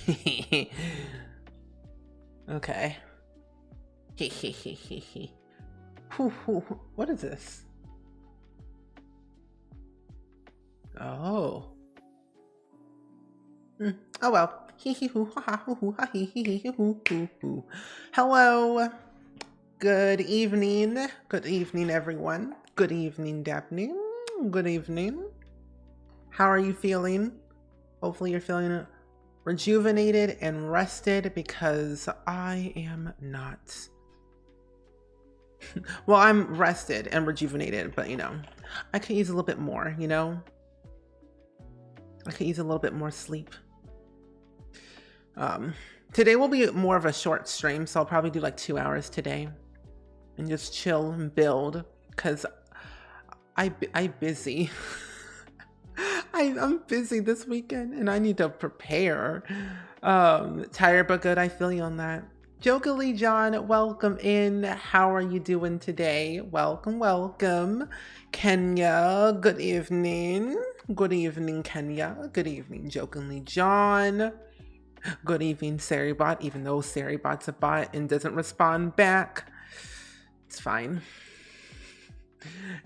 Okay. What is this? Oh. Oh well. Hello. Good evening. Good evening, everyone. Good evening, Daphne. Good evening. How are you feeling? Hopefully you're feeling rejuvenated and rested, because I am not. Well, I'm rested and rejuvenated, but I could use a little bit more, I could use a little bit more sleep. Today will be more of a short stream, so I'll probably do like 2 hours today and just chill and build, because I busy. I'm busy this weekend and I need to prepare. Tired but good. I feel you on that. Jokily John, welcome in. How are you doing today? Welcome, welcome. Kenya, good evening. Good evening, Kenya. Good evening, Jokingly John. Good evening, Saribot, even though Saribot's a bot and doesn't respond back. It's fine.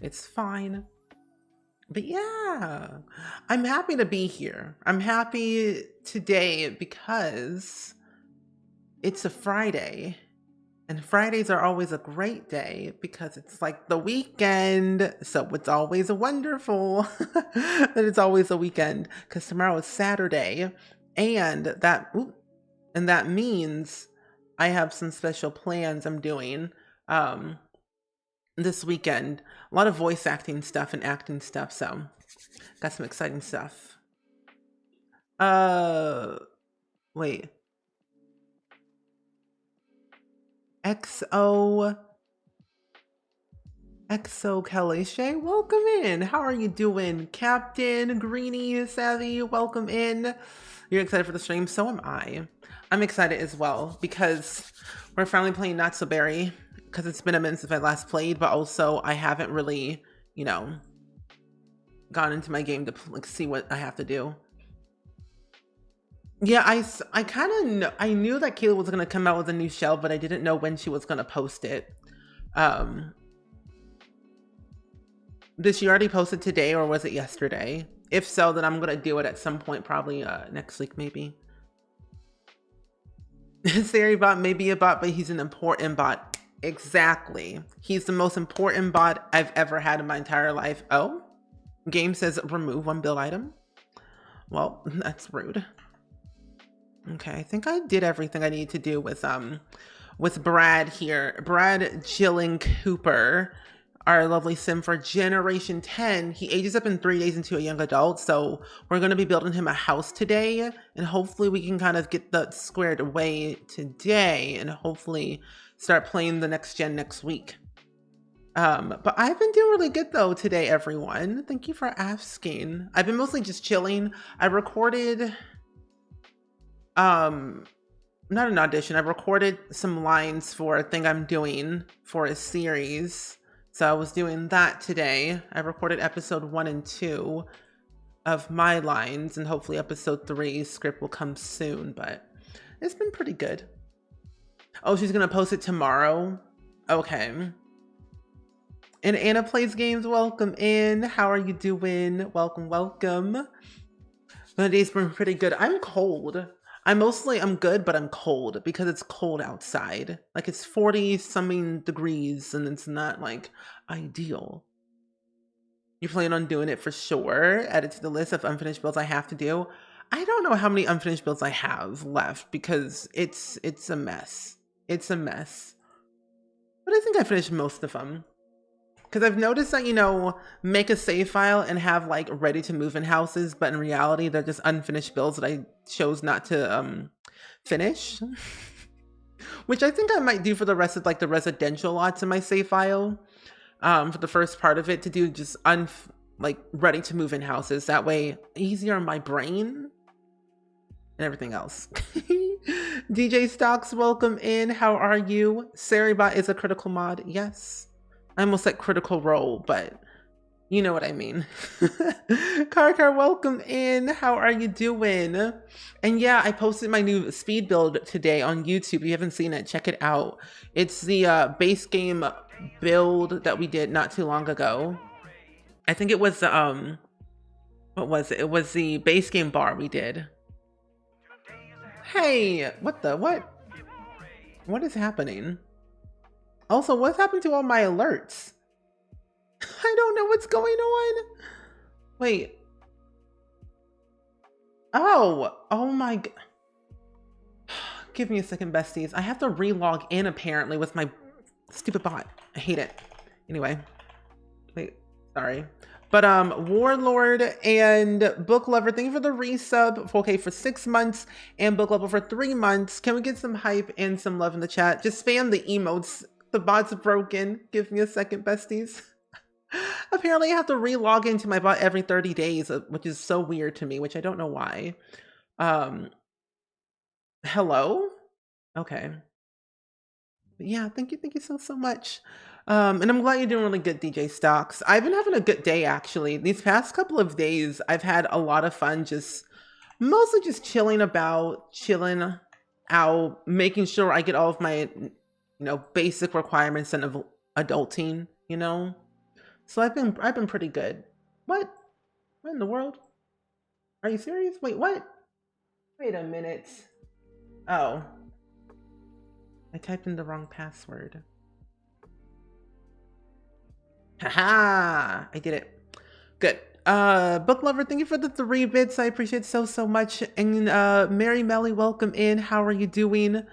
It's fine. But yeah, I'm happy to be here. I'm happy today because it's a Friday, and Fridays are always a great day because it's like the weekend. So it's always wonderful that it's always a weekend, because tomorrow is Saturday, and that means I have some special plans I'm doing this weekend. A lot of voice acting stuff and acting stuff, so got some exciting stuff. Wait. XO Kalishe, welcome in. How are you doing? Captain Greeny Savvy, welcome in. You're excited for the stream? So am I. I'm excited as well because we're finally playing Not So Berry, because it's been a minute since I last played, but also I haven't really, gone into my game to see what I have to do. Yeah, I kind of know, I knew that Kayla was going to come out with a new shell, but I didn't know when she was going to post it. Did she already post it today, or was it yesterday? If so, then I'm going to do it at some point, probably next week, maybe. Sari bot may be a bot, but he's an important bot. Exactly. He's the most important bot I've ever had in my entire life. Oh, game says remove one build item. Well, that's rude. Okay, I think I did everything I need to do with Brad here. Brad Chilling Cooper, our lovely sim for Generation 10. He ages up in 3 days into a young adult, so we're going to be building him a house today, and hopefully we can kind of get that squared away today, and hopefully start playing the next gen next week. But I've been doing really good though today, everyone. Thank you for asking. I've been mostly just chilling. I recorded not an audition, I recorded some lines for a thing I'm doing for a series. So I was doing that today. I recorded episode 1 and 2 of my lines, and hopefully episode 3 script will come soon, but it's been pretty good. Oh, she's gonna post it tomorrow? Okay. And Anna Plays Games, welcome in. How are you doing? Welcome, welcome. The day's been pretty good. I'm cold. I'm good, but I'm cold because it's cold outside. Like it's 40 something degrees and it's not like ideal. You plan on doing it for sure? Add it to the list of unfinished builds I have to do. I don't know how many unfinished builds I have left because it's a mess. It's a mess. But I think I finished most of them. Because I've noticed that, make a save file and have like ready to move in houses, but in reality, they're just unfinished builds that I chose not to finish. Which I think I might do for the rest of like the residential lots in my save file. For the first part of it, to do just ready to move in houses. That way, easier on my brain and everything else. DJ Stocks, welcome in. How are you? Saribot is a critical mod. Yes. I almost said critical role, but You know what I mean. Car, welcome in. How are you doing? And yeah, I posted my new speed build today on YouTube. If you haven't seen it, check it out. It's the base game build that we did not too long ago. I think it was what was it? It was the base game bar we did. Hey, what? What is happening? Also, what's happened to all my alerts? I don't know what's going on. Wait. Oh my God. Give me a second, besties. I have to relog in apparently with my stupid bot. I hate it. Anyway. Wait, sorry. But Warlord and Book Lover, thank you for the resub. Okay, for 6 months, and Book Lover for 3 months. Can we get some hype and some love in the chat? Just spam the emotes. The bot's broken. Give me a second, besties. Apparently I have to re-log into my bot every 30 days, which is so weird to me, which I don't know why. Hello? Okay. But yeah, thank you so much. And I'm glad you're doing really good, DJ Stocks. I've been having a good day, actually. These past couple of days, I've had a lot of fun, mostly just chilling out, making sure I get all of my, basic requirements of adulting, So I've been pretty good. What in the world? Are you serious? Wait, what? Wait a minute. Oh. I typed in the wrong password. Haha! I did it. Good. Book Lover, thank you for the 3 bits. I appreciate it so much. And Mary Melly, welcome in. How are you doing?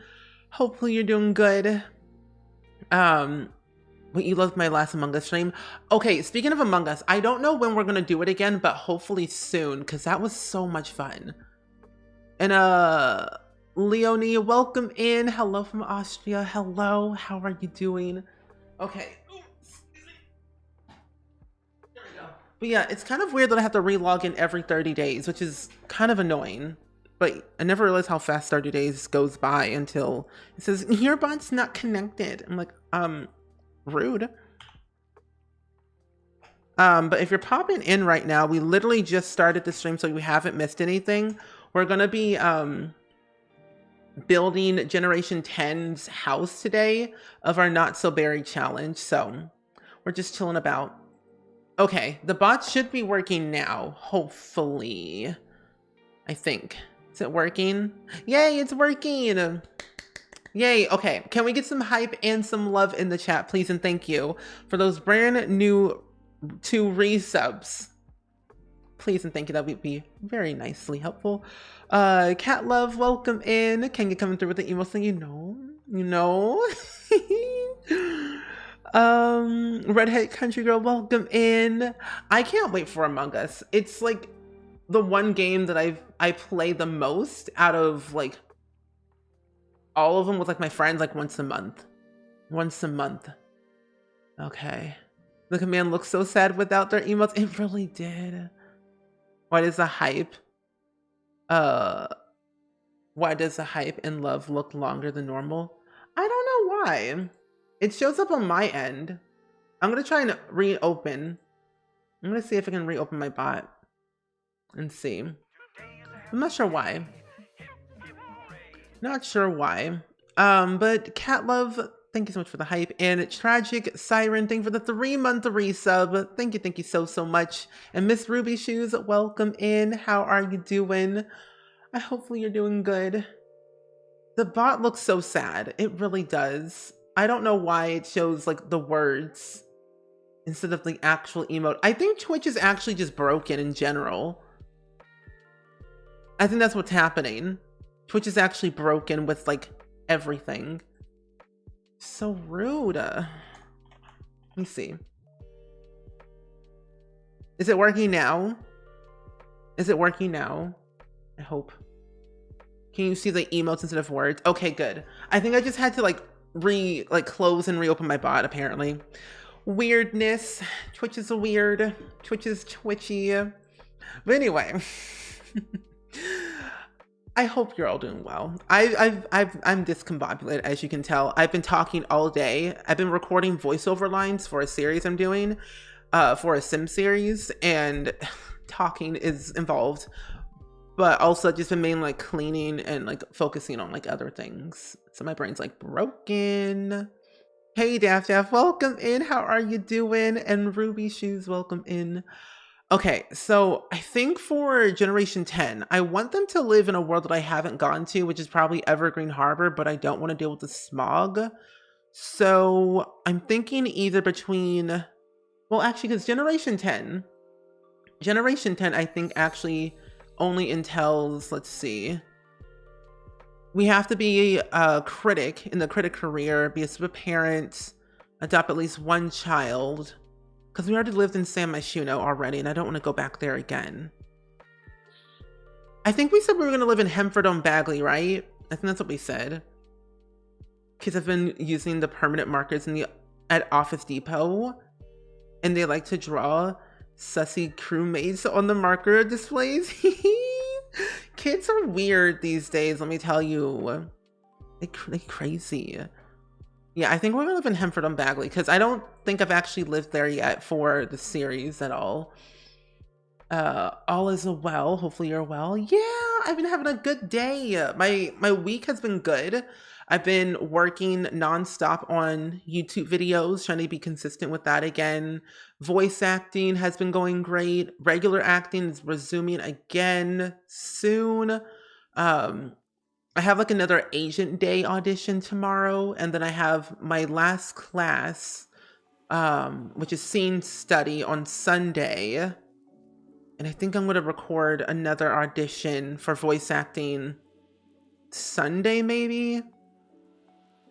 Hopefully you're doing good. Wait, you loved my last Among Us stream? Okay, speaking of Among Us, I don't know when we're gonna do it again, but hopefully soon, because that was so much fun. And Leonie, welcome in. Hello from Austria. Hello, how are you doing? Okay. There we go. But yeah, it's kind of weird that I have to re-log in every 30 days, which is kind of annoying. But I never realized how fast 30 days goes by until it says, your bot's not connected. I'm like, rude. But if you're popping in right now, we literally just started the stream, so you haven't missed anything. We're gonna be building Generation 10's house today of our Not So Berry challenge. So we're just chilling about. Okay, the bot should be working now, hopefully. I think. Is it working? Yay, it's working! Yay, okay. Can we get some hype and some love in the chat, please? And thank you for those brand new 2 resubs. Please and thank you. That would be very nicely helpful. Cat Love, welcome in. Can you come through with the email thing? You know. Redhead Country Girl, welcome in. I can't wait for Among Us. It's like the one game that I play the most out of like all of them with like my friends, like once a month. Okay. The command looks so sad without their emotes. It really did. Why does the hype and love look longer than normal? I don't know why. It shows up on my end. I'm gonna try and reopen. I'm gonna see if I can reopen my bot and see. I'm not sure why. But Cat Love, thank you so much for the hype. And Tragic Siren, thank you for the 3-month resub. Thank you so much. And Miss Ruby Shoes, welcome in. How are you doing? Hopefully you're doing good. The bot looks so sad. It really does. I don't know why it shows like the words instead of the actual emote. I think Twitch is actually just broken in general. I think that's what's happening. Twitch is actually broken with like everything. So rude. Let me see. Is it working now? I hope. Can you see the emotes instead of words? Okay, good. I think I just had to close and reopen my bot apparently. Weirdness. Twitch is weird. Twitch is twitchy. But anyway. I hope you're all doing well. I'm discombobulated, as you can tell. I've been talking all day. I've been recording voiceover lines for a series I'm doing. for a sim series, and talking is involved, but also just been mainly like cleaning and like focusing on like other things. So my brain's like broken. Hey Daff Daff, welcome in. How are you doing? And Ruby Shoes, welcome in. Okay, so I think for Generation 10, I want them to live in a world that I haven't gone to, which is probably Evergreen Harbor, but I don't want to deal with the smog. So I'm thinking either between, well, actually, because Generation 10, I think actually only entails, let's see, we have to be a critic in the critic career, be a super parent, adopt at least one child, because we already lived in San Myshuno already, and I don't want to go back there again. I think we said we were going to live in Hemford on Bagley, right? I think that's what we said. Kids have been using the permanent markers at Office Depot, and they like to draw sussy crewmates on the marker displays. Kids are weird these days, let me tell you. They crazy. Yeah, I think we're gonna live in Hemford on Bagley, because I don't think I've actually lived there yet for the series at all. All is well. Hopefully you're well. Yeah, I've been having a good day. My week has been good. I've been working nonstop on YouTube videos, trying to be consistent with that again. Voice acting has been going great. Regular acting is resuming again soon. I have like another Agent Day audition tomorrow, and then I have my last class, which is Scene Study, on Sunday. And I think I'm going to record another audition for voice acting Sunday, maybe?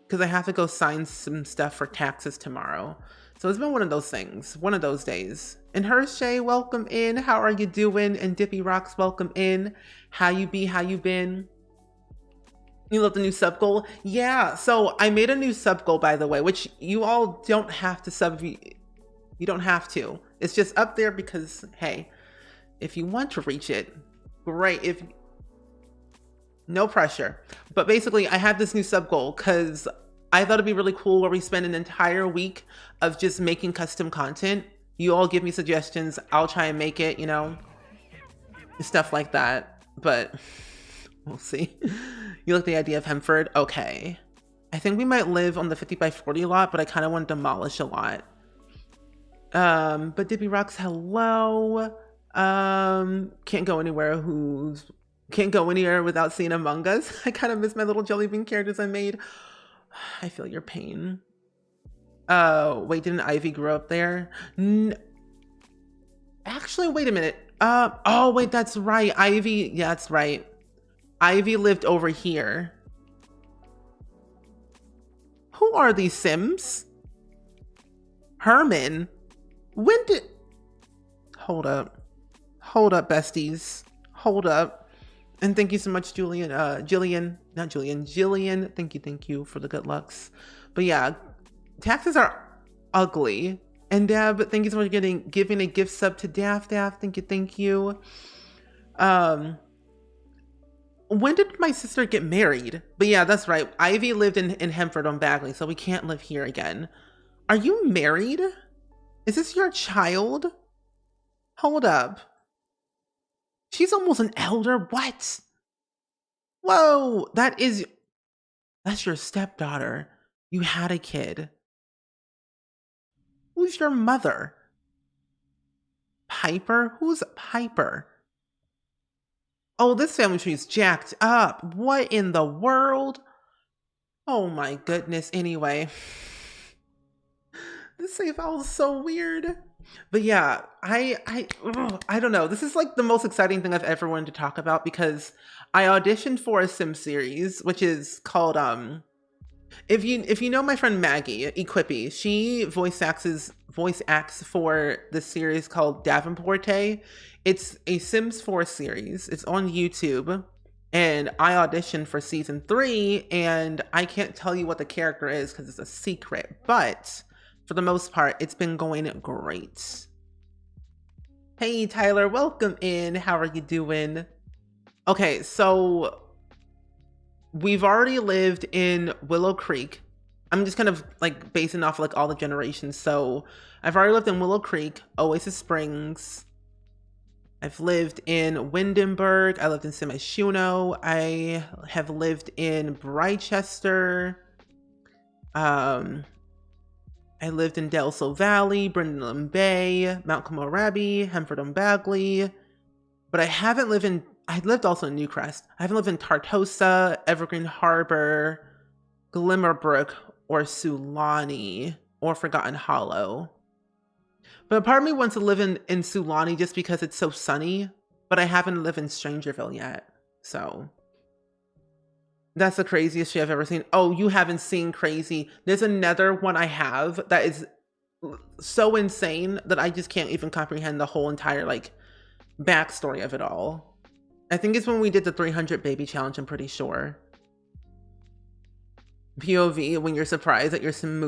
Because I have to go sign some stuff for taxes tomorrow. So it's been one of those things, one of those days. And Hershey, welcome in. How are you doing? And Dippy Rocks, welcome in. How you be? How you been? You love the new sub goal? Yeah, so I made a new sub goal, by the way, which you all don't have to sub. You don't have to. It's just up there because, hey, if you want to reach it, great. If no pressure. But basically, I had this new sub goal because I thought it'd be really cool where we spend an entire week of just making custom content. You all give me suggestions. I'll try and make it, you know, stuff like that. But we'll see. You like the idea of Hemford? Okay. I think we might live on the 50 by 40 lot, but I kind of want to demolish a lot. But Dippy Rocks, hello. Can't go anywhere without seeing Among Us. I kind of miss my little jelly bean characters I made. I feel your pain. Wait, didn't Ivy grow up there? Actually, wait a minute. Oh wait, that's right. Ivy, yeah, that's right. Ivy lived over here. Who are these Sims? Herman? When did... Hold up, besties. Hold up. And thank you so much, Jillian. Thank you for the good lucks. But yeah, taxes are ugly. And Deb, thank you so much for giving a gift sub to Daff. Thank you. When did my sister get married? But yeah, that's right. Ivy lived in Hemford on Bagley, so we can't live here again. Are you married? Is this your child? Hold up. She's almost an elder. What? Whoa, that's your stepdaughter. You had a kid. Who's your mother? Piper? Who's Piper? Oh, this family tree is jacked up. What in the world? Oh my goodness. Anyway, this save file is so weird. But yeah, I don't know. This is like the most exciting thing I've ever wanted to talk about because I auditioned for a sim series, which is called if you know my friend Maggie Equippy, she voice acts for the series called Davenporte. It's a Sims 4 series. It's on YouTube, and I auditioned for season 3, and I can't tell you what the character is because it's a secret, but for the most part, it's been going great. Hey, Tyler, welcome in. How are you doing? Okay, so we've already lived in Willow Creek. I'm just kind of like basing off like all the generations. So I've already lived in Willow Creek, Oasis Springs. I've lived in Windenburg. I lived in Semishuno. I have lived in Brychester. I lived in Delso Valley, Brindlem Bay, Mount Komorebi, Hemford and Bagley. But I lived also in Newcrest. I haven't lived in Tartosa, Evergreen Harbor, Glimmerbrook, or Sulani, or Forgotten Hollow. But part of me wants to live in Sulani just because it's so sunny, but I haven't lived in Strangerville yet. So that's the craziest shit I've ever seen. Oh, you haven't seen crazy. There's another one I have that is so insane that I just can't even comprehend the whole entire like backstory of it all. I think it's when we did the 300 baby challenge, I'm pretty sure. POV, when you're surprised that your sim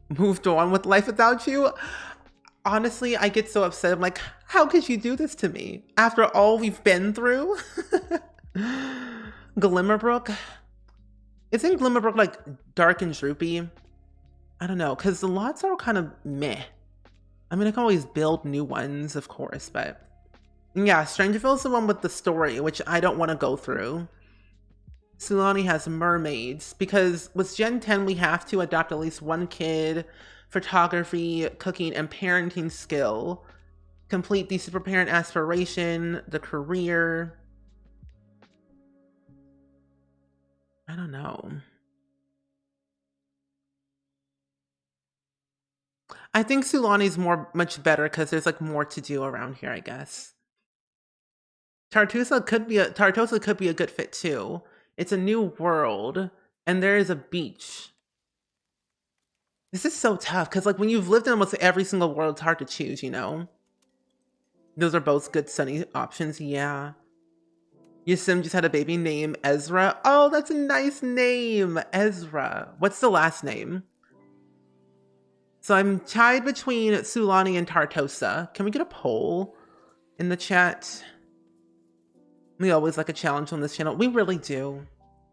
moved on with life without you. Honestly, I get so upset. I'm like, how could you do this to me after all we've been through? Glimmerbrook. Isn't Glimmerbrook like dark and droopy? I don't know, because the lots are kind of meh. I mean, I can always build new ones, of course, but yeah, Strangerville's the one with the story, which I don't want to go through. Sulani has mermaids, because with Gen 10, we have to adopt at least one kid, photography, cooking, and parenting skill, complete the super parent aspiration, the career. I don't know. I think Sulani's much better because there's like more to do around here, I guess. Tartosa could be a good fit too. It's a new world, and there is a beach. This is so tough because like when you've lived in almost every single world, it's hard to choose, you know? Those are both good sunny options, yeah. Your sim just had a baby named Ezra. Oh, that's a nice name, Ezra. What's the last name? So I'm tied between Sulani and Tartosa. Can we get a poll in the chat? We always like a challenge on this channel. We really do.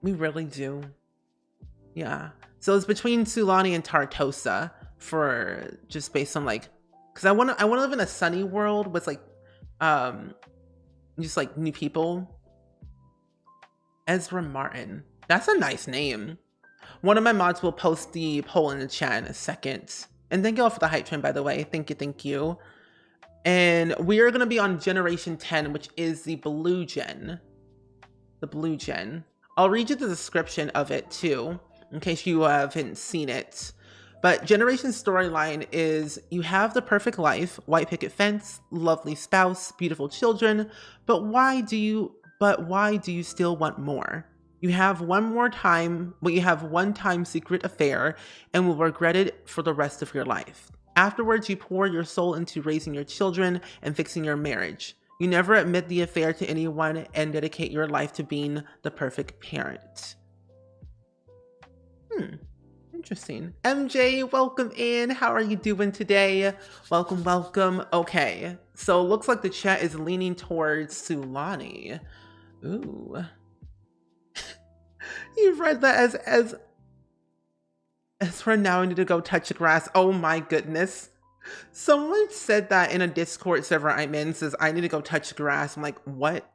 We really do. Yeah. So it's between Sulani and Tartosa for just based on like, because I want to live in a sunny world with like, just like new people. Ezra Martin. That's a nice name. One of my mods will post the poll in the chat in a second. And thank you all for the hype train, by the way. Thank you, thank you. And we are going to be on Generation 10, which is the blue gen. The blue gen. I'll read you the description of it too, in case you haven't seen it. But Generation storyline is you have the perfect life, white picket fence, lovely spouse, beautiful children, but why do you still want more? You have one time secret affair and will regret it for the rest of your life. Afterwards, you pour your soul into raising your children and fixing your marriage. You never admit the affair to anyone and dedicate your life to being the perfect parent. Interesting. MJ, welcome in. How are you doing today? Welcome, welcome. Okay, so it looks like the chat is leaning towards Sulani. Ooh. You've read that as for now, I need to go touch the grass. Oh my goodness. Someone said that in a Discord server I'm in, says I need to go touch grass. I'm like, what?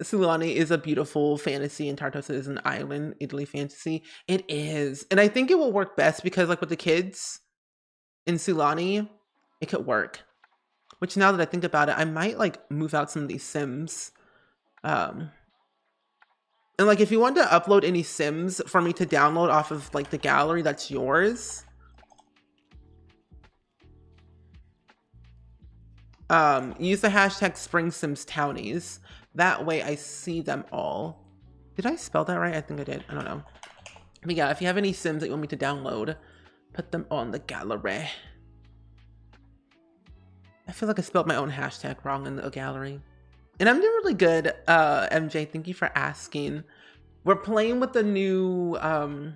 Sulani is a beautiful fantasy and Tartosa is an island Italy fantasy. It is. And I think it will work best because like with the kids in Sulani, it could work. Which now that I think about it, I might like move out some of these Sims. And like if you want to upload any Sims for me to download off of like the gallery, that's yours. Use the hashtag SpringSims Townies. That way I see them all. Did I spell that right? I think I did. I don't know. But yeah, if you have any Sims that you want me to download, put them on the gallery. I feel like I spelled my own hashtag wrong in the gallery. And I'm doing really good, MJ. Thank you for asking. We're playing with the new, I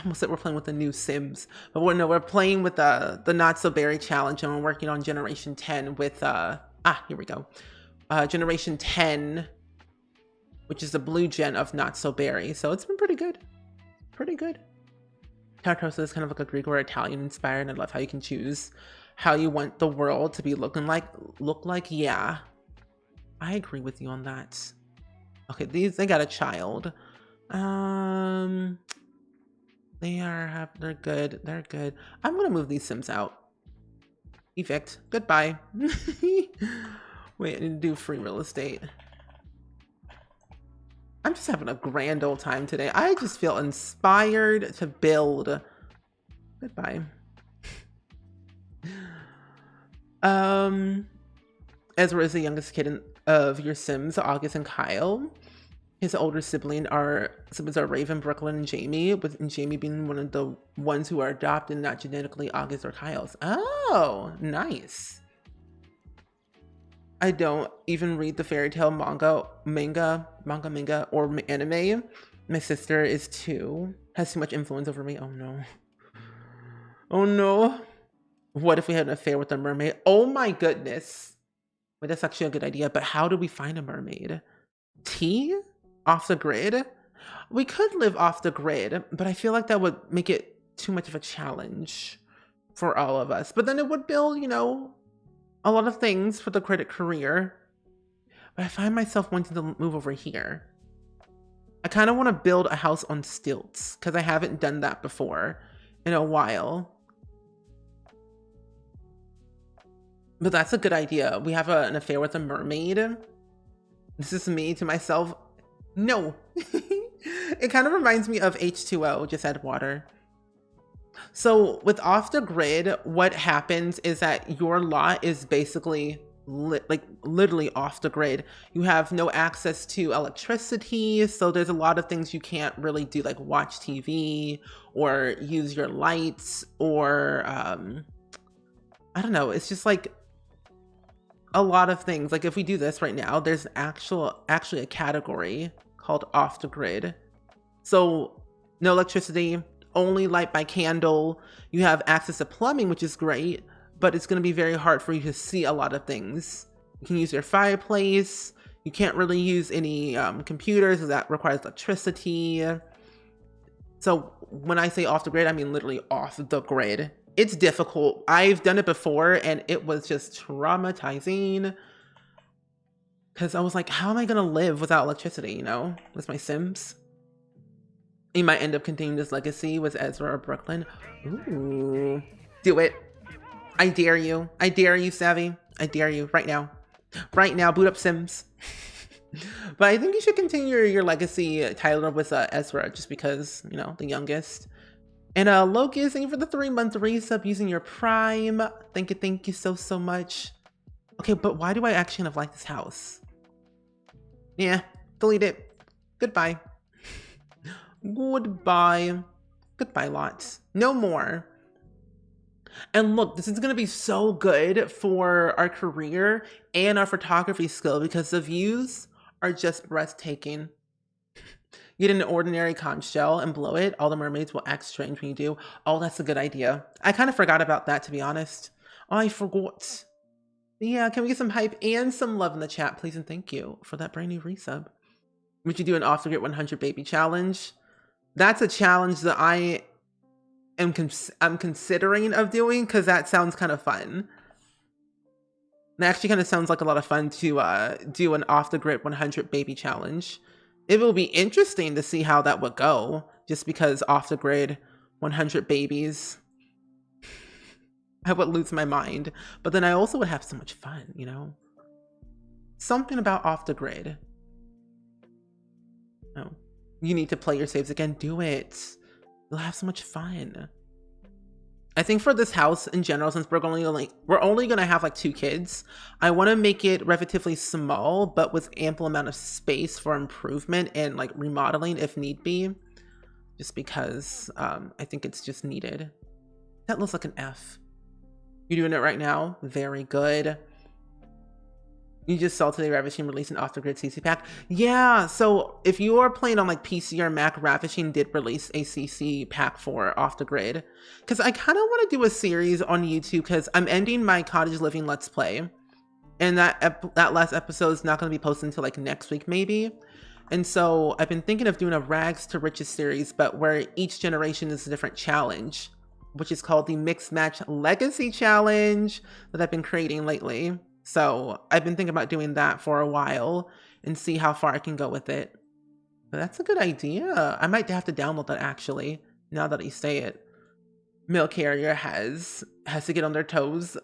almost said we're playing with the new Sims, but we're playing with the Not So Berry challenge, and we're working on Generation 10 with, here we go. Generation 10, which is the blue gen of Not So Berry. So it's been pretty good. Pretty good. Tartosa is kind of like a Greek or Italian inspired. And I love how you can choose how you want the world to be look like. Yeah, I agree with you on that. Okay, they got a child. They're good. They're good. I'm gonna move these Sims out. Evict. Goodbye. Wait, I need to do free real estate. I'm just having a grand old time today. I just feel inspired to build. Goodbye. Ezra is the youngest kid of your Sims, August and Kyle. His older siblings are Raven, Brooklyn, and Jamie, with Jamie being one of the ones who are adopted, not genetically August or Kyle's. Oh, nice. I don't even read the fairy tale manga, or anime. My sister is 2, has too much influence over me. Oh no. Oh no. What if we had an affair with a mermaid? Oh my goodness. Wait, that's actually a good idea, but how do we find a mermaid? Tea? Off the grid? We could live off the grid, but I feel like that would make it too much of a challenge for all of us. But then it would build, you know, a lot of things for the credit career. But I find myself wanting to move over here. I kind of want to build a house on stilts because I haven't done that before in a while. But that's a good idea. We have an affair with a mermaid. This is me to myself. No. It kind of reminds me of H2O, just add water. So with off the grid, what happens is that your lot is basically literally off the grid. You have no access to electricity. So there's a lot of things you can't really do, like watch TV or use your lights or, I don't know. It's just like a lot of things. Like if we do this right now, there's actually a category called off the grid. So no electricity, only light by candle. You have access to plumbing, which is great, but it's going to be very hard for you to see a lot of things. You can use your fireplace. You can't really use any computers, that requires electricity. So when I say off the grid, I mean literally off the grid. It's difficult. I've done it before and it was just traumatizing because I was like, how am I going to live without electricity, you know, with my Sims? You might end up continuing this legacy with Ezra or Brooklyn. Ooh, do it. I dare you. I dare you, Savvy. I dare you right now. Right now, boot up Sims. But I think you should continue your legacy title with Ezra just because, you know, the youngest. And Loki, thank you for the 3-month resub using your Prime. Thank you so much. Okay, but why do I actually kind of like this house? Yeah, delete it. Goodbye. Goodbye. Goodbye, lots. No more. And look, this is going to be so good for our career and our photography skill because the views are just breathtaking. Get an ordinary conch shell and blow it. All the mermaids will act strange when you do. Oh, that's a good idea. I kind of forgot about that, to be honest. Oh, I forgot. Yeah, can we get some hype and some love in the chat, please? And thank you for that brand new resub. Would you do an off the grid 100 baby challenge? That's a challenge that I'm considering of doing because that sounds kind of fun. It actually kind of sounds like a lot of fun to do an off the grid 100 baby challenge. It will be interesting to see how that would go, just because off the grid 100 babies, I would lose my mind. But then I also would have so much fun, you know? Something about off the grid. Oh, you need to play your saves again. Do it. You'll have so much fun. I think for this house in general, since we're only gonna have like 2 kids, I want to make it relatively small, but with ample amount of space for improvement and like remodeling if need be. Just because I think it's just needed. That looks like an F. You're doing it right now. Very good. You just saw today Ravishing released an off-the-grid CC pack. Yeah, so if you are playing on like PC or Mac, Ravishing did release a CC pack for off-the-grid. Because I kind of want to do a series on YouTube because I'm ending my cottage living Let's Play. And that last episode is not going to be posted until like next week maybe. And so I've been thinking of doing a rags to riches series, but where each generation is a different challenge, which is called the Mix Match Legacy Challenge that I've been creating lately. So I've been thinking about doing that for a while and see how far I can go with it. But that's a good idea. I might have to download that actually, now that you say it. Mail carrier has to get on their toes,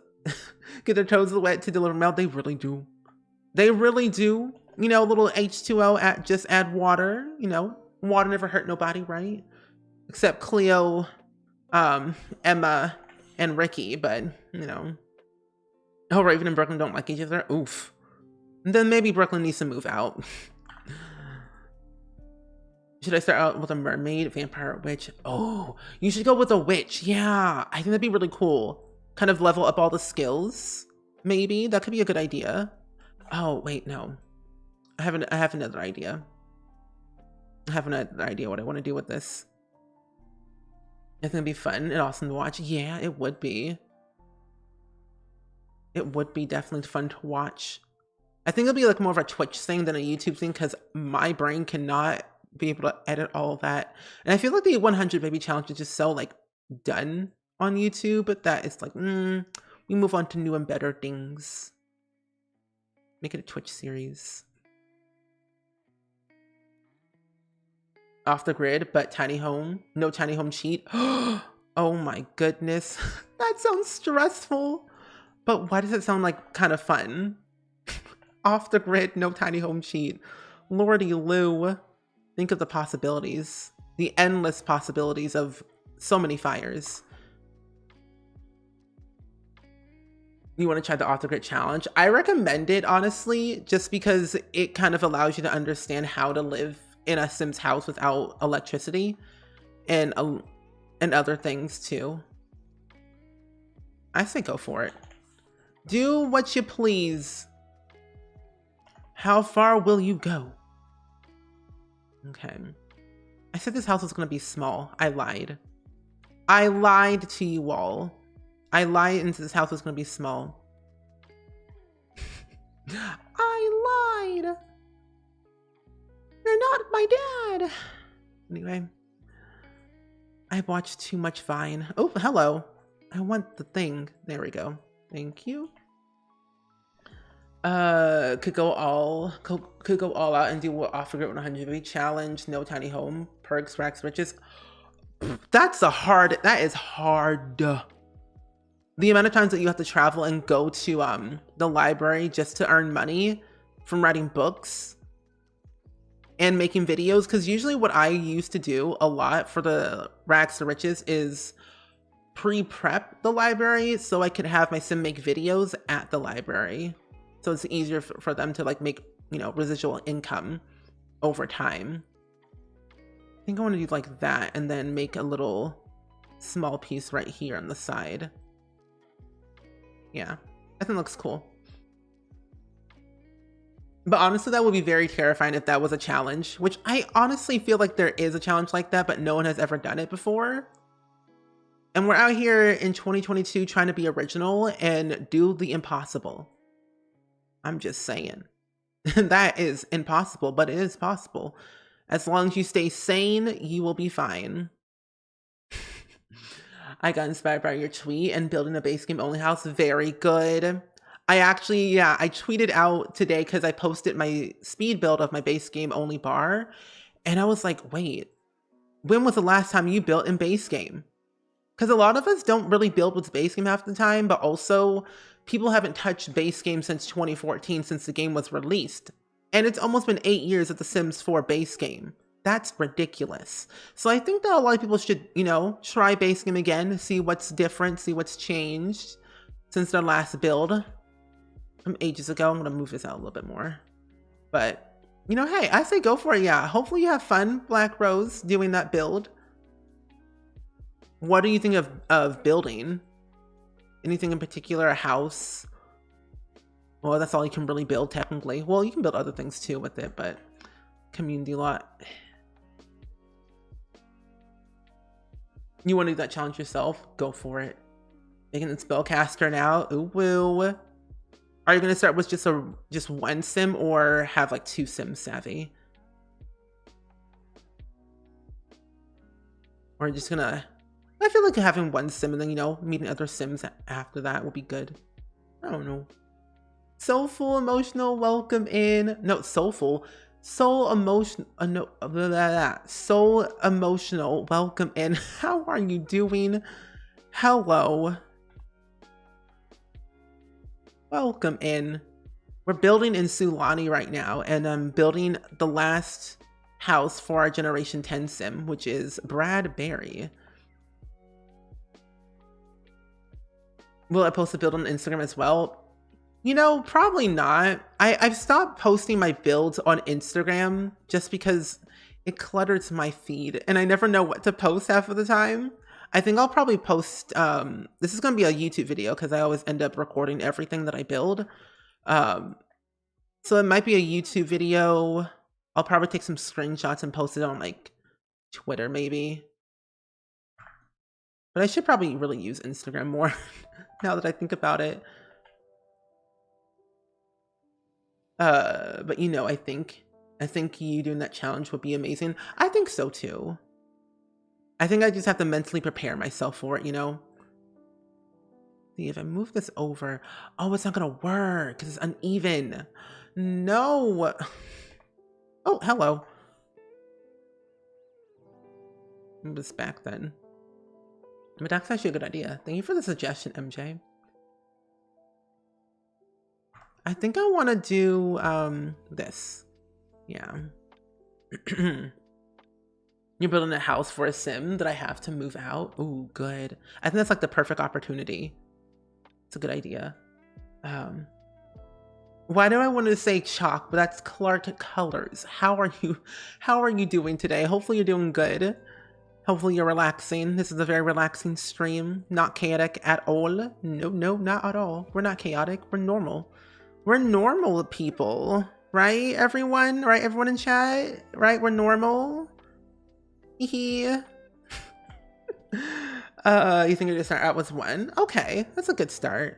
get their toes wet to deliver mail. They really do. They really do. You know, little H2O, just add water. You know, water never hurt nobody, right? Except Cleo, Emma, and Ricky. But, you know. Oh, Raven and Brooklyn don't like each other. Oof. And then maybe Brooklyn needs to move out. Should I start out with a mermaid, vampire, witch? Oh, you should go with a witch. Yeah, I think that'd be really cool. Kind of level up all the skills. Maybe that could be a good idea. Oh, wait, no. I have another idea. I have another idea what I want to do with this. I think it'd be fun and awesome to watch. Yeah, it would be. It would be definitely fun to watch. I think it'll be like more of a Twitch thing than a YouTube thing because my brain cannot be able to edit all of that. And I feel like the 100 baby challenge is just so like done on YouTube, but that it's like, we move on to new and better things. Make it a Twitch series. Off the grid, but tiny home. No tiny home cheat. Oh my goodness. That sounds stressful. But why does it sound like kind of fun? Off the grid, no tiny home cheat. Lordy Lou. Think of the possibilities. The endless possibilities of so many fires. You want to try the off the grid challenge? I recommend it, honestly, just because it kind of allows you to understand how to live in a Sims house without electricity and other things too. I say go for it. Do what you please. How far will you go? Okay. I said this house was going to be small. I lied. I lied to you all. I lied into this house was going to be small. I lied. You're not my dad. Anyway. I watched too much Vine. Oh, hello. I want the thing. There we go. Thank you. Could go all out and do off the grid 100 baby challenge. No tiny home. Perks, racks, riches. That is hard. The amount of times that you have to travel and go to the library just to earn money from writing books and making videos, because usually what I used to do a lot for the rags to riches is pre-prep the library so I could have my sim make videos at the library. So it's easier for them to like make, you know, residual income over time. I think I want to do like that and then make a little small piece right here on the side. Yeah, I think it looks cool. But honestly, that would be very terrifying if that was a challenge, which I honestly feel like there is a challenge like that, but no one has ever done it before. And we're out here in 2022 trying to be original and do the impossible. I'm just saying. That is impossible, but it is possible. As long as you stay sane, you will be fine. I got inspired by your tweet and building a base game only house. Very good. I actually, I tweeted out today because I posted my speed build of my base game only bar. And I was like, wait, when was the last time you built in base game? Because a lot of us don't really build with base game half the time, but also people haven't touched base game since 2014, since the game was released. And it's almost been 8 years of the Sims 4 base game. That's ridiculous. So I think that a lot of people should, you know, try base game again, see what's different, see what's changed since their last build from ages ago. I'm going to move this out a little bit more. But, you know, hey, I say go for it. Yeah, hopefully you have fun, Black Rose, doing that build. What do you think of building? Anything in particular? A house? Well, that's all you can really build technically. Well, you can build other things too with it, but community lot. You want to do that challenge yourself? Go for it. Making a spellcaster now. Ooh, woo. Are you going to start with just one sim or have like 2 sims savvy? We're just gonna, I feel like having one sim and then, you know, meeting other sims after that will be good. I don't know. Soulful emotional, welcome in. No, soulful. Soul emotion, no, blah, blah, blah. Soul emotional, welcome in. How are you doing? Hello. Welcome in. We're building in Sulani right now, and I'm building the last house for our Generation 10 sim, which is Bradbury. Will I post a build on Instagram as well? You know, probably not. I've stopped posting my builds on Instagram just because it clutters my feed and I never know what to post half of the time. I think I'll probably post, this is going to be a YouTube video because I always end up recording everything that I build. So it might be a YouTube video. I'll probably take some screenshots and post it on like Twitter maybe. But I should probably really use Instagram more now that I think about it. But you know, I think you doing that challenge would be amazing. I think so too. I think I just have to mentally prepare myself for it, you know? See, if I move this over, oh, it's not gonna work because it's uneven. No. Oh, hello. Move this back then. But that's actually a good idea. Thank you for the suggestion, MJ. I think I want to do this. Yeah. You're building a house for a sim that I have to move out. Ooh, good. I think that's like the perfect opportunity. It's a good idea. Why do I want to say chalk? But that's Clark Colors. How are you doing today? Hopefully you're doing good. Hopefully you're relaxing. This is a very relaxing stream. Not chaotic at all. No, not at all. We're not chaotic. We're normal. We're normal people, right? Everyone, right? Everyone in chat, right? We're normal. You think you're gonna start out with one? Okay, that's a good start.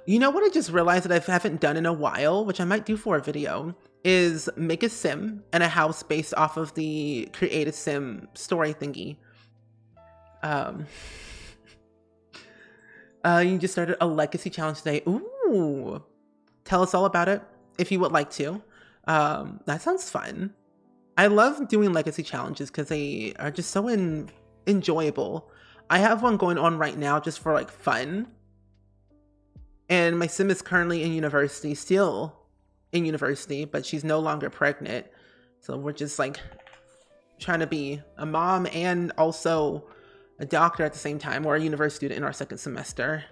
You know what I just realized that I haven't done in a while, which I might do for a video, is make a sim and a house based off of the create a sim story thingy. You just started a legacy challenge today. Ooh, tell us all about it if you would like to. That sounds fun. I love doing legacy challenges because they are just so enjoyable. I have one going on right now just for like fun. And my sim is currently in university, still in university, but she's no longer pregnant. So we're just like trying to be a mom and also a doctor at the same time. We're a university student in our second semester.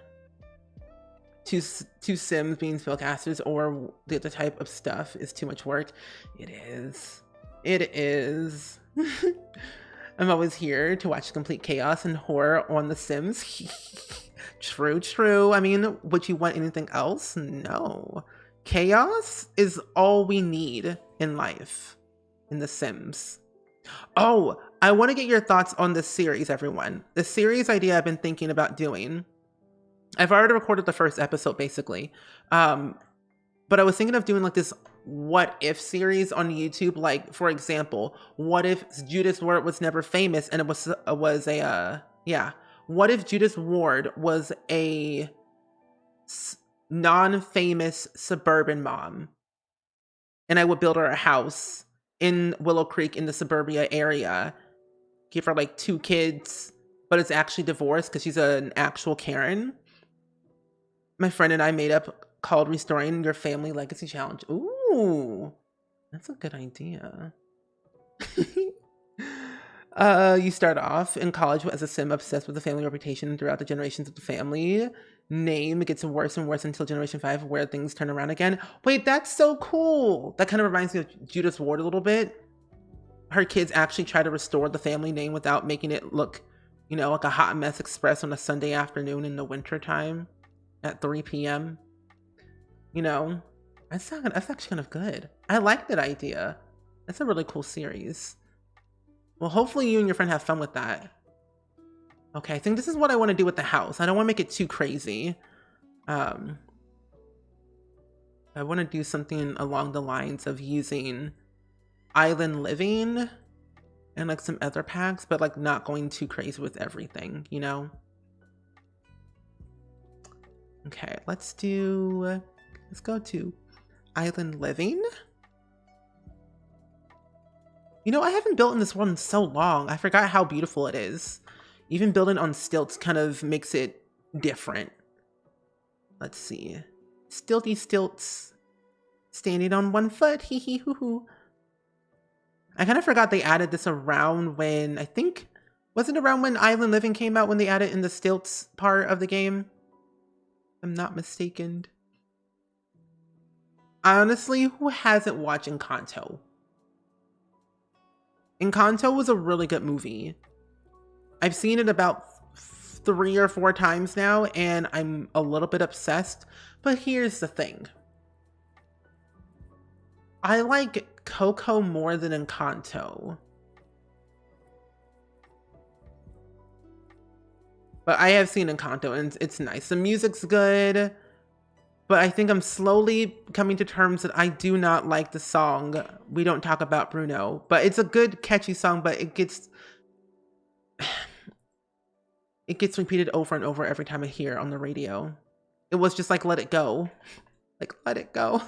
Two sims being spellcasters or the other type of stuff is too much work. It is. It is. I'm always here to watch complete chaos and horror on The Sims. True. I mean, would you want anything else? No. Chaos is all we need in life in The Sims. Oh, I want to get your thoughts on this series, everyone. The series idea I've been thinking about doing. I've already recorded the first episode, basically. But I was thinking of doing like this what if series on YouTube. Like, for example, what if Judith Ward was never famous and it was what if Judith Ward was a non-famous suburban mom and I would build her a house in Willow Creek in the suburbia area, give her like 2 kids, but it's actually divorced because she's an actual Karen. My friend and I made up called Restoring Your Family Legacy Challenge. Ooh, that's a good idea. You start off in college as a sim obsessed with the family reputation throughout the generations of the family. Name gets worse and worse until generation 5 where things turn around again. Wait, that's so cool. That kind of reminds me of Judith Ward a little bit. Her kids actually try to restore the family name without making it look, you know, like a hot mess express on a Sunday afternoon in the winter time at 3 p.m. You know, that's actually kind of good. I like that idea. That's a really cool series. Well, hopefully you and your friend have fun with that. Okay, I think this is what I want to do with the house. I don't want to make it too crazy. I want to do something along the lines of using island living and like some other packs, but like not going too crazy with everything, you know? Okay, let's go to Island Living. You know, I haven't built in this one in so long. I forgot how beautiful it is. Even building on stilts kind of makes it different. Let's see. Stilty stilts. Standing on one foot. Hee hee hoo hoo. I kind of forgot they added this around when, I think, was it around when Island Living came out when they added in the stilts part of the game? If I'm not mistaken. Honestly, who hasn't watched Encanto? Encanto was a really good movie. I've seen it about 3 or 4 times now, and I'm a little bit obsessed. But here's the thing. I like Coco more than Encanto. But I have seen Encanto, and it's nice. The music's good. But I think I'm slowly coming to terms that I do not like the song We Don't Talk About Bruno. But it's a good, catchy song, but it gets repeated over and over every time I hear it on the radio. It was just like, let it go. Like, let it go.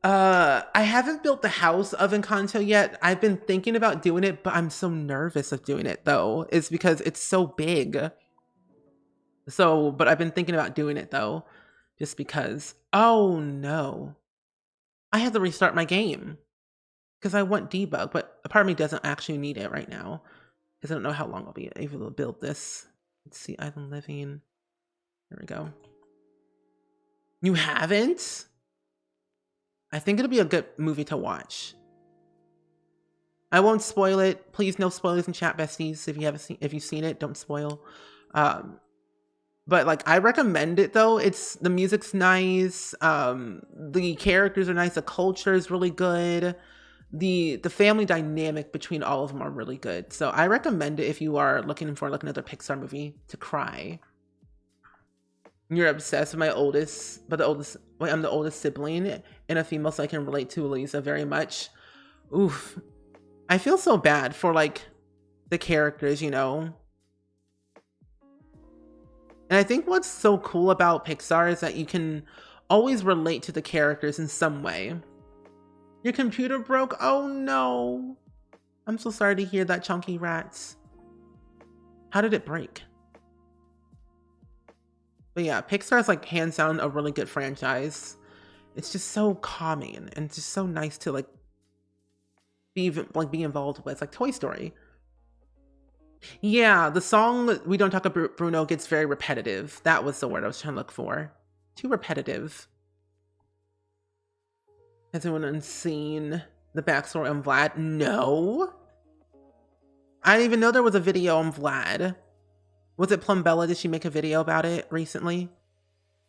I haven't built the house of Encanto yet. I've been thinking about doing it, but I'm so nervous of doing it, though. It's because it's so big. So, but I've been thinking about doing it though, just because. Oh no, I have to restart my game because I want debug, but a part of me doesn't actually need it right now because I don't know how long I'll be able to build this. Let's see, Island Living. There we go. You haven't? I think it'll be a good movie to watch. I won't spoil it. Please, no spoilers in chat, besties. If you've seen it, don't spoil. But like, I recommend it though. The music's nice. The characters are nice. The culture is really good. The family dynamic between all of them are really good. So I recommend it if you are looking for like another Pixar movie to cry. You're obsessed with I'm the oldest sibling and a female, so I can relate to Elisa very much. Oof. I feel so bad for like the characters, you know? And I think what's so cool about Pixar is that you can always relate to the characters in some way. Your computer broke? Oh no. I'm so sorry to hear that, Chunky Rats. How did it break? But yeah, Pixar is like hands down a really good franchise. It's just so calming and just so nice to like be involved with, like Toy Story. Yeah, the song We Don't Talk About Bruno gets very repetitive. That was the word I was trying to look for. Too repetitive. Has anyone seen the backstory on Vlad? No. I didn't even know there was a video on Vlad. Was it Plumbella? Did she make a video about it recently?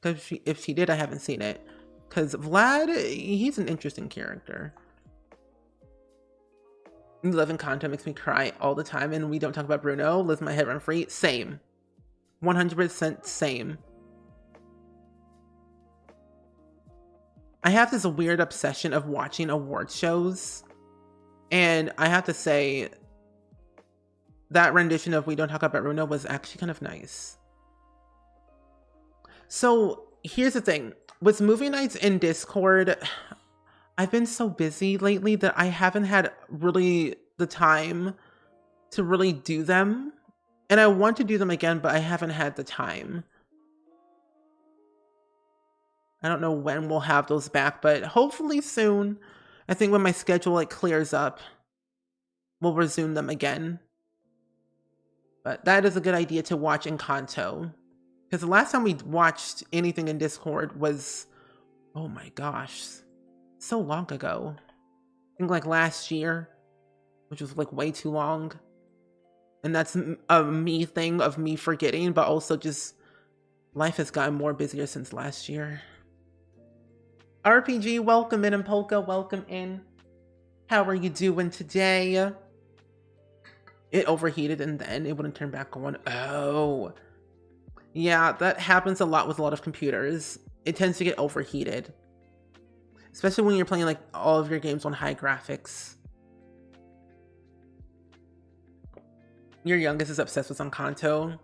Because if she did, I haven't seen it. Because Vlad, he's an interesting character. Love and content makes me cry all the time, and We Don't Talk About Bruno lives my head run free. Same. 100% same. I have this weird obsession of watching award shows, and I have to say that rendition of We Don't Talk About Bruno was actually kind of nice. So here's the thing. With movie nights in Discord, I've been so busy lately that I haven't had really the time to really do them. And I want to do them again, but I haven't had the time. I don't know when we'll have those back, but hopefully soon. I think when my schedule like clears up, we'll resume them again. But that is a good idea to watch Encanto. Because the last time we watched anything in Discord was, oh my gosh, so long ago. I think like last year, which was like way too long. And that's a me thing of me forgetting, but also just life has gotten more busier since last year. RPG, welcome in, and Polka, welcome in. How are you doing today? It overheated and then it wouldn't turn back on. Oh. Yeah, that happens a lot with a lot of computers. It tends to get overheated. Especially when you're playing like all of your games on high graphics. Your youngest is obsessed with Encanto.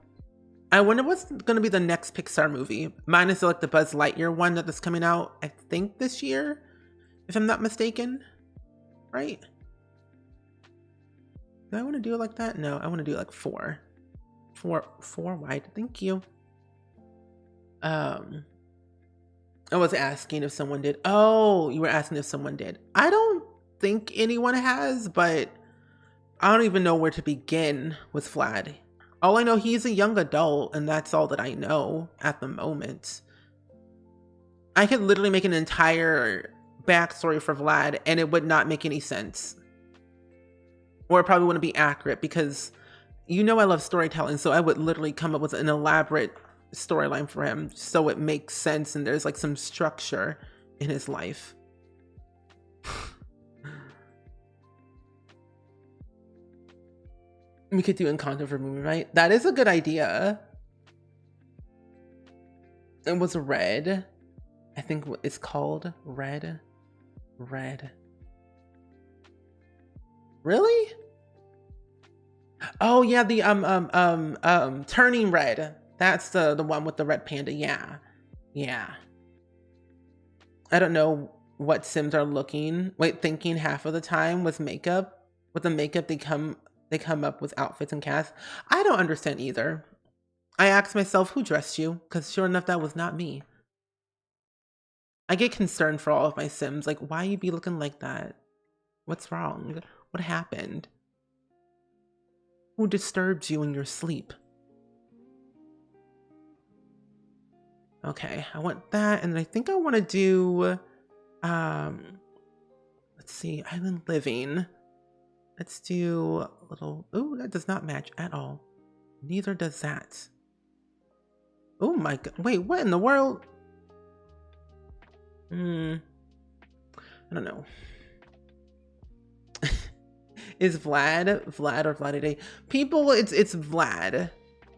I wonder what's going to be the next Pixar movie. Mine is like the Buzz Lightyear one that's coming out, I think this year, if I'm not mistaken. Right? Do I want to do it like that? No, I want to do it like 4. 4 wide. Thank you. I was asking if someone did. Oh, you were asking if someone did. I don't think anyone has, but I don't even know where to begin with Vlad. All I know, he's a young adult, and that's all that I know at the moment. I could literally make an entire backstory for Vlad, and it would not make any sense. Or it probably wouldn't be accurate, because you know I love storytelling, so I would literally come up with an elaborate storyline for him so it makes sense and there's like some structure in his life. We could do Encanto for a movie, right? That is a good idea. It was Red. I think it's called Red. Really? Oh yeah, the Turning Red. That's the one with the red panda. Yeah. I don't know what Sims are thinking half of the time with makeup. With the makeup they come up with outfits and casts. I don't understand either. I ask myself, who dressed you? Because sure enough, that was not me. I get concerned for all of my Sims. Like, why you be looking like that? What's wrong? What happened? Who disturbs you in your sleep? Okay, I want that, and I think I want to do, let's see, Island Living. Let's do a little, ooh, that does not match at all. Neither does that. Oh my god, wait, what in the world? I don't know. Is Vlad or Vladdy? People, it's Vlad.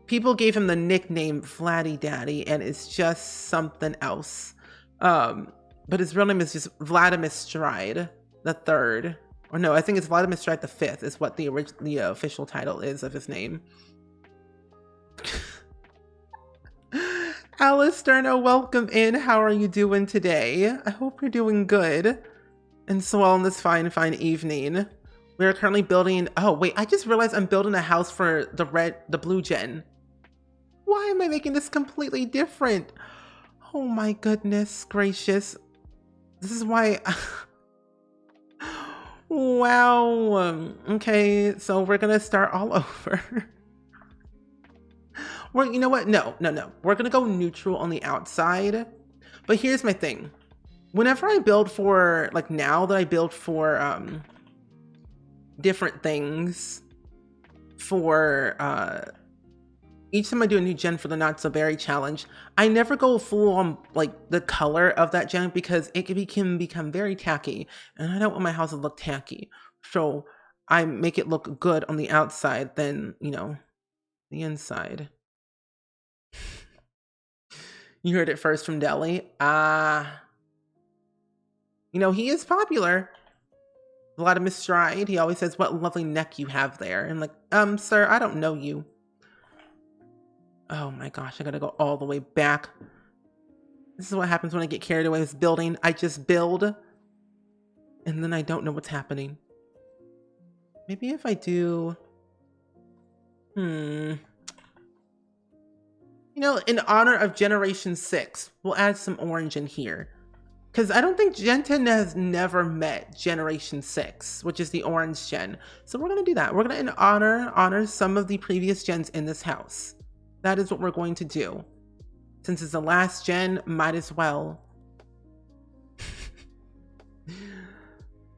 People gave him the nickname Vladdy Daddy, and it's just something else. But his real name is just Vladimir Stride the Third, or no, I think it's Vladimir Stride the Fifth is what the official title is of his name. Alice Sterno, welcome in. How are you doing today? I hope you're doing good. And so on this fine evening. We are currently building, oh wait, I just realized I'm building a house for the blue gen. Why am I making this completely different? Oh my goodness gracious. This is why, wow. Okay, so we're gonna start all over. Well, you know what? No. We're gonna go neutral on the outside. But here's my thing. Whenever I build for, like now that I build for different things, for each time I do a new gen for the Not So Berry challenge, I never go full on like the color of that gen because it can become very tacky, and I don't want my house to look tacky. So I make it look good on the outside than, you know, the inside. You heard it first from Deli. You know, he is popular. Vladimir Stride, he always says, what lovely neck you have there. And like, sir, I don't know you. Oh my gosh, I gotta go all the way back. This is what happens when I get carried away with building. I just build, and then I don't know what's happening. Maybe if I do... You know, in honor of Generation 6, we'll add some orange in here. Because I don't think Gen 10 has never met Generation 6, which is the orange gen. So we're going to do that. We're going to honor some of the previous gens in this house. That is what we're going to do. Since it's the last gen, might as well.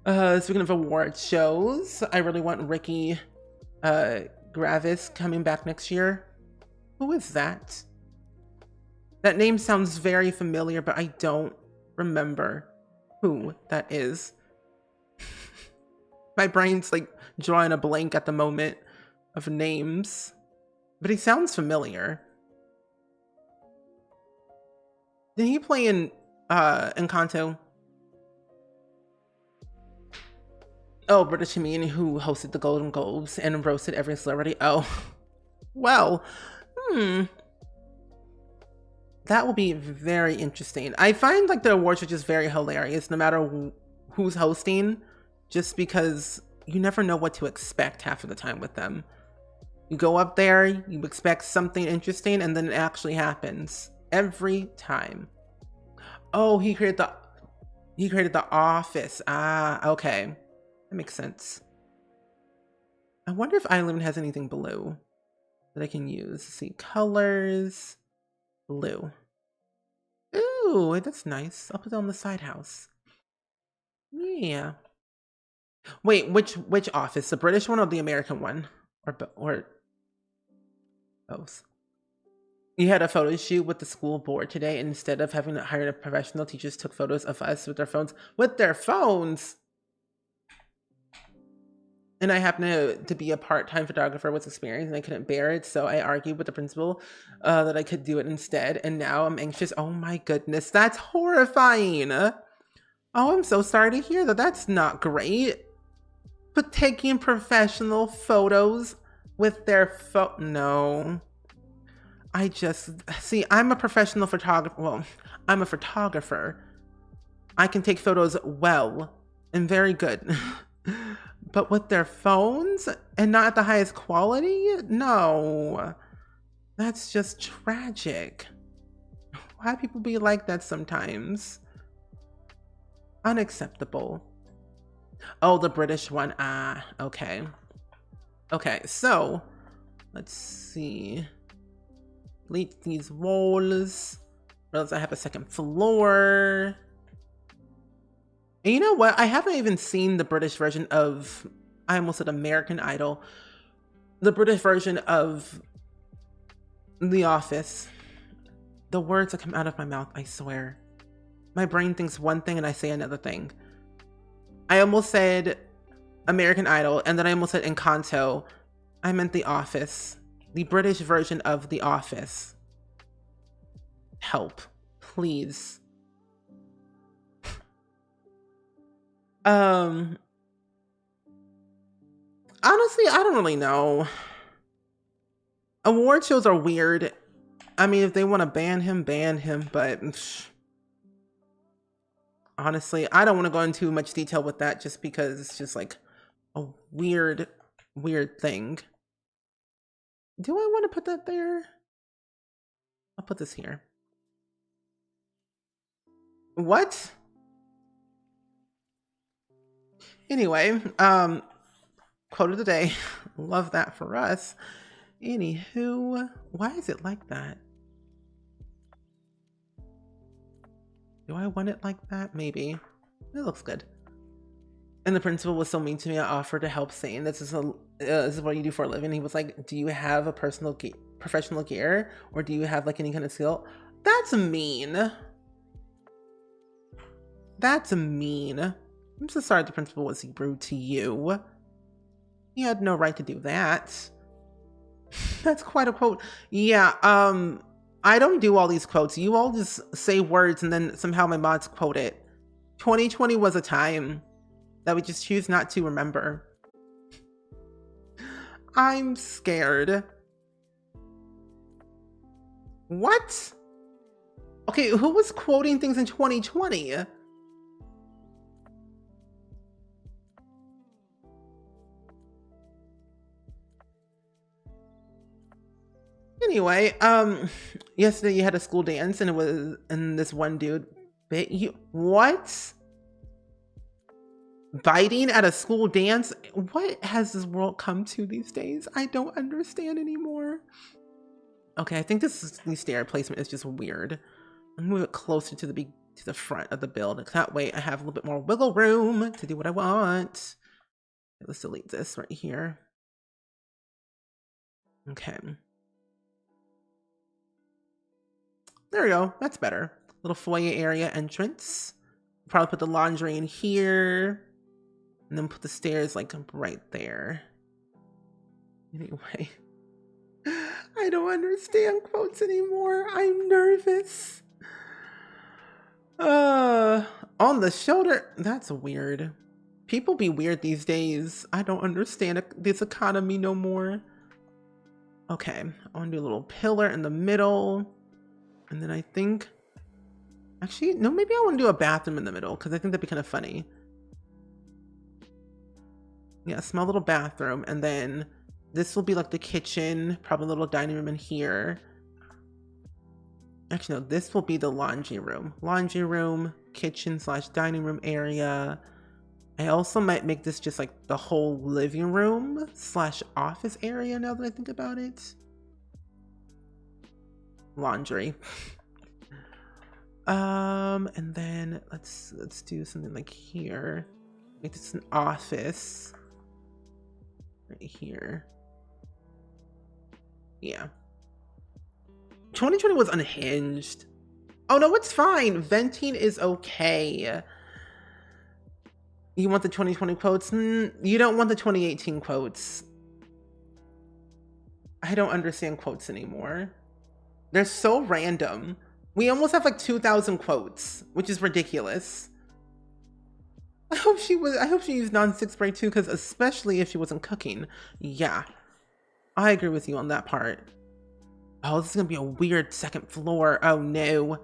Speaking of award shows, I really want Ricky Gravis coming back next year. Who is that? That name sounds very familiar, but I don't remember who that is. My brain's like drawing a blank at the moment of names, but he sounds familiar. Did he play in Encanto? Oh, British comedian who hosted the Golden Globes and roasted every celebrity. Oh, well, that will be very interesting. I find like the awards are just very hilarious no matter who's hosting, just because you never know what to expect half of the time with them. You go up there, you expect something interesting, and then it actually happens every time. Oh, he created the Office. Ah, okay. That makes sense. I wonder if Island has anything blue that I can use. Let's see, colors, blue. Ooh, that's nice. I'll put it on the side house. Yeah. Wait, which office? The British one or the American one? Or both? You had a photo shoot with the school board today, and instead of having hired a professional, teachers took photos of us with their phones. With their phones! And I happen to be a part-time photographer with experience, and I couldn't bear it, so I argued with the principal that I could do it instead, and now I'm anxious. Oh my goodness, that's horrifying! Oh, I'm so sorry to hear that. That's not great. But taking professional photos with their phone, no. I just, see, I'm a professional photographer. Well, I'm a photographer. I can take photos well and very good. But with their phones and not at the highest quality? No. That's just tragic. Why people be like that sometimes? Unacceptable. Oh, the British one. Ah, okay. Okay, so let's see. Delete these walls. Realize I have a second floor. And you know what? I haven't even seen the British version of, I almost said American Idol. The British version of The Office. The words that come out of my mouth, I swear. My brain thinks one thing and I say another thing. I almost said American Idol, and then I almost said Encanto. I meant The Office. The British version of The Office. Help, please. Honestly, I don't really know. Award shows are weird. I mean, if they want to ban him, but honestly, I don't want to go into much detail with that just because it's just like a weird thing. Do I want to put that there? I'll put this here. What? Anyway, quote of the day. Love that for us. Anywho, why is it like that? Do I want it like that? Maybe. It looks good. And the principal was so mean to me. I offered to help, saying this is what you do for a living. He was like, do you have a professional gear, or do you have like any kind of skill? That's mean. That's mean. I'm so sorry the principal was rude to you. He had no right to do that. That's quite a quote. Yeah, I don't do all these quotes. You all just say words and then somehow my mods quote it. 2020 was a time that we just choose not to remember. I'm scared. What? Okay, who was quoting things in 2020? Anyway, yesterday you had a school dance and this one dude bit you. What? Biting at a school dance? What has this world come to these days? I don't understand anymore. Okay, I think the stair placement is just weird. I'll move it closer to the front of the build. That way I have a little bit more wiggle room to do what I want. Let's delete this right here. Okay. There we go. That's better. Little foyer area entrance. Probably put the laundry in here. And then put the stairs like right there. Anyway. I don't understand quotes anymore. I'm nervous. On the shoulder. That's weird. People be weird these days. I don't understand this economy no more. Okay, I want to do a little pillar in the middle. And then I think, actually, no, maybe I want to do a bathroom in the middle because I think that'd be kind of funny. Yeah, a small little bathroom. And then this will be like the kitchen, probably a little dining room in here. Actually, no, this will be the laundry room. Laundry room, kitchen / dining room area. I also might make this just like the whole living room / office area now that I think about it. Laundry. And then let's do something like here. Make this an office. Right here. Yeah. 2020 was unhinged. Oh no, it's fine. Venting is okay. You want the 2020 quotes? You don't want the 2018 quotes. I don't understand quotes anymore. They're so random. We almost have like 2,000 quotes, which is ridiculous. I hope she used non-stick spray too, because especially if she wasn't cooking. Yeah, I agree with you on that part. Oh, this is gonna be a weird second floor. Oh no.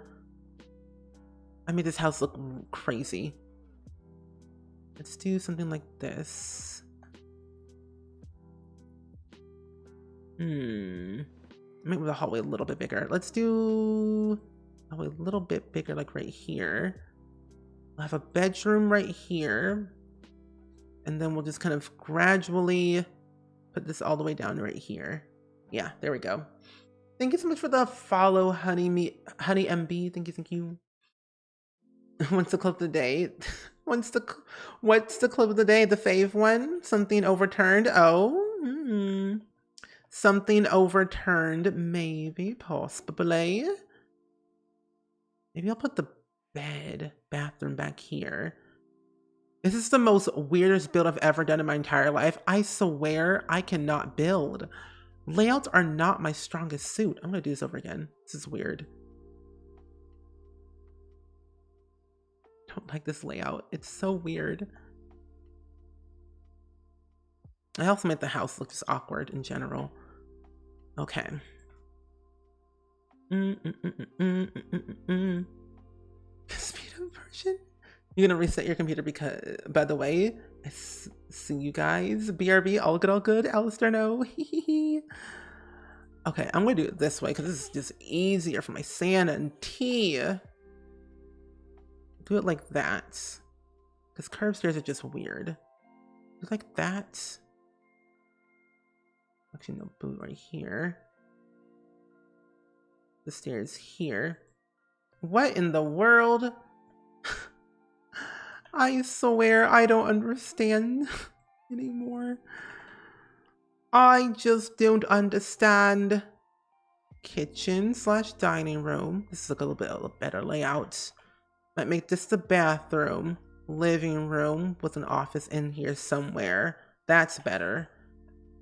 I made this house look crazy. Let's do something like this. Make the hallway a little bit bigger. Let's do a little bit bigger, like right here. We'll have a bedroom right here. And then we'll just kind of gradually put this all the way down right here. Yeah, there we go. Thank you so much for the follow, Honey MB. Thank you. What's the clip of the day? What's the clip of the day? The fave one? Something overturned? Oh, something overturned, maybe, possibly. Maybe I'll put the bathroom back here. This is the most weirdest build I've ever done in my entire life. I swear I cannot build. Layouts are not my strongest suit. I'm gonna do this over again. This is weird. Don't like this layout. It's so weird. I also made the house look just awkward in general. Okay. Speed up version? You're gonna reset your computer because, by the way, I see you guys. BRB, all good. Alistair, no. Okay, I'm gonna do it this way because this is just easier for my sanity. Do it like that. Because curved stairs are just weird. Do it like that. Actually, no, boot right here. The stairs here. What in the world? I swear I don't understand anymore. I just don't understand. Kitchen / dining room. This is like a little bit of a better layout. Might make this the bathroom. Living room with an office in here somewhere. That's better.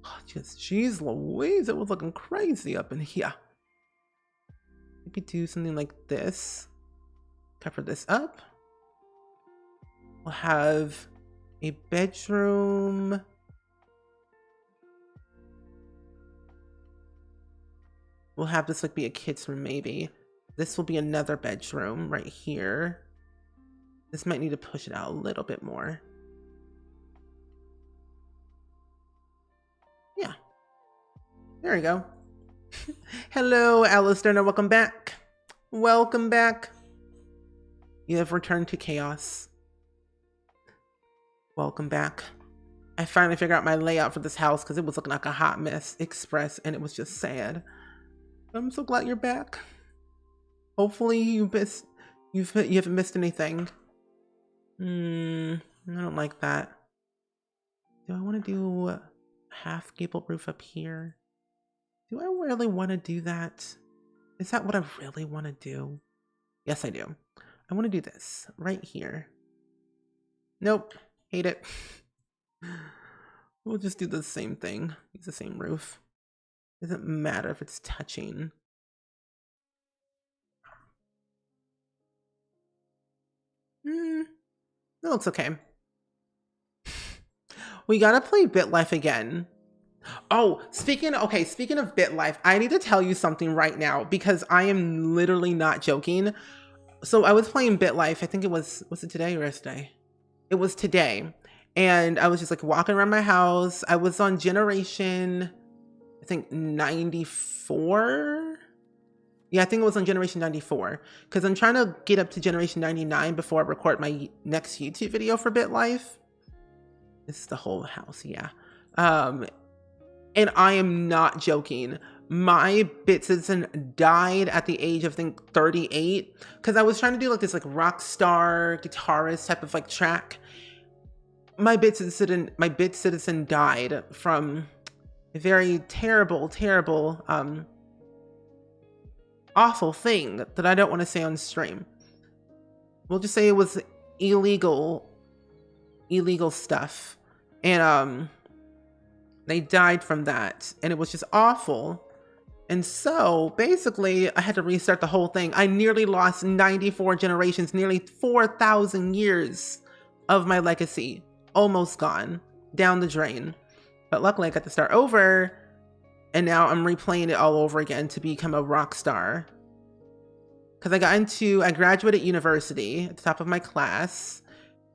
Oh, just, jeez Louise, it was looking crazy up in here. Maybe do something like this. Cover this up. We'll have a bedroom. We'll have this like be a kid's room maybe. This will be another bedroom right here. This might need to push it out a little bit more. Yeah. There we go. Hello, Alistair, and welcome back. Welcome back. You have returned to chaos. Welcome back. I finally figured out my layout for this house because it was looking like a hot mess express and it was just sad. I'm so glad you're back. Hopefully you haven't missed anything. I don't like that. Do I want to do a half gable roof up here? Do I really want to do that? Is that what I really want to do? Yes, I do. I want to do this right here. Nope. Hate it. We'll just do the same thing. Use the same roof. Doesn't matter if it's touching. That looks okay. We gotta play BitLife again. Oh, speaking of BitLife, I need to tell you something right now because I am literally not joking. So I was playing BitLife. I think was it today or yesterday? It was today. And I was just like walking around my house. I was on generation, I think 94. Yeah, I think it was on generation 94 because I'm trying to get up to generation 99 before I record my next YouTube video for BitLife. This is the whole house, yeah. And I am not joking. My Bit Citizen died at the age of, I think, 38 because I was trying to do like this like rock star guitarist type of like track. My Bit Citizen died from a very terrible, awful thing that I don't want to say on stream. We'll just say it was illegal stuff. And they died from that, and it was just awful. And so basically I had to restart the whole thing. I nearly lost 94 generations, nearly 4,000 years of my legacy, almost gone down the drain. But luckily I got to start over, and now I'm replaying it all over again to become a rock star. Because I graduated university at the top of my class,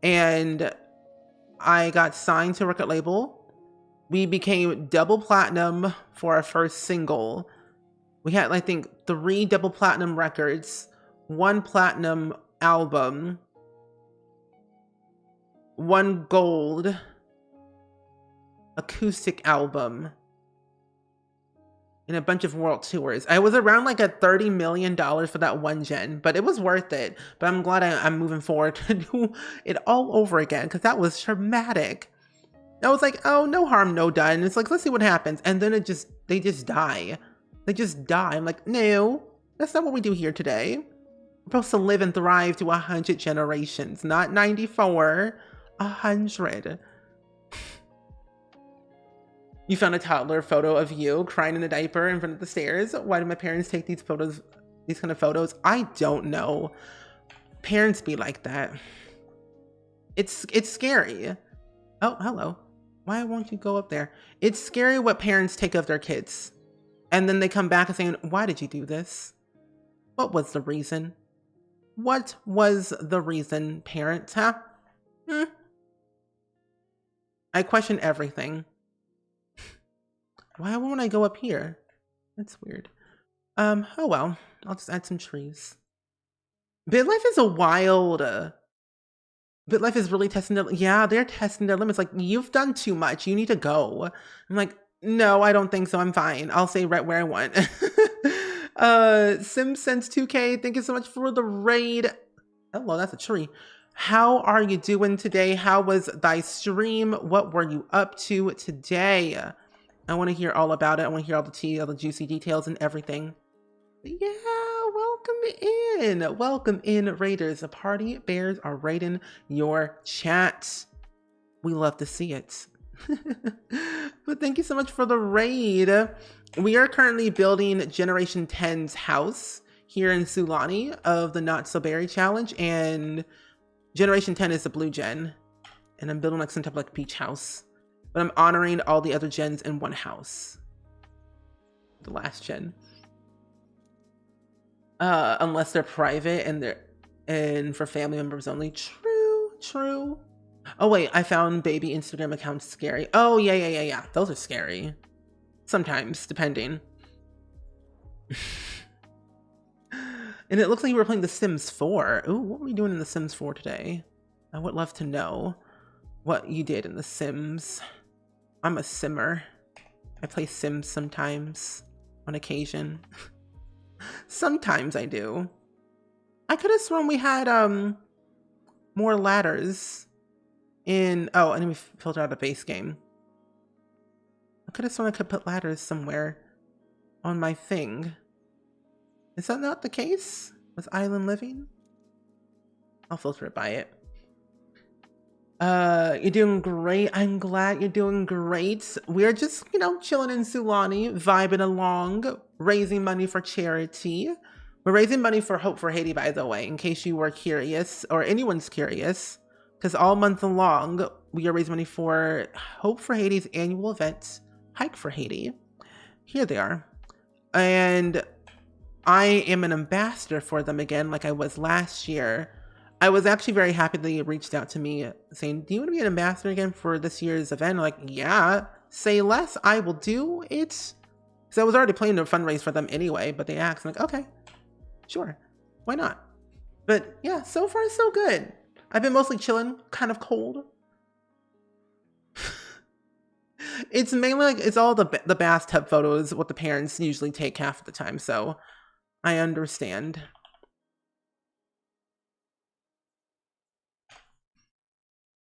and I got signed to a record label. We became double platinum for our first single. We had, I think, 3 double platinum records, 1 platinum album, 1 gold acoustic album, and a bunch of world tours. I was around like at $30 million for that one gen, but it was worth it. But I'm glad I'm moving forward to do it all over again because that was traumatic. I was like, oh, no harm, no done. It's like, let's see what happens. And then they just die. They just die. I'm like, no, that's not what we do here today. We're supposed to live and thrive to 100 generations, not 94, 100. You found a toddler photo of you crying in a diaper in front of the stairs. Why do my parents take these kind of photos? I don't know. Parents be like that. It's scary. Oh, hello. Why won't you go up there? It's scary what parents take of their kids. And then they come back and saying, why did you do this? What was the reason? What was the reason, parents, huh? I question everything. Why won't I go up here? That's weird. Oh well, I'll just add some trees. BitLife is a wild... BitLife is really testing their... Yeah, they're testing their limits. Like, you've done too much. You need to go. I'm like, no, I don't think so. I'm fine. I'll stay right where I want. SimSense2K, thank you so much for the raid. Hello, that's a tree. How are you doing today? How was thy stream? What were you up to today? I want to hear all about it. I want to hear all the tea, all the juicy details and everything. Yeah, welcome in, raiders. The party bears are raiding your chat. We love to see it. But thank you so much for the raid. We are currently building Generation 10's house here in Sulani of the Not So Berry Challenge, and Generation 10 is the blue gen, and I'm building like some type of like beach house, but I'm honoring all the other gens in one house. The last gen. Unless they're private and for family members only. True. Oh wait, I found baby Instagram accounts scary. Oh yeah. Those are scary. Sometimes, depending. And it looks like we were playing The Sims 4. Ooh, what were we doing in The Sims 4 today? I would love to know what you did in The Sims. I'm a simmer. I play Sims sometimes, on occasion. Sometimes I do. I could have sworn we had more ladders in... Oh, and then we filtered out a base game. I could have sworn I could put ladders somewhere on my thing. Is that not the case with Island Living? I'll filter it by it. You're doing great. I'm glad you're doing great. We're just, you know, chilling in Sulani, vibing along, raising money for charity. We're raising money for Hope for Haiti, by the way, in case you were curious, or anyone's curious. because all month long, we are raising money for Hope for Haiti's annual event, Hike for Haiti. Here they are. And I am an ambassador for them again, like I was last year. I was actually very happy they reached out to me saying, do you want to be an ambassador again for this year's event? I'm like, yeah, say less, I will do it. So I was already planning to fundraise for them anyway, but they asked, I'm like, okay, sure, why not? But yeah, so far so good. I've been mostly chilling, kind of cold. It's mainly like, it's all the bathtub photos, what the parents usually take half of the time, so I understand.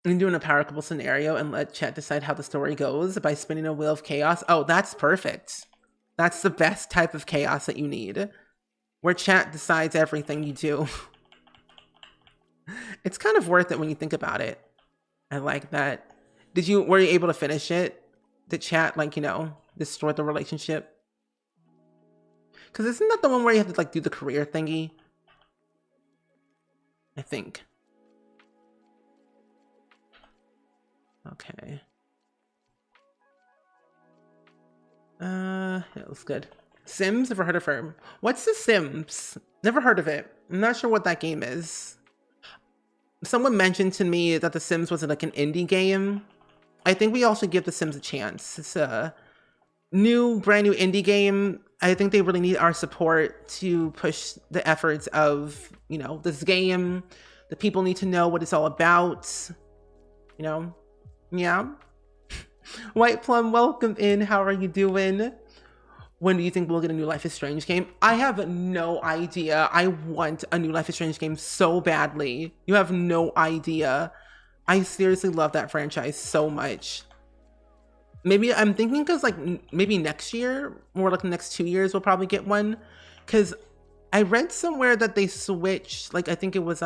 I'm doing a power couple scenario and let chat decide how the story goes by spinning a wheel of chaos. Oh, that's perfect. That's the best type of chaos that you need, where chat decides everything you do. It's kind of worth it when you think about it. I like that. Were you able to finish it? Did chat, like, you know, destroy the relationship? Because isn't that the one where you have to, like, do the career thingy? I think. Okay. Yeah, it looks good. Sims? Never heard of her. What's The Sims? Never heard of it. I'm not sure what that game is. Someone mentioned to me that The Sims was like an indie game. I think we all should give The Sims a chance. It's a brand new indie game. I think they really need our support to push the efforts of, you know, this game. The people need to know what it's all about. You know? Yeah. White Plum, welcome in. How are you doing? When do you think we'll get a new Life is Strange game? I have no idea. I want a new Life is Strange game so badly. You have no idea. I seriously love that franchise so much. Maybe I'm thinking because like maybe next year or like the next 2 years we'll probably get one. Because I read somewhere that they switched, like I think it was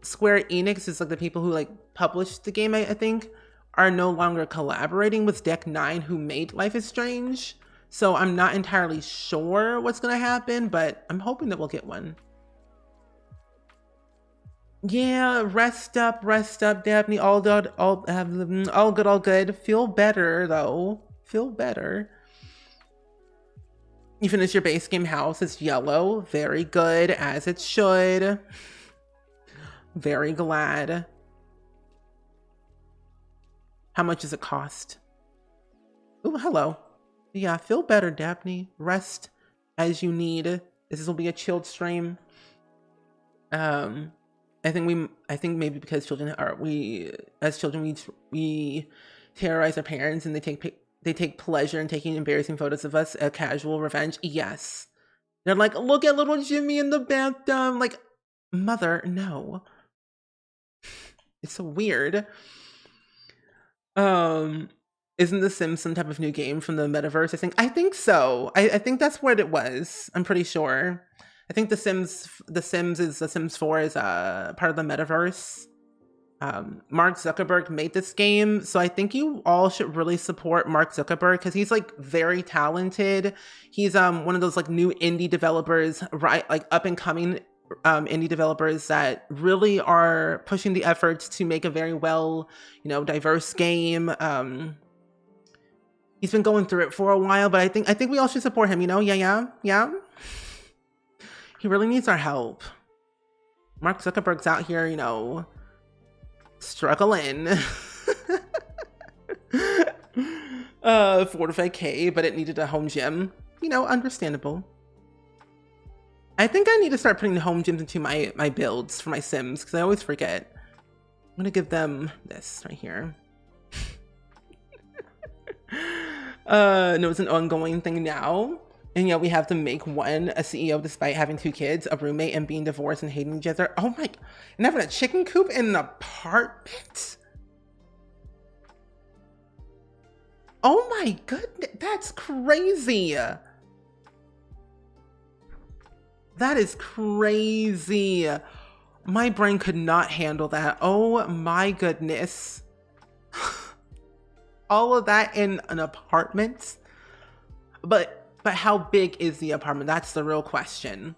Square Enix is like the people who like published the game, I think, are no longer collaborating with Deck 9 who made Life is Strange. So I'm not entirely sure what's gonna happen, but I'm hoping that we'll get one. Yeah, rest up, Daphne. All good, all good. Feel better though. Feel better. You finished your base game house. It's yellow. Very good, as it should. Very glad. How much does it cost? Oh, hello. Yeah, feel better, Daphne. Rest as you need. This will be a chilled stream. I think maybe because as children we terrorize our parents and they take pleasure in taking embarrassing photos of us, a casual revenge. Yes. They're like, look at little Jimmy in the bathtub. Like, mother, no. It's so weird. Isn't The Sims some type of new game from the metaverse? I think so. I think that's what it was. I'm pretty sure. I think The Sims 4 is part of the metaverse. Mark Zuckerberg made this game, so I think you all should really support Mark Zuckerberg because he's like very talented. He's one of those like new indie developers, right? Like up and coming indie developers that really are pushing the efforts to make a very well, you know, diverse game. He's been going through it for a while, but I think we all should support him, you know? Yeah. He really needs our help. Mark Zuckerberg's out here, you know, struggling. 45K, but it needed a home gym. You know, understandable. I think I need to start putting home gyms into my builds for my Sims, because I always forget. I'm gonna give them this right here. No, it's an ongoing thing now. And yeah, we have to make one a CEO despite having 2 kids, a roommate, and being divorced and hating each other. Oh my, and having a chicken coop in an apartment? Oh my goodness, that's crazy. That is crazy. My brain could not handle that. Oh my goodness. All of that in an apartment? But how big is the apartment? That's the real question.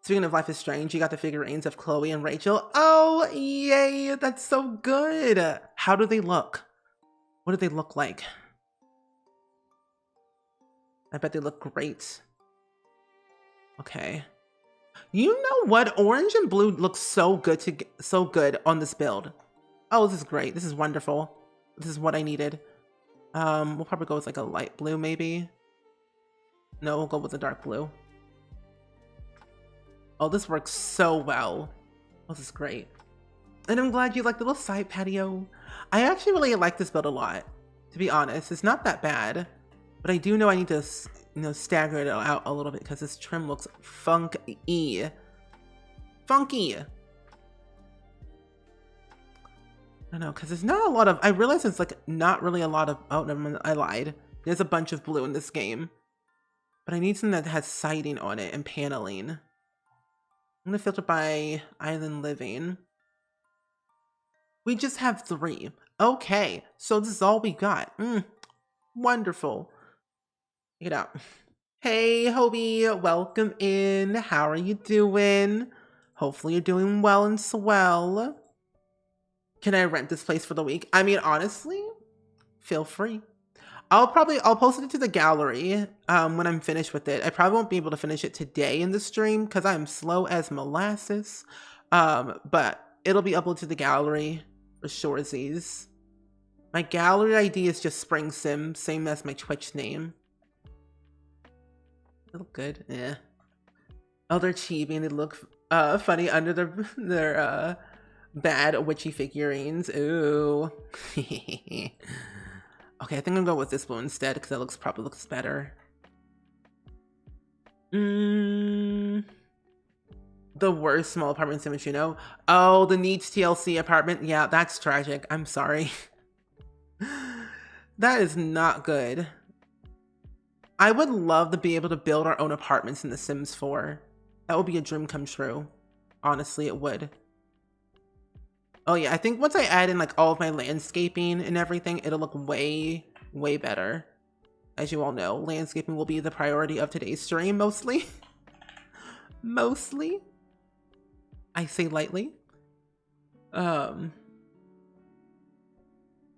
Speaking of Life is Strange, you got the figurines of Chloe and Rachel. Oh, yay, that's so good. How do they look? What do they look like? I bet they look great. Okay. You know what? Orange and blue looks so good on this build. Oh, this is great. This is wonderful. This is what I needed. We'll probably go with like a light blue, maybe. No, we'll go with a dark blue. Oh, this works so well. Oh, this is great. And I'm glad you like the little side patio. I actually really like this build a lot, to be honest. It's not that bad, but I do know I need to, stagger it out a little bit because this trim looks funky. Funky. I don't know, because there's not a lot of, I realize it's like not really a lot of, oh, never mind, I lied. There's a bunch of blue in this game, but I need something that has siding on it and paneling. I'm gonna filter by Island Living. We just have 3. Okay, so this is all we got. Wonderful. Check it out. Hey, Hobie, welcome in. How are you doing? Hopefully you're doing well and swell. Can I rent this place for the week? I mean, honestly, feel free. I'll post it to the gallery when I'm finished with it. I probably won't be able to finish it today in the stream because I'm slow as molasses. But it'll be uploaded to the gallery for shoresies. My gallery ID is just SpringSims, same as my Twitch name. They look good. Yeah. Oh, they're chibi and they look funny under their bad witchy figurines. Ooh. Okay, I think I'm gonna go with this blue instead because that probably looks better. The worst small apartment image, you know? Oh, the Needs TLC apartment. Yeah, that's tragic. I'm sorry. That is not good. I would love to be able to build our own apartments in The Sims 4. That would be a dream come true. Honestly, it would. Oh yeah, I think once I add in like all of my landscaping and everything, it'll look way, way better. As you all know, landscaping will be the priority of today's stream, mostly. Mostly. I say lightly. Orange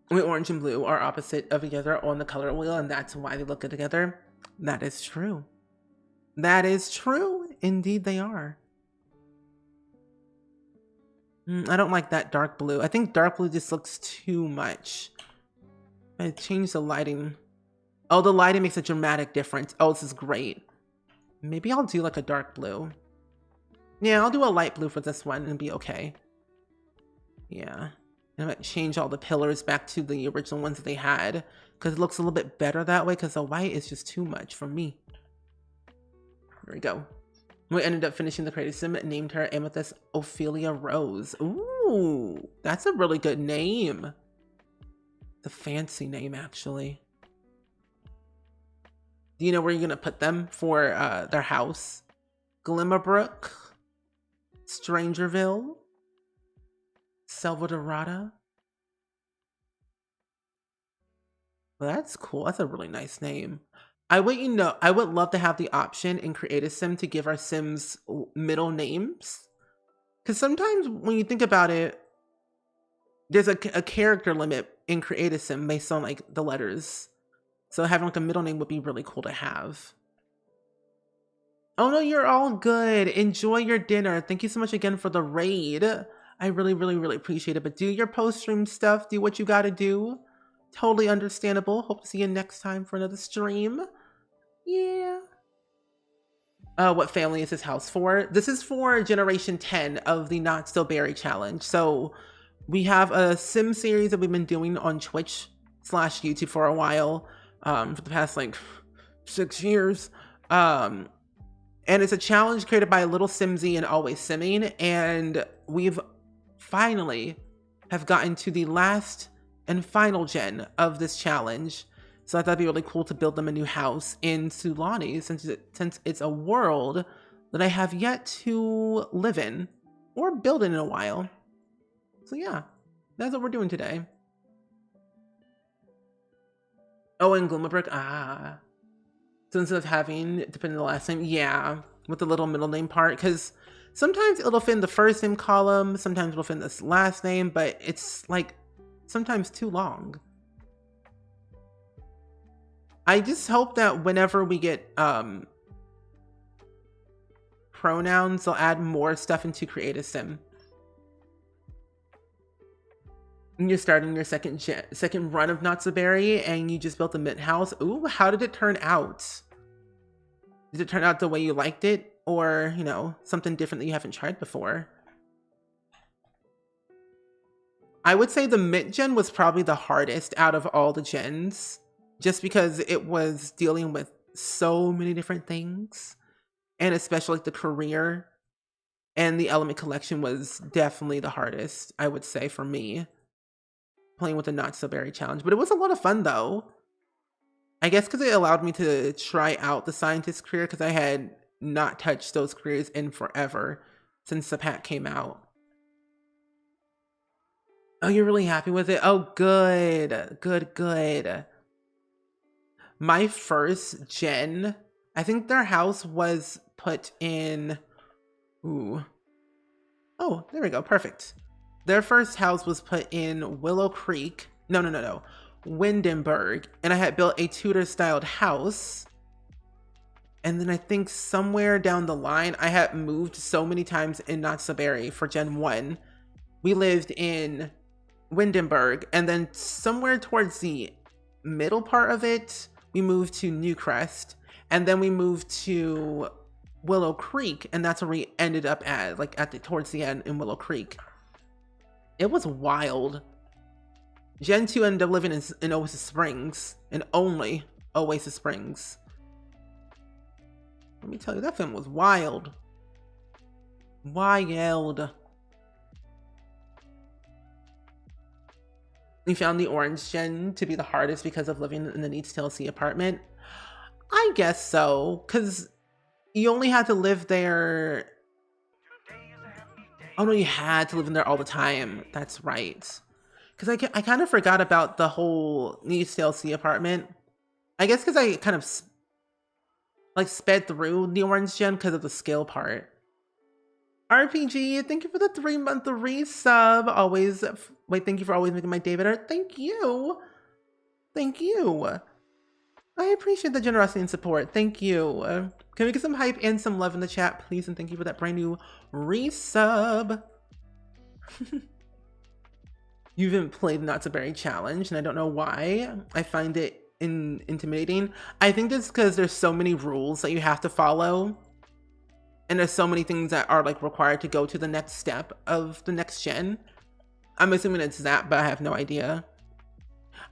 and blue are opposite of each other on the color wheel, and that's why they look good together. That is true. That is true. Indeed, they are. I don't like that dark blue. I think dark blue just looks too much. I changed the lighting. Oh, the lighting makes a dramatic difference. Oh, this is great. Maybe I'll do like a dark blue. Yeah, I'll do a light blue for this one and be okay. Yeah. And I might change all the pillars back to the original ones that they had because it looks a little bit better that way because the white is just too much for me. There we go. We ended up finishing the creative sim and named her Amethyst Ophelia Rose. Ooh, that's a really good name. The fancy name, actually. Do you know where you're going to put them for their house? Glimmerbrook? Strangerville? Selvadorada? Well, that's cool. That's a really nice name. I would love to have the option in Creative Sim to give our Sims middle names. Because sometimes when you think about it, there's a character limit in Creative Sim based on like the letters. So having like a middle name would be really cool to have. Oh no, you're all good. Enjoy your dinner. Thank you so much again for the raid. I really, really, really appreciate it. But do your post-stream stuff. Do what you gotta do. Totally understandable. Hope to see you next time for another stream. Yeah. What family is this house for? This is for generation 10 of the Not Still Berry challenge. So we have a sim series that we've been doing on Twitch/YouTube for a while, for the past like 6 years. And it's a challenge created by Little Simsy and Always Simming. And we've finally have gotten to the last and final gen of this challenge. So I thought it'd be really cool to build them a new house in Sulani since it's a world that I have yet to live in or build in a while. So yeah, that's what we're doing today. Oh, and Glimmerbrook, So instead of having, depending on the last name, yeah, with the little middle name part, because Sometimes it'll fit in the first name column, sometimes it'll fit in this last name, but it's like sometimes too long. I just hope that whenever we get pronouns, they'll add more stuff into Create a Sim. And you're starting your second run of Not So Berry, and you just built a mint house. Ooh, how did it turn out? Did it turn out the way you liked it? Or, you know, something different that you haven't tried before? I would say the mint gen was probably the hardest out of all the gens, just because it was dealing with so many different things, and especially like the career and the element collection was definitely the hardest, I would say, for me, playing with the Not So Berry challenge. But it was a lot of fun though. I guess because it allowed me to try out the scientist career, because I had not touched those careers in forever since the pack came out. Oh, you're really happy with it? Oh, good, good, good. My first gen, I think their house was put in, ooh. Oh, there we go, perfect. Their first house was put in Willow Creek. No, Windenburg. And I had built a Tudor-styled house. And then I think somewhere down the line, I had moved so many times in Not So Berry for Gen 1. We lived in Windenburg, and then somewhere towards the middle part of it, we moved to Newcrest, and then we moved to Willow Creek, and that's where we ended up at, like towards the end in Willow Creek. It was wild. Gen 2 ended up living in Oasis Springs, and only Oasis Springs. Let me tell you, that film was wild. Wild. You found the orange gen to be the hardest because of living in the Needs TLC apartment? I guess so, because you only had to live there. Oh no, you had to live in there all the time. That's right. Because I kind of forgot about the whole Needs TLC apartment. I guess because I kind of like sped through the orange gen because of the skill part. RPG, thank you for the 3-month resub. Always, wait, thank you for always making my day better. Thank you. Thank you. I appreciate the generosity and support. Thank you. Can we get some hype and some love in the chat, please? And thank you for that brand new resub. You haven't played Not So Berry Challenge, and I don't know why. I find it intimidating. I think it's because there's so many rules that you have to follow. And there's so many things that are like required to go to the next step of the next gen. I'm assuming it's that, but I have no idea.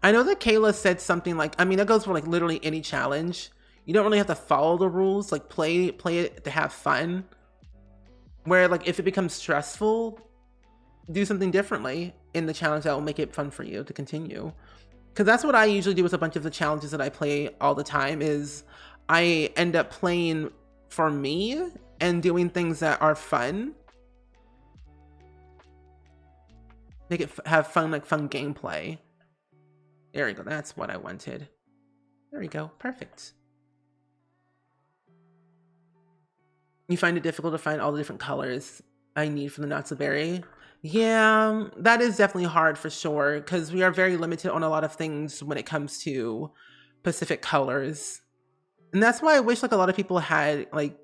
I know that Kayla said something like, I mean, that goes for like literally any challenge. You don't really have to follow the rules, like play it to have fun. Where like if it becomes stressful, do something differently in the challenge that will make it fun for you to continue. Because that's what I usually do with a bunch of the challenges that I play all the time, is I end up playing for me and doing things that are fun. Make it have fun, like fun gameplay. There we go, that's what I wanted. There we go, perfect. You find it difficult to find all the different colors I need for the Not So Berry? Yeah, that is definitely hard for sure, because we are very limited on a lot of things when it comes to Pacific colors. And that's why I wish like a lot of people had like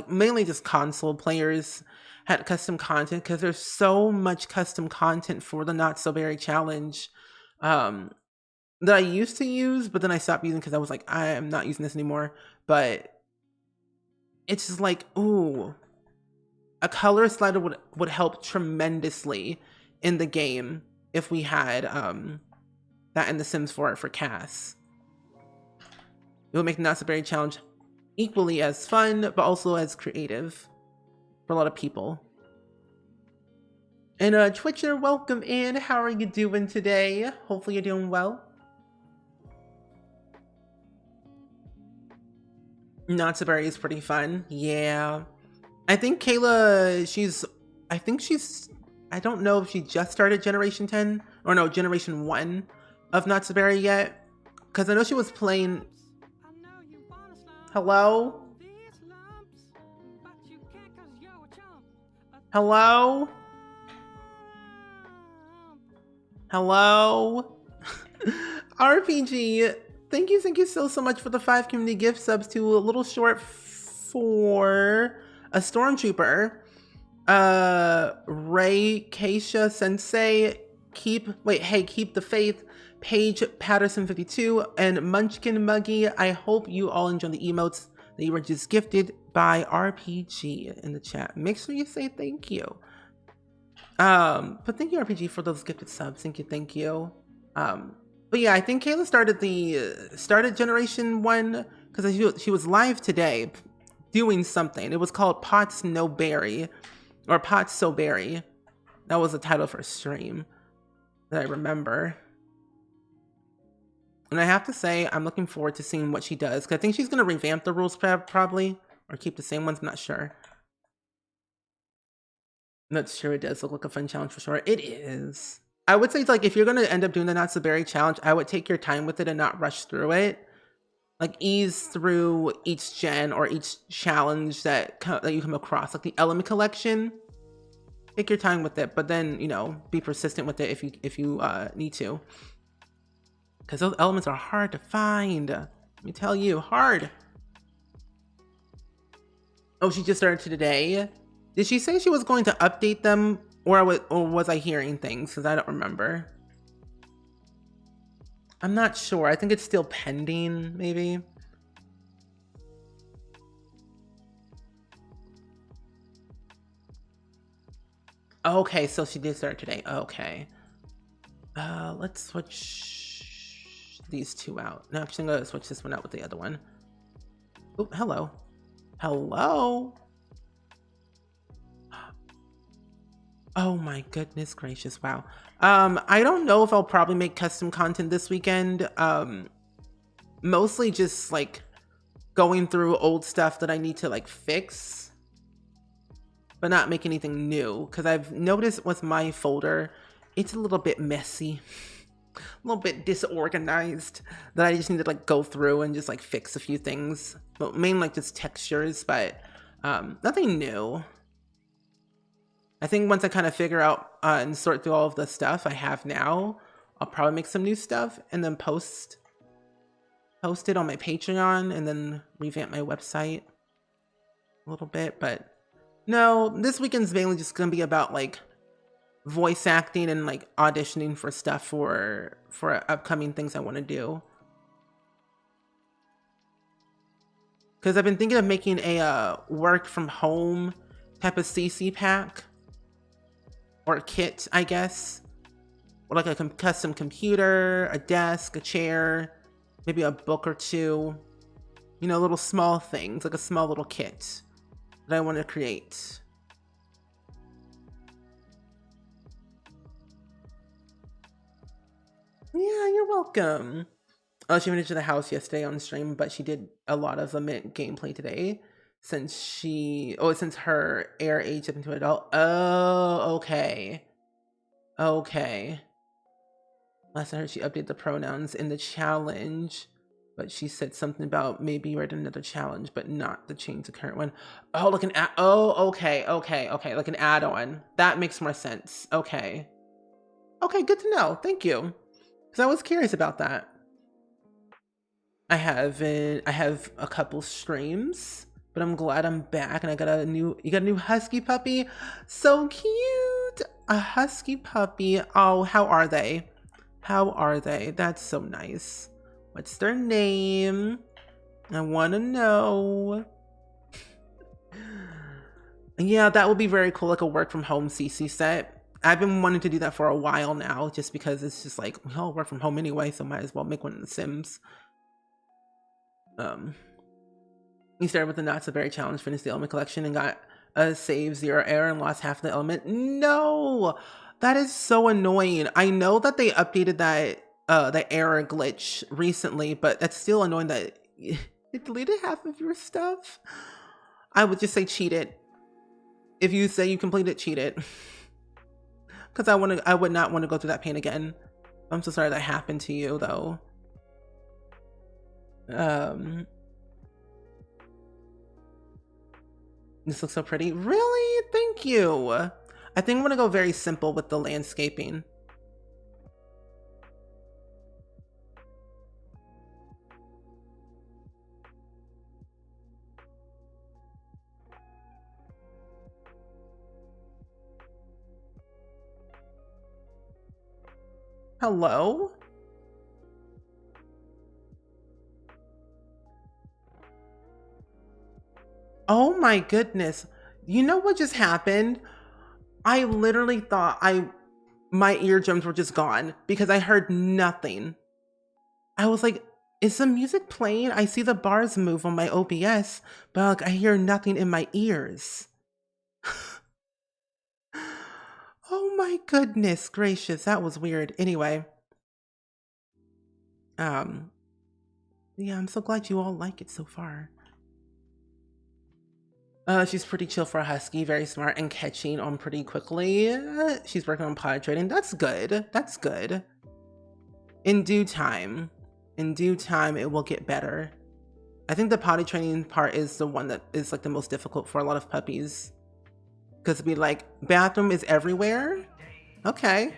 mainly just console players had custom content, because there's so much custom content for the Not So Berry challenge that I used to use, but then I stopped using because I was like, I am not using this anymore. But it's just like, ooh, a color slider would help tremendously in the game if we had that in The Sims 4 for Cass. It will make the Not So Berry challenge equally as fun, but also as creative for a lot of people. And Twitcher, welcome in. How are you doing today? Hopefully you're doing well. Not So Berry is pretty fun. Yeah. I think Kayla, I don't know if she just started Generation 10, or no, Generation 1 of Not So Berry yet. Because I know she was playing... Hello? Hello? Hello? RPG, thank you so much for the 5 community gift subs to a little short for a stormtrooper. Ray Keisha Sensei, keep the faith, Paige Patterson 52, and Munchkin Muggy. I hope you all enjoy the emotes that you were just gifted by RPG in the chat. Make sure you say thank you. But thank you RPG for those gifted subs. Thank you. But yeah, I think Kayla started Generation 1 because she was live today doing something. It was called Pots No Berry, or Pots So Berry. That was the title for a stream that I remember. And I have to say, I'm looking forward to seeing what she does, because I think she's going to revamp the rules probably, or keep the same ones, I'm not sure. I'm not sure. It does look like a fun challenge for sure. It is. I would say, like, if you're going to end up doing the Not So Berry challenge, I would take your time with it and not rush through it. Like, ease through each gen or each challenge that you come across. Like the element collection, take your time with it, but then, you know, be persistent with it if you need to. Because those elements are hard to find. Let me tell you, hard. Oh, she just started today? Did she say she was going to update them, or was I hearing things? Because I don't remember. I'm not sure. I think it's still pending, maybe. Okay, so she did start today. Okay. Let's switch these two out. No, actually, I'm going to switch this one out with the other one. Oh, hello. Hello? Oh my goodness gracious, wow. I don't know if I'll probably make custom content this weekend. Mostly just like going through old stuff that I need to like fix, but not make anything new, because I've noticed with my folder, it's a little bit messy, a little bit disorganized, that I just need to like go through and just like fix a few things, but mainly like just textures, but nothing new. I think once I kind of figure out and sort through all of the stuff I have now, I'll probably make some new stuff and then post it on my Patreon and then revamp my website a little bit. But no, this weekend's mainly just gonna be about like voice acting and like auditioning for stuff for upcoming things I want to do. Because I've been thinking of making a work from home type of CC pack. Or a kit, I guess. Or like a custom computer, a desk, a chair, maybe a book or two. You know, little small things, like a small little kit that I want to create. Yeah, you're welcome. Oh, she went into the house yesterday on stream, but she did a lot of the gameplay today. Since her air age up into adult. Oh, okay. Okay. Last I heard, she updated the pronouns in the challenge, but she said something about maybe write another challenge, but not the change the current one. Oh, like an okay, like an add-on. That makes more sense. Okay, good to know. Thank you, because I was curious about that. I have a couple streams, but I'm glad I'm back, and you got a new husky puppy. So cute. A husky puppy. Oh, how are they? That's so nice. What's their name? I want to know. Yeah, that would be very cool, like a work from home CC set. I've been wanting to do that for a while now, just because it's just like, we all work from home anyway, so might as well make one in The Sims. You started with the Not So Berry challenge, finished the element collection, and got a save 0 error and lost half the element. No, that is so annoying. I know that they updated that the error glitch recently, but that's still annoying that it deleted half of your stuff. I would just say cheat it. If you say you completed, cheat it. Because I would not want to go through that pain again. I'm so sorry that happened to you, though. This looks so pretty. Really? Thank you. I think I'm gonna go very simple with the landscaping. Hello? Oh my goodness. You know what just happened? I literally thought my eardrums were just gone because I heard nothing. I was like, is the music playing? I see the bars move on my OBS, but like, I hear nothing in my ears. Oh my goodness gracious, that was weird. Anyway, yeah, I'm so glad you all like it so far. She's pretty chill for a husky, very smart and catching on pretty quickly. She's working on potty training. That's good. That's good. In due time, it will get better. I think the potty training part is the one that is like the most difficult for a lot of puppies. Because it'd be like, bathroom is everywhere? Okay.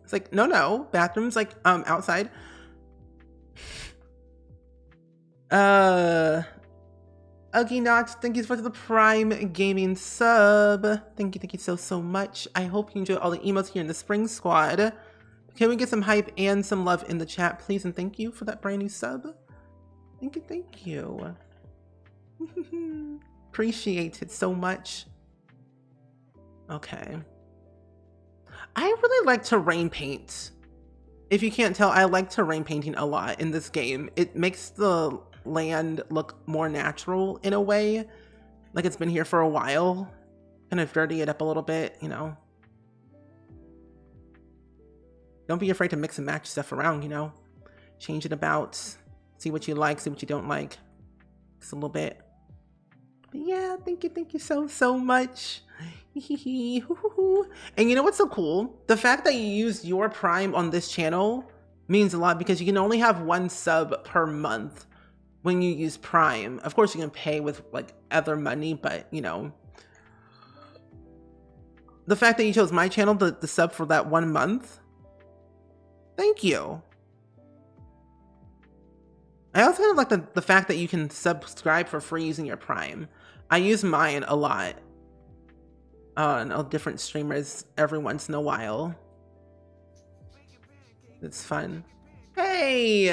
It's like, no, bathroom's like outside. Uggy Knots, thank you for the Prime Gaming sub. Thank you so much. I hope you enjoy all the emotes here in the Spring Squad. Can we get some hype and some love in the chat, please? And thank you for that brand new sub. Thank you. Appreciate it so much. Okay. I really like terrain paint. If you can't tell, I like terrain painting a lot in this game. It makes the land look more natural in a way, like it's been here for a while. Kind of dirty it up a little bit, you know. Don't be afraid to mix and match stuff around, you know. Change it about, see what you like, see what you don't like. Just a little bit. But yeah, thank you so much. And you know what's so cool? The fact that you used your Prime on this channel means a lot because you can only have 1 sub per month when you use Prime. Of course you can pay with like other money, but you know, the fact that you chose my channel, the sub for that 1 month, thank you. I also kind of like the fact that you can subscribe for free using your Prime. I use mine a lot on different streamers every once in a while. It's fun. Hey!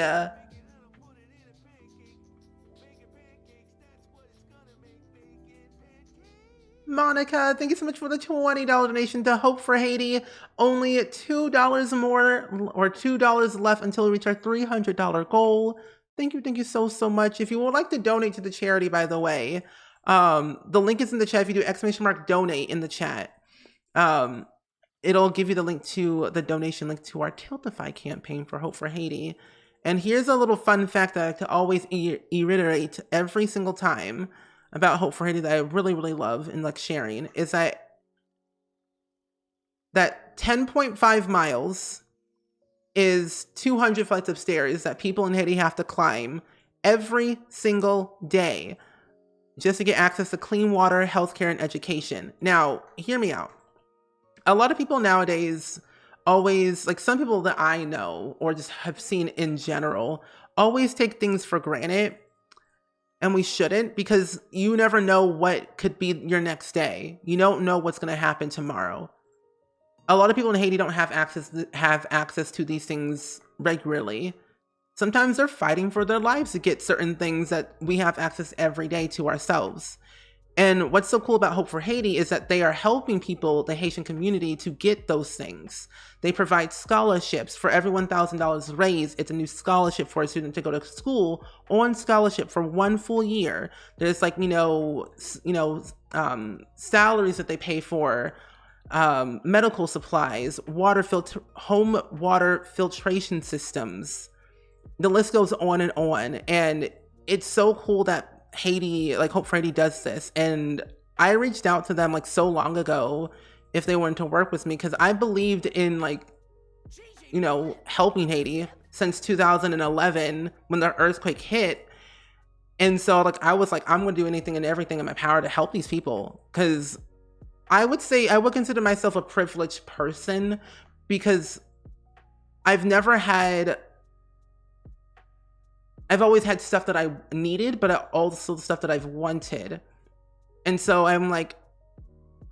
Monica, thank you so much for the $20 donation to Hope for Haiti. Only $2 more or $2 left until we reach our $300 goal. Thank you so much. If you would like to donate to the charity, by the way, the link is in the chat. If you do !donate in the chat, it'll give you the link to the donation link to our Tiltify campaign for Hope for Haiti. And here's a little fun fact that I like to always reiterate every single time about Hope for Haiti that I really love and like sharing is that 10.5 miles is 200 flights of stairs that people in Haiti have to climb every single day just to get access to clean water, healthcare, and education. Now, hear me out. A lot of people nowadays always, like some people that I know or just have seen in general, always take things for granted. And we shouldn't, because you never know what could be your next day. You don't know what's going to happen tomorrow. A lot of people in Haiti don't have access to these things regularly. Sometimes they're fighting for their lives to get certain things that we have access every day to ourselves. And what's so cool about Hope for Haiti is that they are helping people, the Haitian community, to get those things. They provide scholarships. For every $1,000 raised, it's a new scholarship for a student to go to school on scholarship for 1 full year. There's like, salaries that they pay for, medical supplies, home water filtration systems. The list goes on. And it's so cool that Haiti, like Hope for Haiti, does this. And I reached out to them like so long ago if they wanted to work with me, because I believed in helping Haiti since 2011 when the earthquake hit. And so like, I was like, I'm going to do anything and everything in my power to help these people. Cause I would say I would consider myself a privileged person because I've always had stuff that I needed, but also stuff that I've wanted. And so I'm like,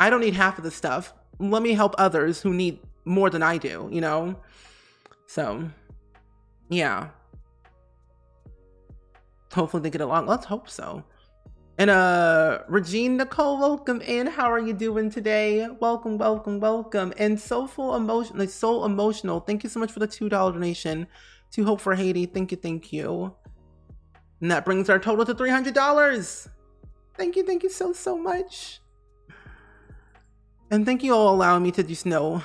I don't need half of the stuff. Let me help others who need more than I do, you know? So, yeah. Hopefully they get along. Let's hope so. And Regine Nicole, welcome in. How are you doing today? Welcome, welcome, welcome. And Soulful Emotion, like Soul Emotional, thank you so much for the $2 donation to Hope for Haiti. Thank you, thank you. And that brings our total to $300. Thank you so much. And thank you all allowing me to just know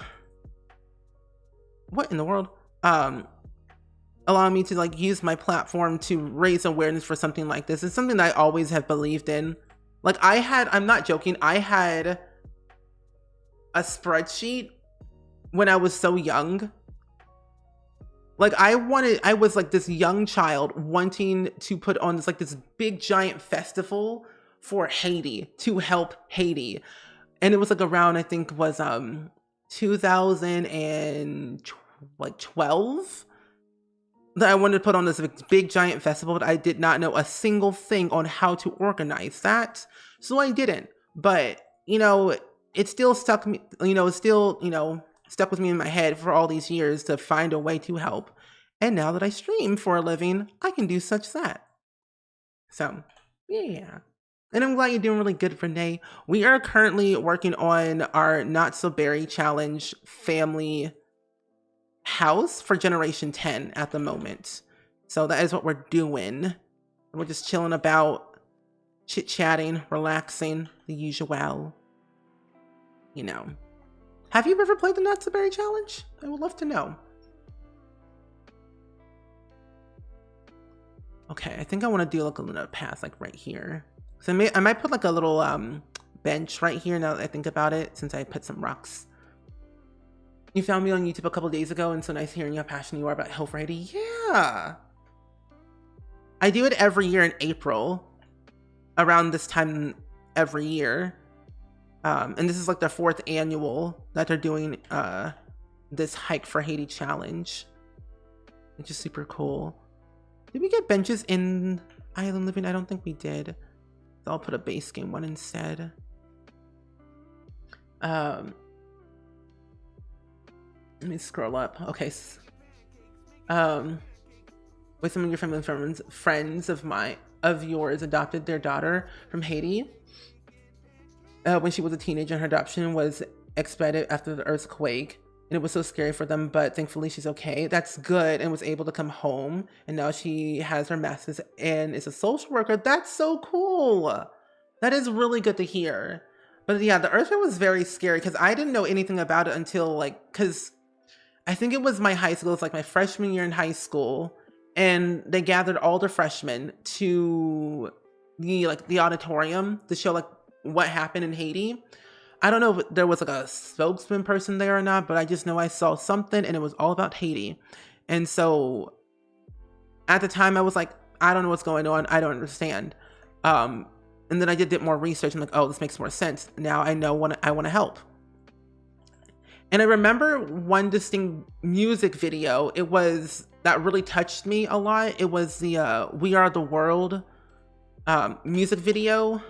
what in the world, allowing me to like use my platform to raise awareness for something like this. It's something that I always have believed in. Like I'm not joking, I had a spreadsheet when I was so young. Like I was like this young child wanting to put on this big giant festival for Haiti, to help Haiti. And it was like around, I think was 2012 that I wanted to put on this big giant festival, but I did not know a single thing on how to organize that. So I didn't. But, you know, it still stuck me, you know, stuck with me in my head for all these years to find a way to help. And now that I stream for a living, I can do such that. So, yeah. And I'm glad you're doing really good, Renee. We are currently working on our Not So Berry Challenge family house for Generation 10 at the moment. So that is what we're doing. We're just chilling about, chit-chatting, relaxing, the usual. You know. Have you ever played the Not So Berry Challenge? I would love to know. Okay, I think I want to do like a little path like right here. So I might put like a little bench right here now that I think about it, since I put some rocks. You found me on YouTube a couple days ago, and so nice hearing how passionate you are about Health for Haiti. Yeah. I do it every year in April, around this time every year. And this is like their 4th annual that they're doing this Hike for Haiti challenge, which is super cool. Did we get benches in Island Living? I don't think we did. So I'll put a base game one instead. Let me scroll up. Okay. With some of your family friends of yours adopted their daughter from Haiti when she was a teenager, and her adoption was expedited after the earthquake. And it was so scary for them, but thankfully she's okay. That's good, and was able to come home. And now she has her master's and is a social worker. That's so cool. That is really good to hear. But yeah, the earthquake was very scary because I didn't know anything about it until because I think it was my high school. It's like my freshman year in high school. And they gathered all the freshmen to the auditorium to show what happened in Haiti. I don't know if there was a spokesman person there or not, but I just know I saw something and it was all about Haiti. And so at the time I was like, I don't know what's going on. I don't understand. And then I did more research. I'm like, oh, this makes more sense. Now I know I want to help. And I remember one distinct music video. It was that really touched me a lot. It was the We Are the World music video.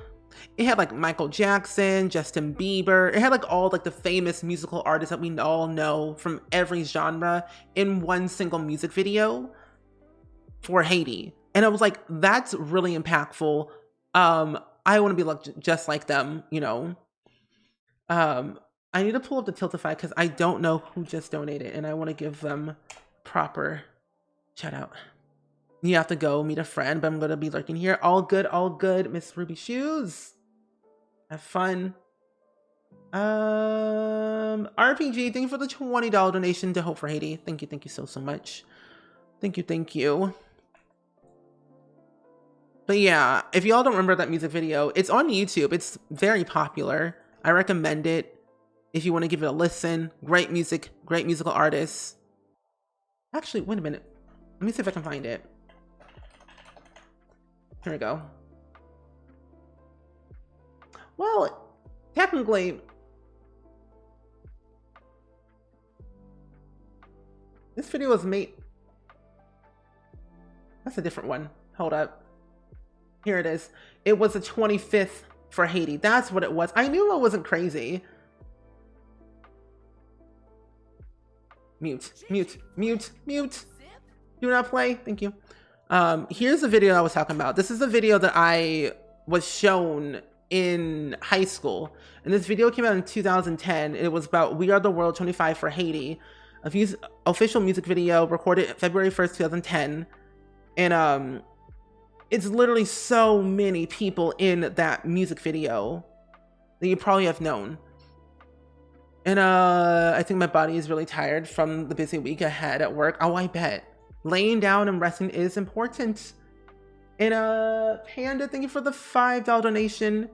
It had Michael Jackson, Justin Bieber. It had all the famous musical artists that we all know from every genre in one single music video for Haiti. And I was like, that's really impactful. I want to be just like them, you know. I need to pull up the Tiltify because I don't know who just donated, and I want to give them proper shout out. You have to go meet a friend, but I'm going to be lurking here. All good, Miss Ruby Shoes. Have fun. RPG, thank you for the $20 donation to Hope for Haiti. Thank you so much. Thank you. But yeah, if y'all don't remember that music video, it's on YouTube. It's very popular. I recommend it if you want to give it a listen. Great music, great musical artists. Actually, wait a minute. Let me see if I can find it. Here we go. Well, technically, this video was made. That's a different one. Hold up. Here it is. It was the 25th for Haiti. That's what it was. I knew it wasn't crazy. Mute, mute, mute, mute. Do not play. Thank you. Here's the video I was talking about. This is the video that I was shown in high school. And this video came out in 2010. It was about We Are the World 25 for Haiti. Official music video recorded February 1st, 2010. And it's literally so many people in that music video that you probably have known. And I think my body is really tired from the busy week ahead at work. Oh, I bet. Laying down and resting is important. And Panda, thank you for the $5 donation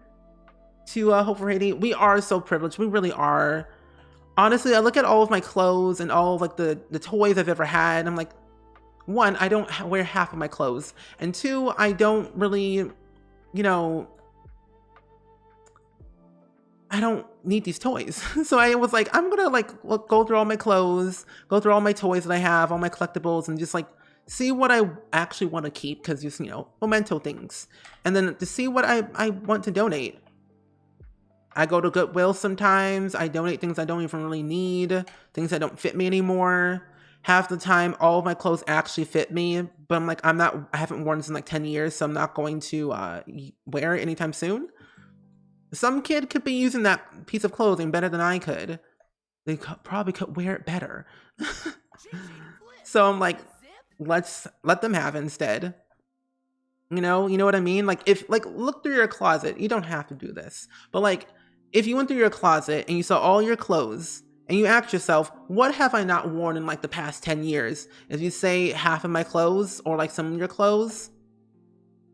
to Hope for Haiti. We are so privileged. We really are. Honestly, I look at all of my clothes and all of like the toys I've ever had. And I'm like, one, I don't wear half of my clothes. And two, I don't really, you know, I don't need these toys. So I was like, I'm gonna like go through all my clothes, go through all my toys that I have, all my collectibles, and just like see what I actually want to keep, because just, you know, memento things. And then to see what I want to donate. I go to Goodwill sometimes. I donate things I don't even really need, things that don't fit me anymore. Half the time, all of my clothes actually fit me, but I'm like, I haven't worn this in like 10 years, so I'm not going to wear it anytime soon. Some kid could be using that piece of clothing better than I could. They probably could wear it better. So I'm like, let's let them have it instead. You know what I mean? Like, if like look through your closet. You don't have to do this, but like if you went through your closet and you saw all your clothes and you ask yourself, what have I not worn in like the past 10 years? If you say half of my clothes or like some of your clothes,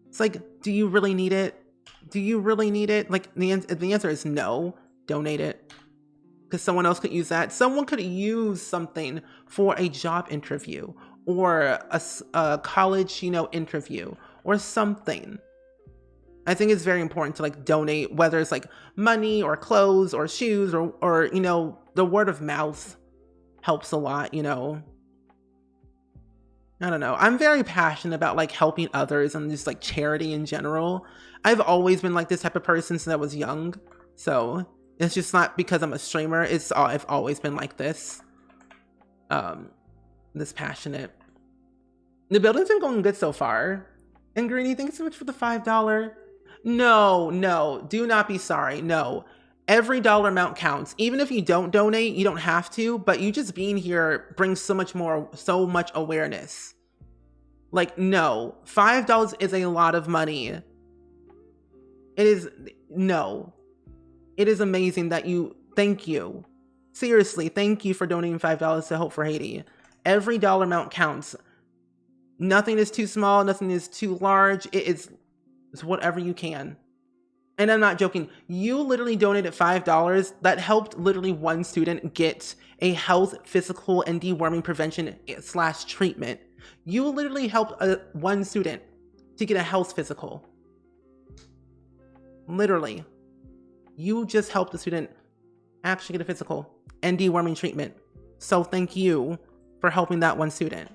it's like, do you really need it? Do you really need it? Like the answer is no. Donate it, because someone else could use that. Someone could use something for a job interview or a college, interview or something. I think it's very important to like donate, whether it's like money or clothes or shoes or the word of mouth helps a lot. I don't know. I'm very passionate about like helping others and just like charity in general. I've always been like this type of person since I was young. So it's just not because I'm a streamer. I've always been like this. This passionate. The building's been going good so far. And Greeny, thanks so much for the $5. No, do not be sorry. No, every dollar amount counts. Even if you don't donate, you don't have to, but you just being here brings so much awareness. Like, no, $5 is a lot of money. It is amazing that thank you. Seriously, thank you for donating $5 to Hope for Haiti. Every dollar amount counts. Nothing is too small, nothing is too large. It's whatever you can. And I'm not joking. You literally donated $5. That helped literally one student get a health, physical, and deworming prevention / treatment. You literally helped one student to get a health physical. Literally. You just helped the student actually get a physical and deworming treatment. So thank you for helping that one student.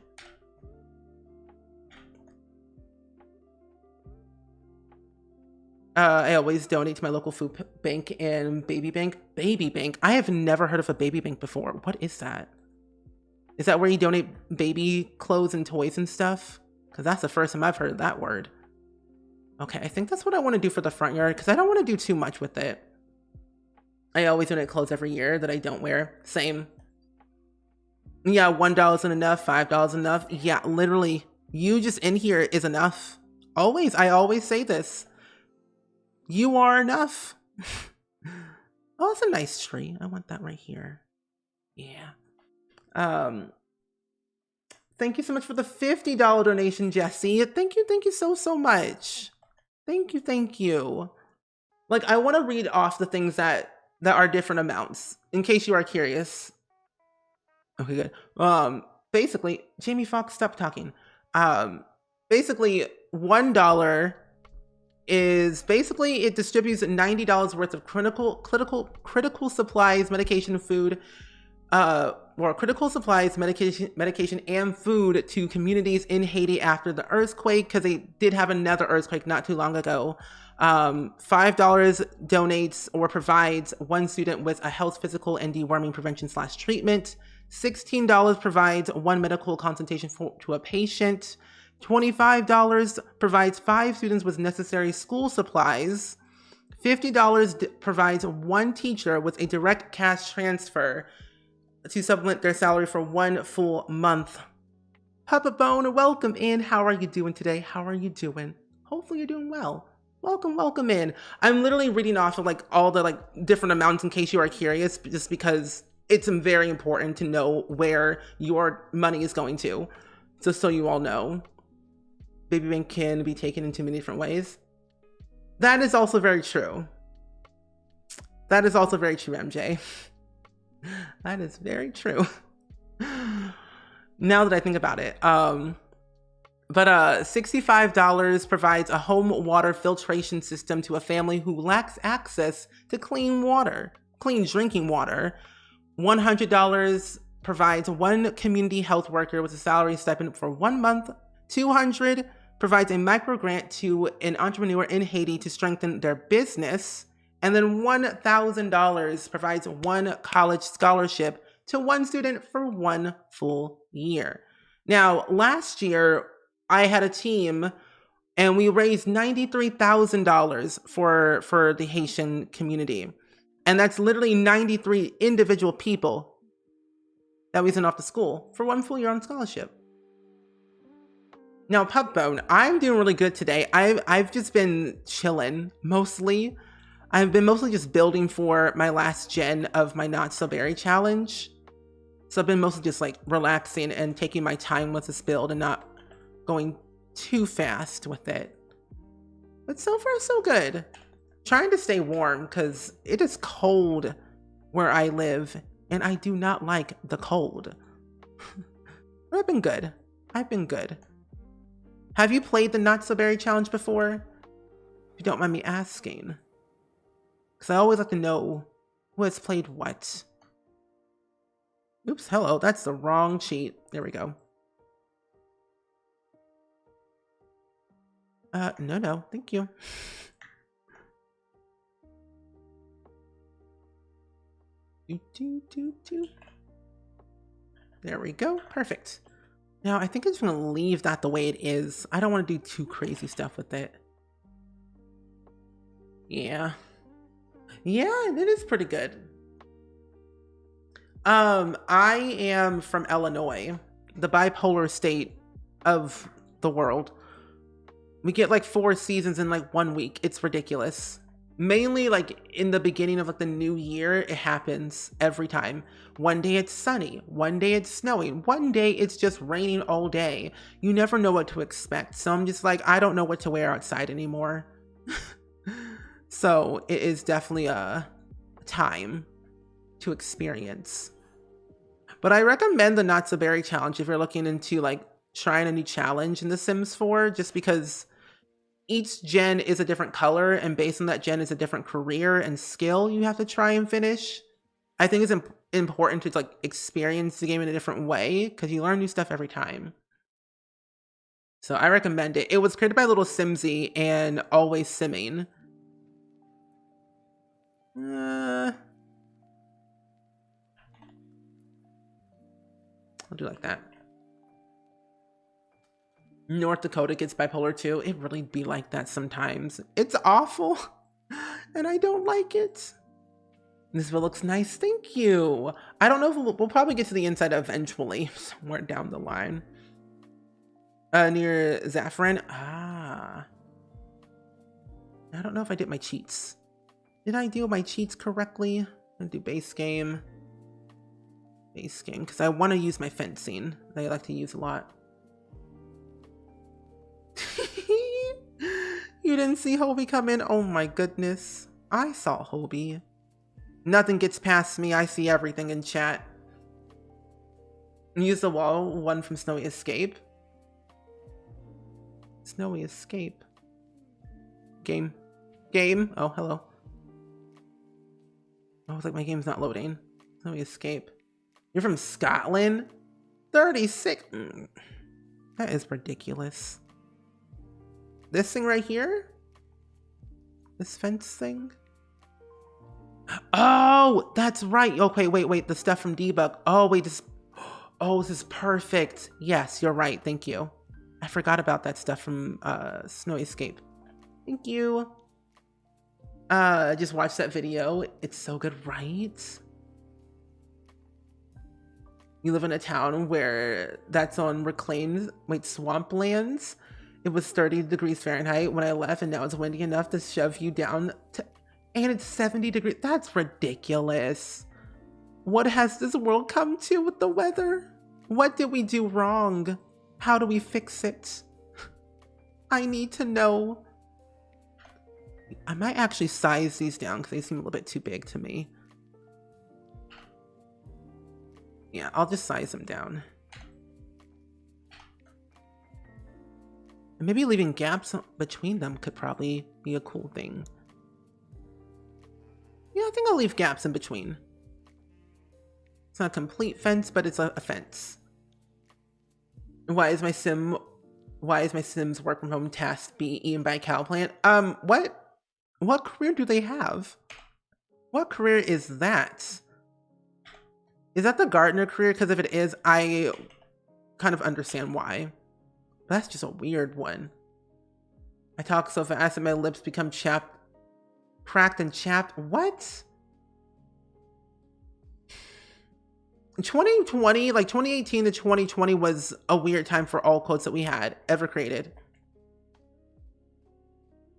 I always donate to my local food bank and baby bank. Baby bank? I have never heard of a baby bank before. What is that? Is that where you donate baby clothes and toys and stuff? Because that's the first time I've heard that word. Okay, I think that's what I want to do for the front yard, because I don't want to do too much with it. I always donate clothes every year that I don't wear. Same. Yeah, $1 isn't enough, $5 enough. Yeah, literally, you just in here is enough. Always, I always say this. You are enough. Oh, it's a nice tree. I want that right here. Yeah. Thank you so much for the $50 donation, Jesse. Thank you so much. Thank you. Like, I want to read off the things that are different amounts, in case you are curious. Okay, good. Basically, Jamie Foxx, stop talking. Basically, $1 is basically it distributes $90 worth of critical supplies, medication, food, or critical supplies, medication, and food to communities in Haiti after the earthquake, because they did have another earthquake not too long ago. $5 donates or provides one student with a health, physical, and deworming prevention / treatment. $16 provides one medical consultation to a patient. $25 provides 5 students with necessary school supplies. $50 provides one teacher with a direct cash transfer to supplement their salary for 1 full month. Papa Bone, welcome in. How are you doing today? How are you doing? Hopefully you're doing well. Welcome in. I'm literally reading off of like all the like different amounts in case you are curious, just because it's very important to know where your money is going to. Just so you all know. Baby bank can be taken in 2 many different ways. That is also very true. That is also very true, MJ. That is very true. Now that I think about it. But $65 provides a home water filtration system to a family who lacks access to clean drinking water. $100 provides one community health worker with a salary stipend for 1 month. $200 provides a micro grant to an entrepreneur in Haiti to strengthen their business. And then $1,000 provides one college scholarship to one student for 1 full year. Now, last year, I had a team and we raised $93,000 for the Haitian community. And that's literally 93 individual people that we sent off to school for 1 full year on scholarship. Now, Pupbone, I'm doing really good today. I've just been chilling mostly. I've been mostly just building for my last gen of my Not So Berry challenge. So I've been mostly just like relaxing and taking my time with this build and not going too fast with it. But so far, so good. Trying to stay warm because it is cold where I live and I do not like the cold. But I've been good. Have you played the Not So Berry challenge before? If you don't mind me asking. Because I always like to know who has played what. Oops, hello, that's the wrong cheat. There we go. No, thank you. There we go, perfect. Now, I think I'm just gonna leave that the way it is. I don't want to do too crazy stuff with it. Yeah, it is pretty good. I am from Illinois, the bipolar state of the world. We get like 4 seasons in like 1 week. It's ridiculous. Mainly like in the beginning of like the new year, it happens every time. One day it's sunny, one day it's snowing, one day it's just raining all day. You never know what to expect. So I'm just like, I don't know what to wear outside anymore. So it is definitely a time to experience. But I recommend the Not So Berry challenge if you're looking into like trying a new challenge in The Sims 4, just because each gen is a different color, and based on that gen is a different career and skill you have to try and finish. I think it's important to like experience the game in a different way because you learn new stuff every time. So I recommend it. It was created by Little Simsy and Always Simming. I'll do like that. North Dakota gets bipolar too. It really be like that sometimes. It's awful and I don't like it. This bill looks nice. Thank you. I don't know if we'll probably get to the inside eventually, somewhere down the line. Near Zaffron. I don't know if I did my cheats. Did I do my cheats correctly? I'm gonna do base game. Base game, because I want to use my fencing that I like to use a lot. You didn't see Hobie come in? Oh my goodness. I saw Hobie. Nothing gets past me. I see everything in chat. Use the wall, one from Snowy Escape. Snowy Escape. Game. Game. Oh, hello. Oh, it's like my game's not loading. Let me escape. You're from Scotland? 36. That is ridiculous. This thing right here? This fence thing? Oh, that's right. Okay, wait. The stuff from debug. Oh, wait, this. Oh, this is perfect. Yes, you're right. Thank you. I forgot about that stuff from Snow Escape. Thank you. I just watched that video. It's so good, right? You live in a town where that's on reclaimed, swamplands. It was 30 degrees Fahrenheit when I left, and now it's windy enough to shove you down to, and it's 70 degrees. That's ridiculous. What has this world come to with the weather? What did we do wrong? How do we fix it? I need to know. I might actually size these down because they seem a little bit too big to me. Yeah, I'll just size them down. And maybe leaving gaps between them could probably be a cool thing. Yeah, I think I'll leave gaps in between. It's not a complete fence, but it's a fence. Why is my Sims work from home task be eaten by a cow plant? What career do they have? What career is that? Is that the gardener career? Because if it is, I kind of understand why. That's just a weird one. I talk so fast that my lips become cracked and chapped. What? 2020, like 2018 to 2020 was a weird time for all quotes that we had ever created.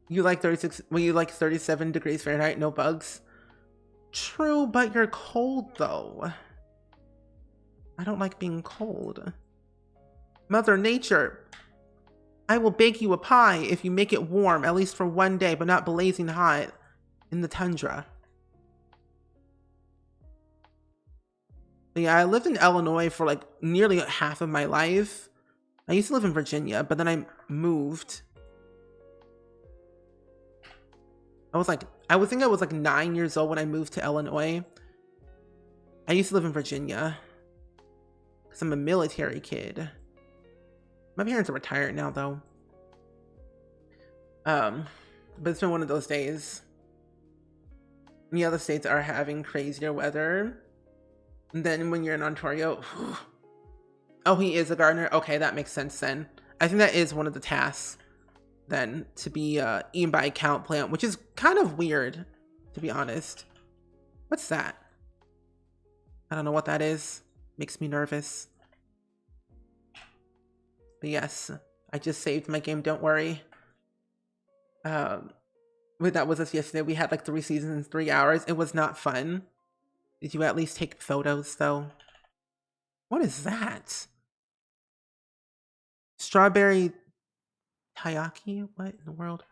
You like 36, well, you like 37 degrees Fahrenheit, no bugs. True, but you're cold though. I don't like being cold. Mother Nature, I will bake you a pie if you make it warm, at least for one day, but not blazing hot in the tundra. But yeah, I lived in Illinois for like nearly half of my life. I used to live in Virginia, but then I moved. I think I was like 9 years old when I moved to Illinois. I used to live in Virginia because I'm a military kid. My parents are retired now though. But it's been one of those days. The other states are having crazier weather. And then when you're in Ontario, oh, he is a gardener. Okay, that makes sense then. I think that is one of the tasks then, to be eaten by a cow plant, which is kind of weird, to be honest. What's that? I don't know what that is. Makes me nervous. But yes, I just saved my game, don't worry. That was us yesterday. We had like 3 seasons in 3 hours. It was not fun. Did you at least take photos though? What is that? Strawberry taiyaki? What in the world?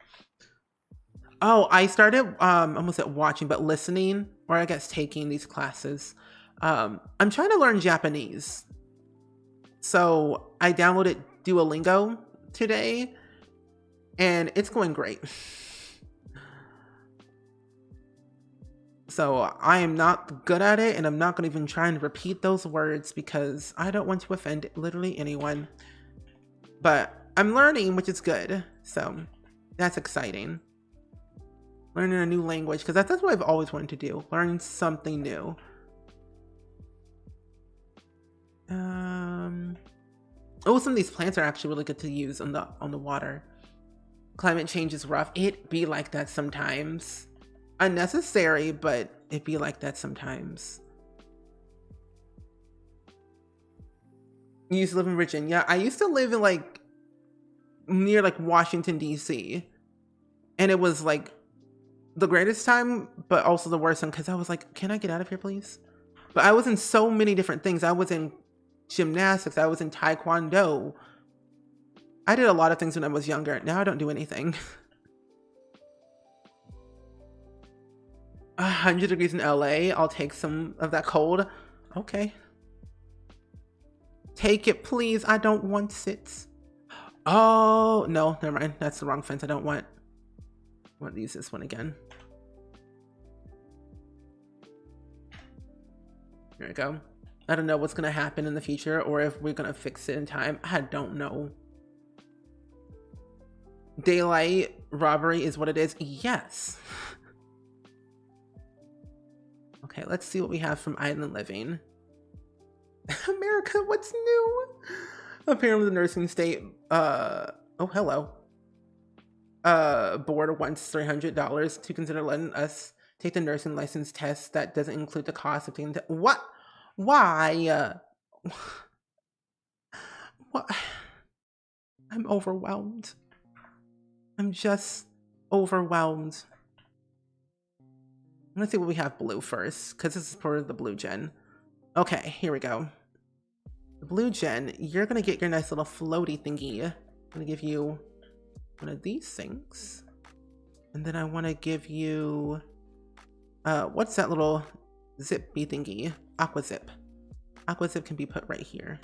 Oh, I started almost at watching, but listening, or I guess taking these classes. I'm trying to learn Japanese. So I downloaded Duolingo today and it's going great. So I am not good at it, and I'm not going to even try and repeat those words because I don't want to offend literally anyone. But I'm learning, which is good. So that's exciting. Learning a new language, because that's what I've always wanted to do. Learn something new. Oh, some of these plants are actually really good to use on the water. Climate change is rough. It be like that sometimes. Unnecessary, but it be like that sometimes. You used to live in Virginia. I used to live in like near like Washington, D.C. And it was like the greatest time, but also the worst time, because I was like, can I get out of here, please? But I was in so many different things. I was in gymnastics. I was in Taekwondo. I did a lot of things when I was younger. Now I don't do anything. 100 degrees in LA. I'll take some of that cold. Okay. Take it, please. I don't want it. Oh, no, never mind. That's the wrong fence I don't want. I want to use this one again. There we go. I don't know what's going to happen in the future or if we're going to fix it in time. I don't know. Daylight robbery is what it is. Yes. Okay, let's see what we have from Island Living. America, what's new? Apparently the nursing state, oh, hello. Board wants $300 to consider letting us take the nursing license test that doesn't include the cost of taking the, what? Why? What? I'm overwhelmed. I'm just overwhelmed. Let's see what we have blue first, because this is for the blue gen. Okay, here we go. The blue gen, you're gonna get your nice little floaty thingy. I'm gonna give you one of these things. And then I wanna give you, what's that little zippy thingy? Aqua zip. Aqua zip can be put right here.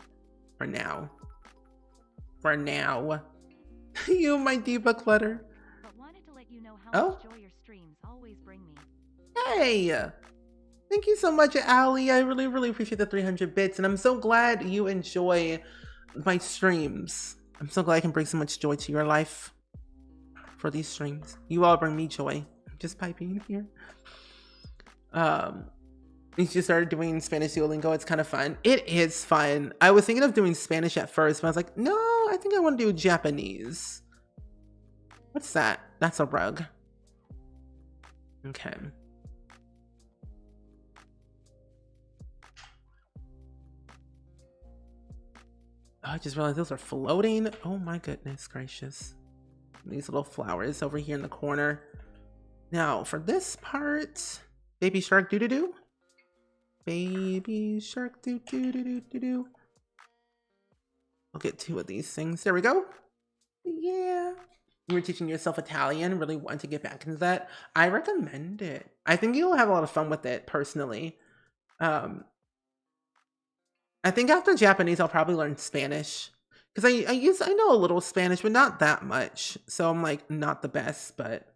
For now. For now. You, my diva clutter. But wanted to let you know how Oh. much joy your streams always bring me. Hey! Thank you so much, Allie. I really, really appreciate the 300 bits, and I'm so glad you enjoy my streams. I'm so glad I can bring so much joy to your life for these streams. You all bring me joy. Just by being here. You just started doing Spanish Duolingo. It's kind of fun. It is fun. I was thinking of doing Spanish at first, but I was like, no, I think I want to do Japanese. What's that? That's a rug. Okay. Oh, I just realized those are floating. Oh my goodness gracious. These little flowers over here in the corner. Now, for this part, baby shark doo-doo-doo. Baby shark doo-doo-doo-doo-doo. I'll get 2 of these things. There we go. Yeah. You were teaching yourself Italian, really want to get back into that. I recommend it. I think you'll have a lot of fun with it, personally. I think after Japanese, I'll probably learn Spanish. Because I know a little Spanish, but not that much. So I'm like, not the best, but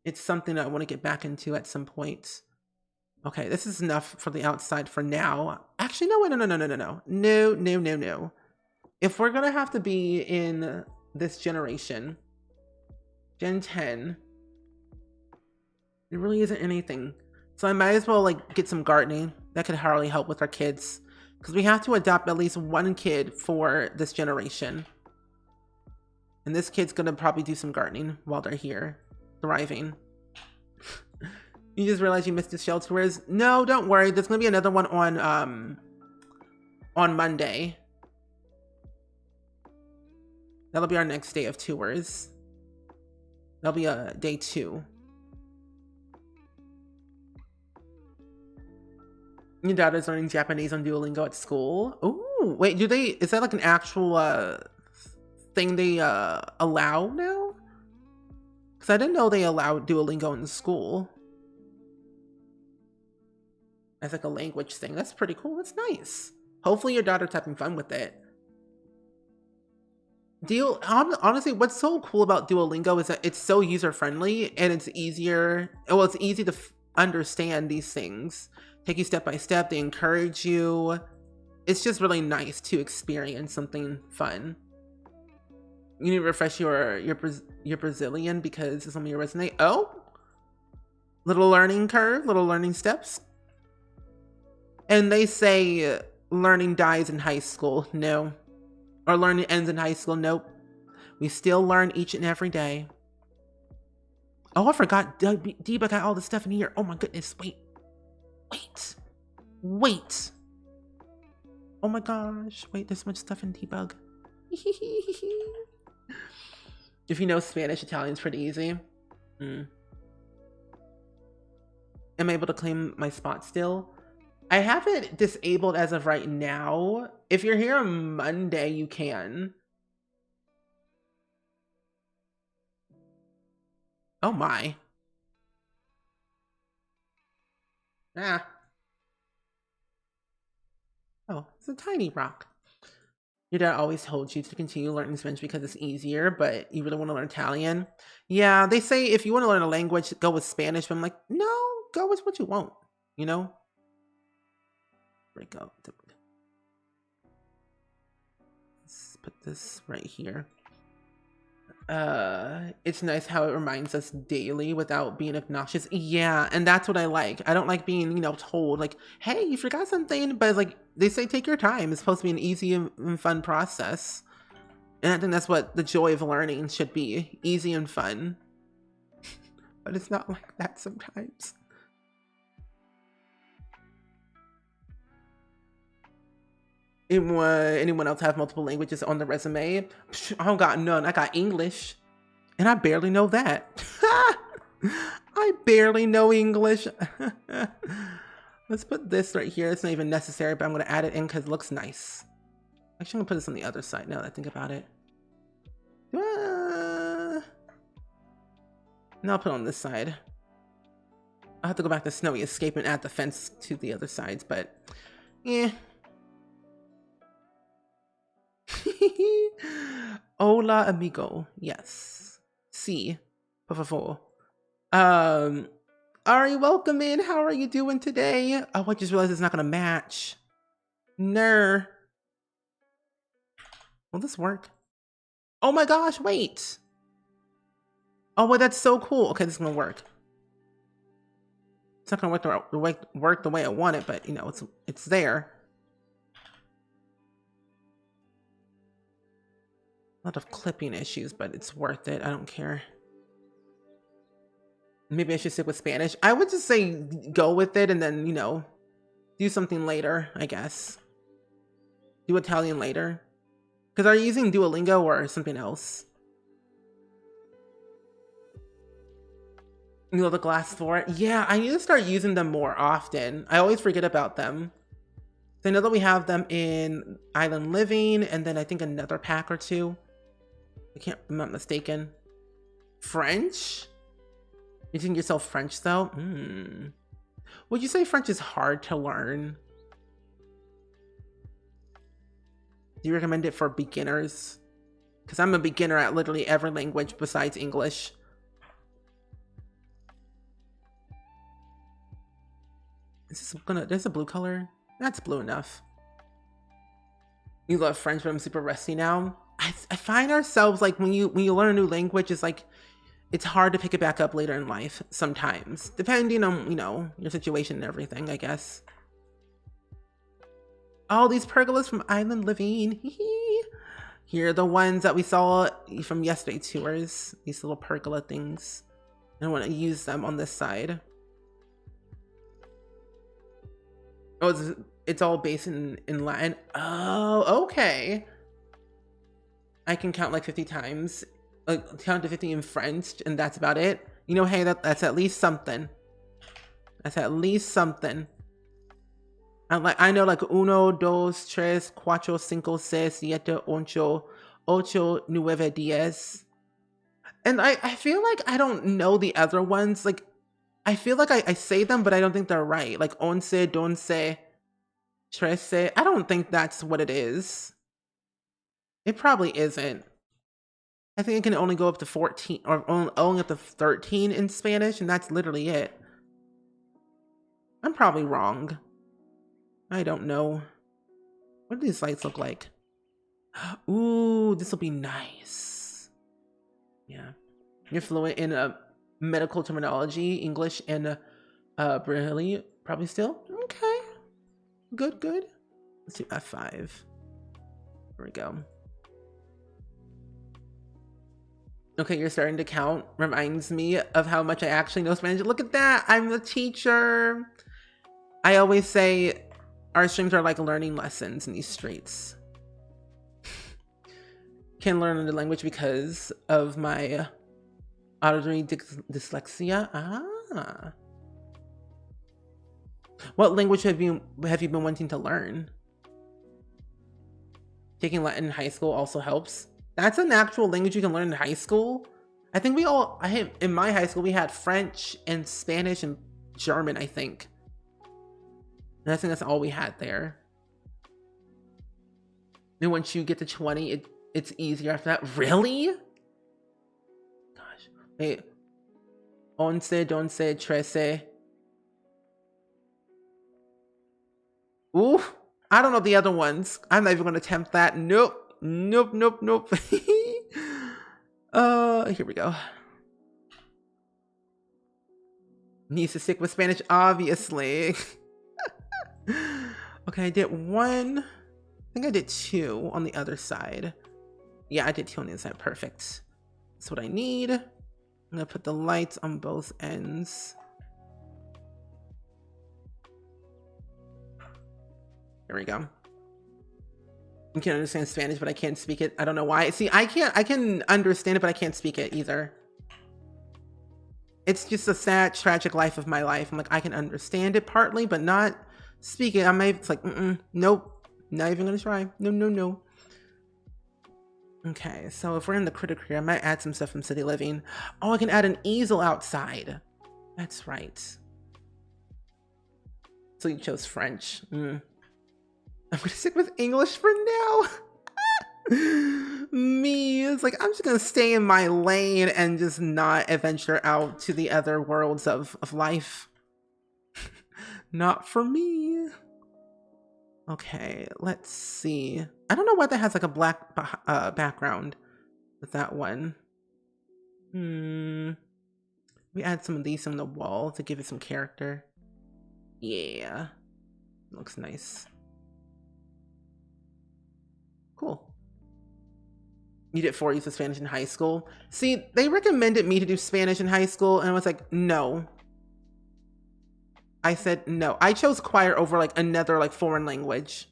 it's something I want to get back into at some point. Okay, this is enough for the outside for now. Actually, no, wait, no. If we're gonna have to be in this generation, Gen 10, there really isn't anything. So I might as well like get some gardening. That could hardly help with our kids. Because we have to adopt at least 1 kid for this generation. And this kid's gonna probably do some gardening while they're here, thriving. You just realized you missed the shell tours? No, don't worry. There's gonna be another one on Monday. That'll be our next day of tours. That'll be day 2. Your daughter's learning Japanese on Duolingo at school. Ooh, wait, do they, is that like an actual thing they allow now? Because I didn't know they allowed Duolingo in school. As like a language thing. That's pretty cool. That's nice. Hopefully your daughter's having fun with it. Honestly, what's so cool about Duolingo is that it's so user-friendly and it's easier. Well, it's easy to understand these things. Take you step by step. They encourage you. It's just really nice to experience something fun. You need to refresh your Brazilian because it's on your resume. Oh, little learning curve, little learning steps. And they say learning dies in high school. No. Or learning ends in high school. Nope. We still learn each and every day. Oh, I forgot. Deba got all the stuff in here. Oh my goodness. Wait. Oh my gosh. Wait, there's so much stuff in debug. If you know Spanish, Italian's pretty easy. Am I able to claim my spot still? I have it disabled as of right now. If you're here on Monday, you can. Oh my. Ah. Oh, it's a tiny rock. Your dad always told you to continue learning Spanish because it's easier, but you really want to learn Italian. Yeah, they say if you want to learn a language, go with Spanish. But I'm like, no, go with what you want. You know. Break up. Let's put this right here. It's nice how it reminds us daily without being obnoxious. Yeah, and that's what I like. I don't like being, told like, hey, you forgot something, but like they say take your time. It's supposed to be an easy and fun process. And I think that's what the joy of learning should be, easy and fun. But it's not like that sometimes. Anyone else have multiple languages on the resume? I don't got none. I got English. And I barely know that. I barely know English. Let's put this right here. It's not even necessary, but I'm going to add it in because it looks nice. Actually, I'm going to put this on the other side now that I think about it. No, I'll put it on this side. I'll have to go back to Snowy Escape and add the fence to the other sides, but yeah. Hola, amigo. Yes. Si, por favor. Ari, welcome in. How are you doing today? Oh, I just realized it's not gonna match. Ner. Will this work? Oh my gosh, wait. Oh, wait, that's so cool. Okay, this is gonna work. It's not gonna work the way I want it, but it's there. A lot of clipping issues, but it's worth it. I don't care. Maybe I should stick with Spanish. I would just say go with it and then, do something later, I guess. Do Italian later. Because are you using Duolingo or something else? The glass for it? Yeah, I need to start using them more often. I always forget about them. So I know that we have them in Island Living and then I think another pack or two. I'm not mistaken. French? You think yourself French though? Would you say French is hard to learn? Do you recommend it for beginners? Because I'm a beginner at literally every language besides English. There's a blue color? That's blue enough. You love French, but I'm super rusty now. I find ourselves like when you learn a new language, it's like it's hard to pick it back up later in life sometimes, depending on your situation and everything, I guess. Oh, these pergolas from Island Living. Here are the ones that we saw from yesterday tours. These little pergola things. I want to use them on this side. Oh, it's all based in Latin. Oh, okay. I can count like 50 times. Count to 50 in French, and that's about it. Hey, that's at least something. That's at least something. I know like uno, dos, tres, cuatro, cinco, seis, siete, ocho, nueve, diez. And I feel like I don't know the other ones. Like, I feel like I say them, but I don't think they're right. Like once, doce, trece. I don't think that's what it is. It probably isn't. I think it can only go up to 14 or only up to 13 in Spanish, and that's literally it. I'm probably wrong. I don't know. What do these lights look like? Ooh, this will be nice. Yeah. You're fluent in medical terminology, English, and Brazilian, probably still? Okay. Good. Let's do F5. Here we go. Okay, you're starting to count. Reminds me of how much I actually know Spanish. Look at that. I'm the teacher. I always say our streams are like learning lessons in these streets. Can learn a new language because of my auditory dyslexia. Ah. What language have you been wanting to learn? Taking Latin in high school also helps. That's an actual language you can learn in high school. I think in my high school, we had French and Spanish and German, I think. And I think that's all we had there. And once you get to 20, it's easier after that. Really? Gosh. Wait. Once, donce, trece. Ooh. I don't know the other ones. I'm not even going to attempt that. Nope. Nope, nope, nope. Here we go. Needs to stick with Spanish, obviously. Okay, I did one. I think I did 2 on the other side. Yeah, I did 2 on the other side. Perfect. That's what I need. I'm gonna put the lights on both ends. There we go. I can understand Spanish, but I can't speak it. I don't know why. See, I can understand it, but I can't speak it either. It's just a sad, tragic life of my life. I'm like, I can understand it partly, but not speak it. It's like, nope, not even gonna try. No, no, no. Okay, so if we're in the critic here, I might add some stuff from City Living. Oh, I can add an easel outside. That's right. So you chose French. I'm gonna stick with English for now. Me, it's like, I'm just gonna stay in my lane and just not adventure out to the other worlds of life. Not for me. Okay, let's see. I don't know why that has like a black background with that one. We add some of these on the wall to give it some character. Yeah, looks nice. Cool. You did 4 years of Spanish in high school. See, they recommended me to do Spanish in high school, and I was like, no. I said no. I chose choir over like another like foreign language.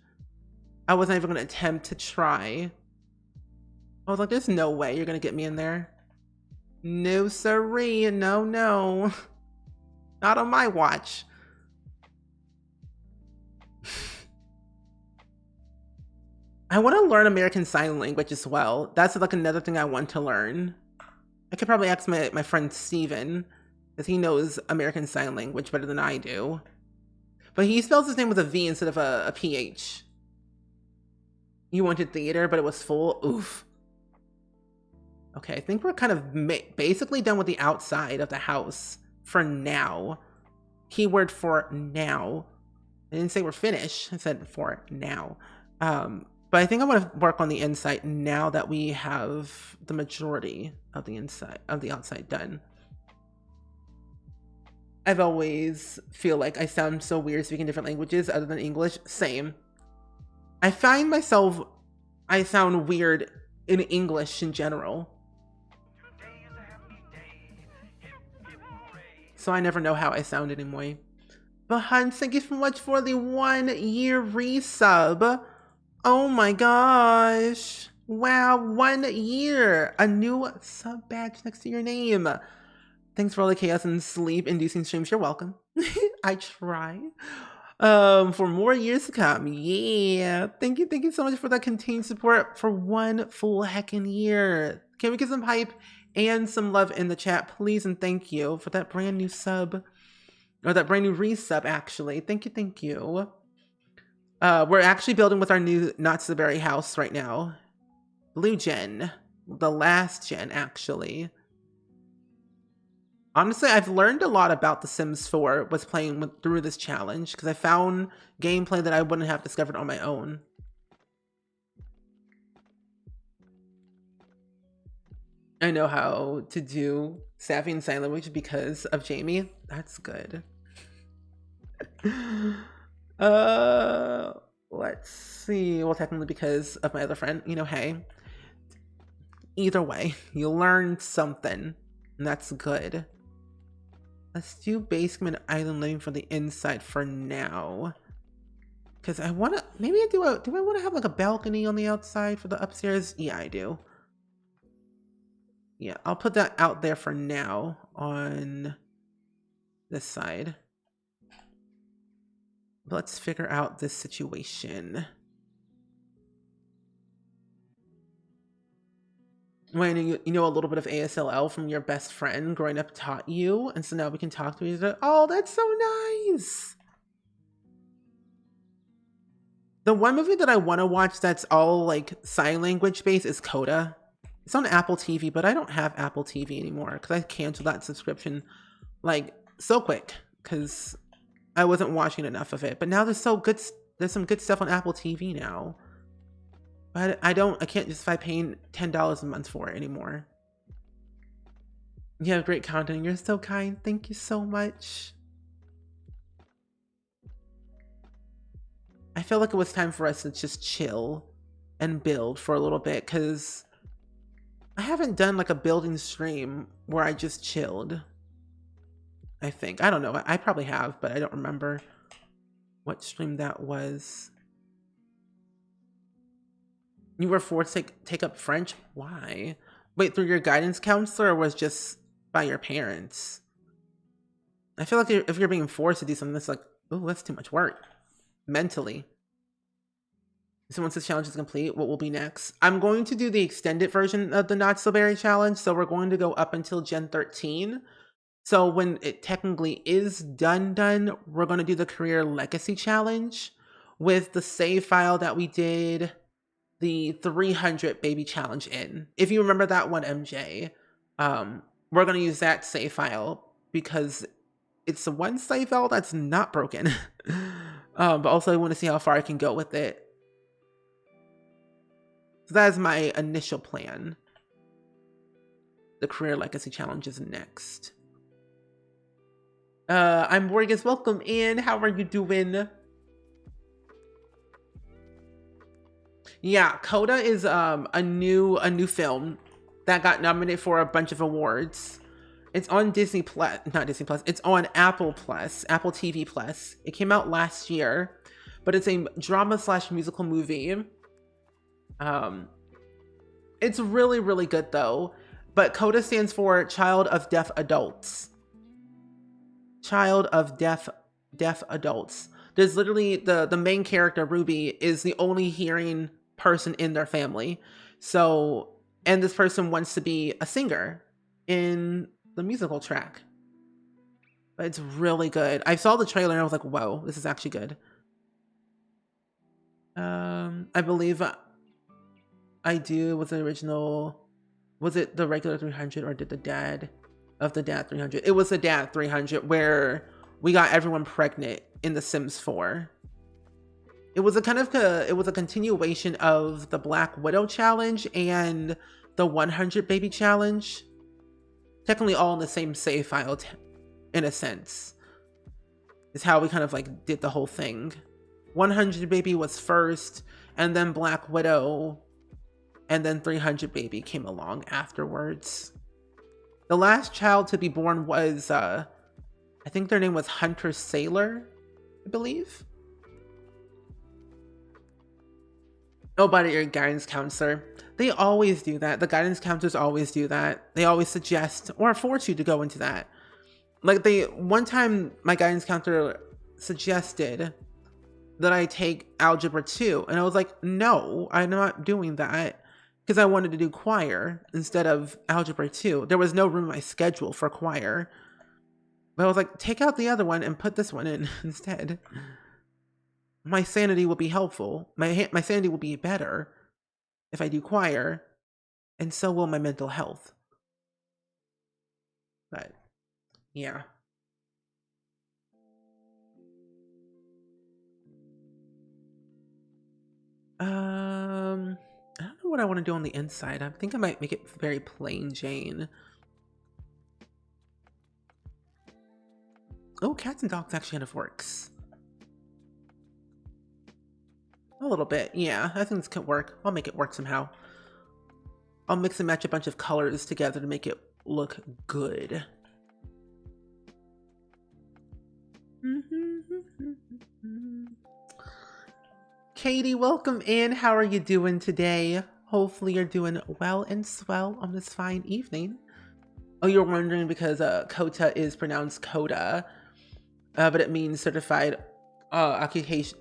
I wasn't even gonna attempt to try. I was like, there's no way you're gonna get me in there. No siree, no, no. Not on my watch. I want to learn American Sign Language as well. That's like another thing I want to learn. I could probably ask my friend Steven, because he knows American Sign Language better than I do. But he spells his name with a V instead of a PH. You wanted theater, but it was full. Oof. Okay, I think we're kind of basically done with the outside of the house for now. Keyword for now. I didn't say we're finished. I said for now. But I think I want to work on the inside now that we have the majority of the outside done. I've always feel like I sound so weird speaking different languages other than English. Same. I find myself, I sound weird in English in general. So I never know how I sound anymore. But Hans, thank you so much for the 1-year resub. Oh my gosh. Wow, 1 year. A new sub badge next to your name. Thanks for all the chaos and sleep-inducing streams. You're welcome. I try. For more years to come. Yeah. Thank you so much for that continued support for 1 full heckin' year. Can we get some hype and some love in the chat, please? And thank you for that brand new sub. Or that brand new resub, actually. Thank you. We're actually building with our new Not So Berry house right now. Blue gen. The last gen, actually. Honestly, I've learned a lot about The Sims 4 was playing through this challenge, because I found gameplay that I wouldn't have discovered on my own. I know how to do Savvy and Sign Language because of Jamie. That's good. Let's see. Well, technically because of my other friend. You know, hey. Either way, you learned something, and that's good. Let's do basement island living for the inside for now. Because I want to, maybe I do I want to have like a balcony on the outside for the upstairs? Yeah, I do. Yeah, I'll put that out there for now on this side. But let's figure out this situation. When you know a little bit of ASLL from your best friend growing up taught you, and so now we can talk to each other. Oh, that's so nice. The one movie that I want to watch that's all like sign language based is Coda. It's on Apple TV, but I don't have Apple TV anymore because I canceled that subscription like so quick because I wasn't watching enough of it. But now there's some good stuff on Apple TV now. But I can't justify paying $10 a month for it anymore. You have great content. You're so kind. Thank you so much. I feel like it was time for us to just chill and build for a little bit because I haven't done like a building stream where I just chilled. I think. I don't know. I probably have, but I don't remember what stream that was. You were forced to take up French? Why? Wait, through your guidance counselor or was just by your parents? I feel like if you're being forced to do something, that's like, oh, that's too much work. Mentally. So once this challenge is complete, what will be next? I'm going to do the extended version of the Not So Berry challenge. So we're going to go up until Gen 13. So when it technically is done, we're going to do the Career Legacy Challenge with the save file that we did the 300 baby challenge in. If you remember that one, MJ, we're going to use that save file because it's the one save file that's not broken. But also I want to see how far I can go with it. So that is my initial plan. The Career Legacy Challenge is next. I'm Borges. Welcome in. How are you doing? Yeah, Coda is a new film that got nominated for a bunch of awards. It's on Disney Plus, not Disney Plus. It's on Apple Plus, Apple TV Plus. It came out last year, but it's a drama/musical movie. It's really, really good though. But Coda stands for Child of Deaf Adults. Child of Deaf Adults. There's literally the main character, Ruby, is the only hearing person in their family. So, and this person wants to be a singer in the musical track. But it's really good. I saw the trailer and I was like, whoa, this is actually good. I believe I do was the original. Was it the regular 300 or did the dad of the dad 300? It was the dad 300 where we got everyone pregnant in The Sims 4. It was a continuation of the Black Widow challenge and the 100 baby challenge. Technically all in the same save file in a sense. Is how we kind of like did the whole thing. 100 baby was first and then Black Widow and then 300 baby came along afterwards. The last child to be born was, I think their name was Hunter Sailor, I believe. Oh, by your guidance counselor. They always do that. The guidance counselors always do that. They always suggest or force you to go into that. Like one time my guidance counselor suggested that I take Algebra 2. And I was like, no, I'm not doing that. Because I wanted to do choir instead of Algebra 2. There was no room in my schedule for choir. But I was like, take out the other one and put this one in instead. My sanity will be helpful. My sanity will be better if I do choir. And so will my mental health. But, yeah. I don't know what I want to do on the inside. I think I might make it very plain Jane. Oh, cats and dogs actually kind of works. A little bit, yeah. I think this could work. I'll make it work somehow. I'll mix and match a bunch of colors together to make it look good. Katie, welcome in. How are you doing today? Hopefully you're doing well and swell on this fine evening. Oh, you're wondering because COTA is pronounced Coda, but it means Certified Occupational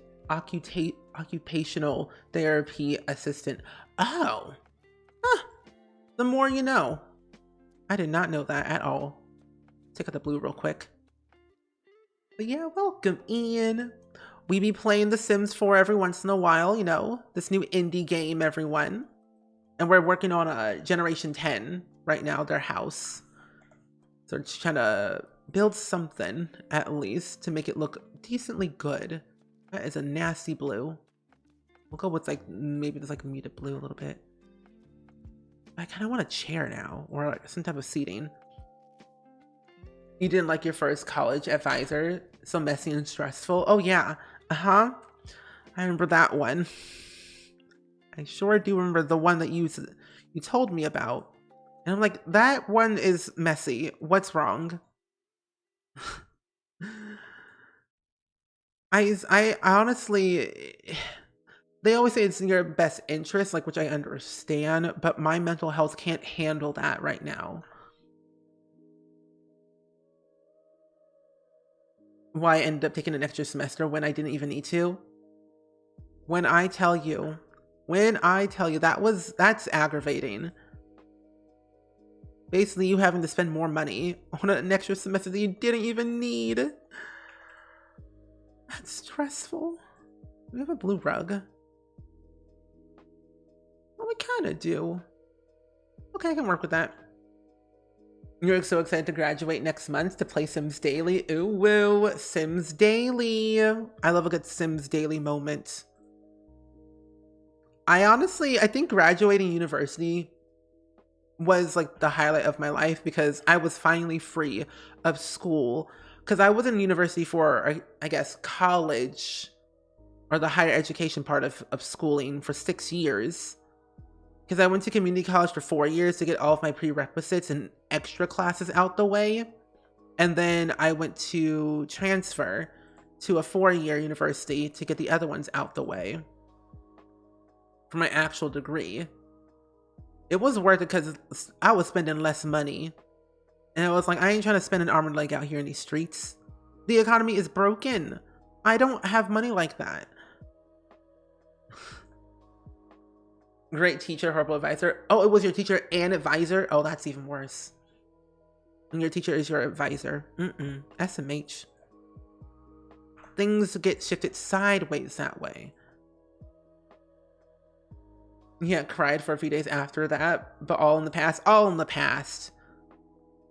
Therapy Assistant. Oh, the more you know. I did not know that at all. Take out the blue real quick. But yeah, welcome in. we be playing The Sims 4 every once in a while, you know, this new indie game, everyone. And we're working on a Generation 10 right now, their house. So it's trying to build something, at least, to make it look decently good. That is a nasty blue. We'll go with like, maybe there's like a muted blue a little bit. I kind of want a chair now, or like some type of seating. You didn't like your first college advisor? So messy and stressful. Oh yeah, I remember that one. I sure do remember the one that you told me about. And I'm like, that one is messy. What's wrong? I honestly, they always say it's in your best interest, like, which I understand, but my mental health can't handle that right now. Why I ended up taking an extra semester when I didn't even need to. When I tell you that's aggravating. Basically, you having to spend more money on an extra semester that you didn't even need. That's stressful. We have a blue rug. Well, we kind of do. Okay, I can work with that. You're so excited to graduate next month to play Sims Daily. Ooh, woo, Sims Daily. I love a good Sims Daily moment. I think graduating university was like the highlight of my life because I was finally free of school. Because I was in university for, I guess, college or the higher education part of schooling for 6 years. Because I went to community college for 4 years to get all of my prerequisites and extra classes out the way. And then I went to transfer to a 4-year university to get the other ones out the way for my actual degree. It was worth it because I was spending less money. And I was like, I ain't trying to spend an arm and leg out here in these streets. The economy is broken. I don't have money like that. Great teacher, horrible advisor. Oh, it was your teacher and advisor? Oh, that's even worse. And your teacher is your advisor. SMH. Things get shifted sideways that way. Yeah, cried for a few days after that, but all in the past. All in the past.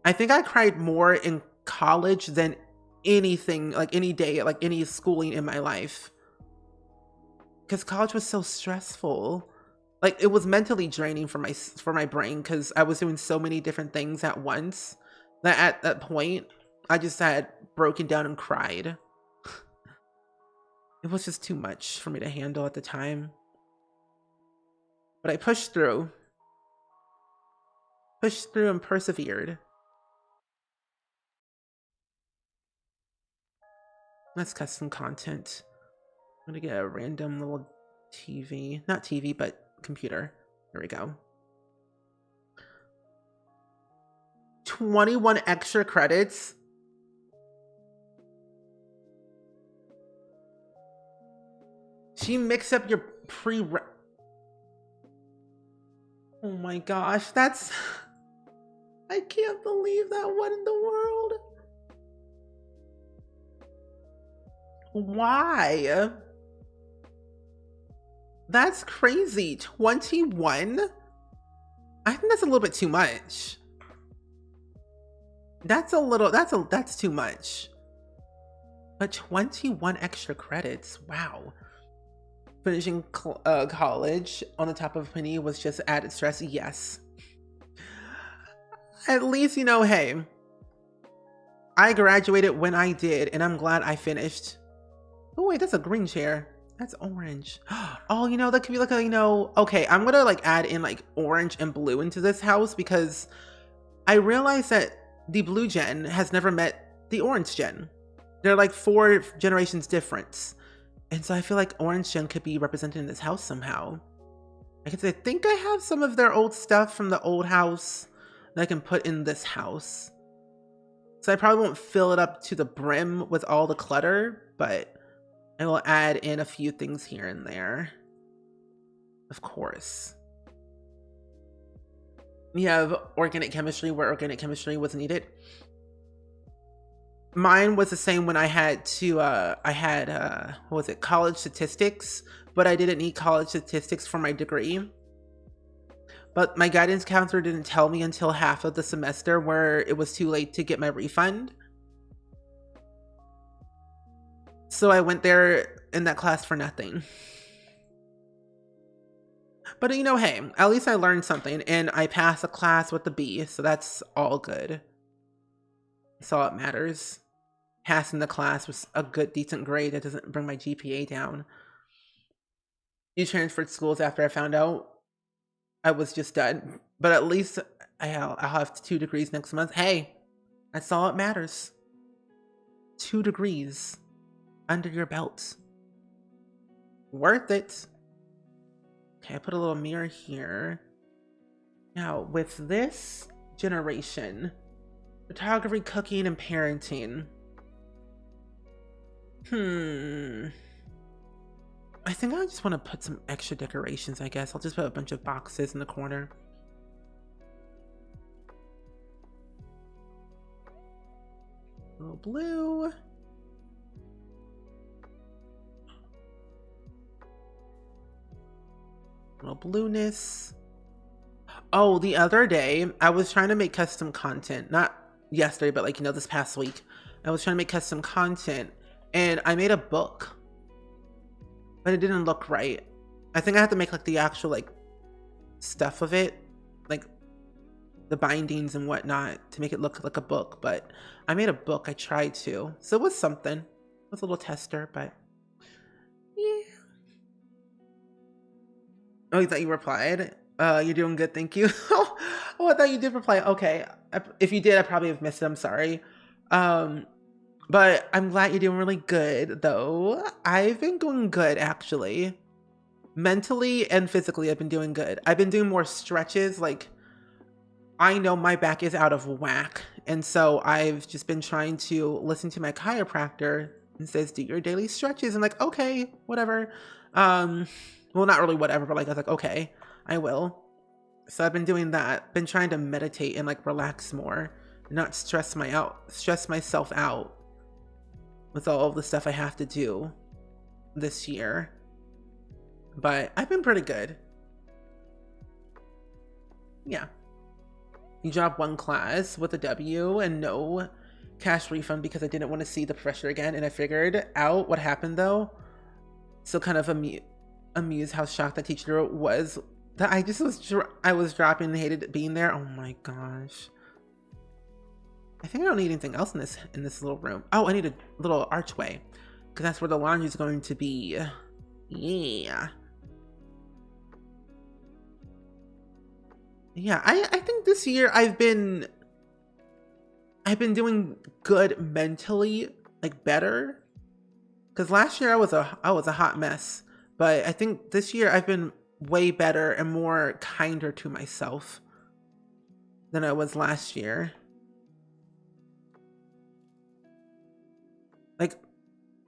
I think I cried more in college than anything, like any day, like any schooling in my life. Because college was so stressful. Like, it was mentally draining for my brain because I was doing so many different things at once that at that point, I just had broken down and cried. It was just too much for me to handle at the time. But I pushed through. Pushed through and persevered. That's custom content. I'm gonna get a random little TV. Not TV, but computer. There we go. 21 extra credits. She mixed up your Oh my gosh, that's... I can't believe that. What in the world? Why? That's crazy. 21? I think that's a little bit too much. That's too much. But 21 extra credits, wow. Finishing college on the top of a penny was just added stress, yes. At least, you know, hey, I graduated when I did, and I'm glad I finished. Oh wait, that's a green chair. That's orange. Oh, you know, that could be like a, you know, okay, I'm gonna like add in like orange and blue into this house because I realized that the blue gen has never met the orange gen. They're like 4 generations difference. And so I feel like orange gen could be represented in this house somehow. I think I have some of their old stuff from the old house that I can put in this house. So I probably won't fill it up to the brim with all the clutter, but I will add in a few things here and there. Of course. You have organic chemistry where organic chemistry was needed. mine was the same when I had to, what was it, college statistics, but I didn't need college statistics for my degree. But my guidance counselor didn't tell me until half of the semester where it was too late to get my refund. So I went there in that class for nothing. But you know, hey, at least I learned something and I passed a class with a B, so that's all good. That's all that matters. Passing the class was a good, decent grade that doesn't bring my GPA down. You transferred schools after I found out I was just done. But at least I'll have 2 degrees next month. Hey, that's all that matters. 2 degrees under your belt. Worth it. Okay, I put a little mirror here. Now, with this generation, photography, cooking, and parenting. I think I just want to put some extra decorations, I guess. I'll just put a bunch of boxes in the corner. A little blue. A little blueness. Oh, the other day, I was trying to make custom content. Not yesterday, but like, you know, this past week. I was trying to make custom content. And I made a book. But it didn't look right. I think I have to make like the actual like stuff of it. Like the bindings and whatnot to make it look like a book. But I made a book. I tried to. So it was something. It was a little tester, but yeah. Oh, you thought you replied? You're doing good, thank you. Oh, I thought you did reply. Okay. If you did, I probably have missed it. I'm sorry. But I'm glad you're doing really good, though. I've been doing good, actually. Mentally and physically, I've been doing good. I've been doing more stretches. Like, I know my back is out of whack. And so I've just been trying to listen to my chiropractor and says, do your daily stretches. I'm like, okay, whatever. Well, not really whatever, but like, I was like, okay, I will. So I've been doing that. Been trying to meditate and like relax more. Not stress myself out with all of the stuff I have to do this year. But I've been pretty good. Yeah. You dropped 1 class with a W and no cash refund because I didn't want to see the professor again. And I figured out what happened though. So kind of amused how shocked that teacher was. That I was dropping and hated being there. Oh my gosh. I think I don't need anything else in this little room. Oh, I need a little archway because that's where the laundry is going to be. Yeah. Yeah, I think this year I've been doing good mentally, like better. Because last year I was a hot mess, but I think this year I've been way better and more kinder to myself than I was last year. Like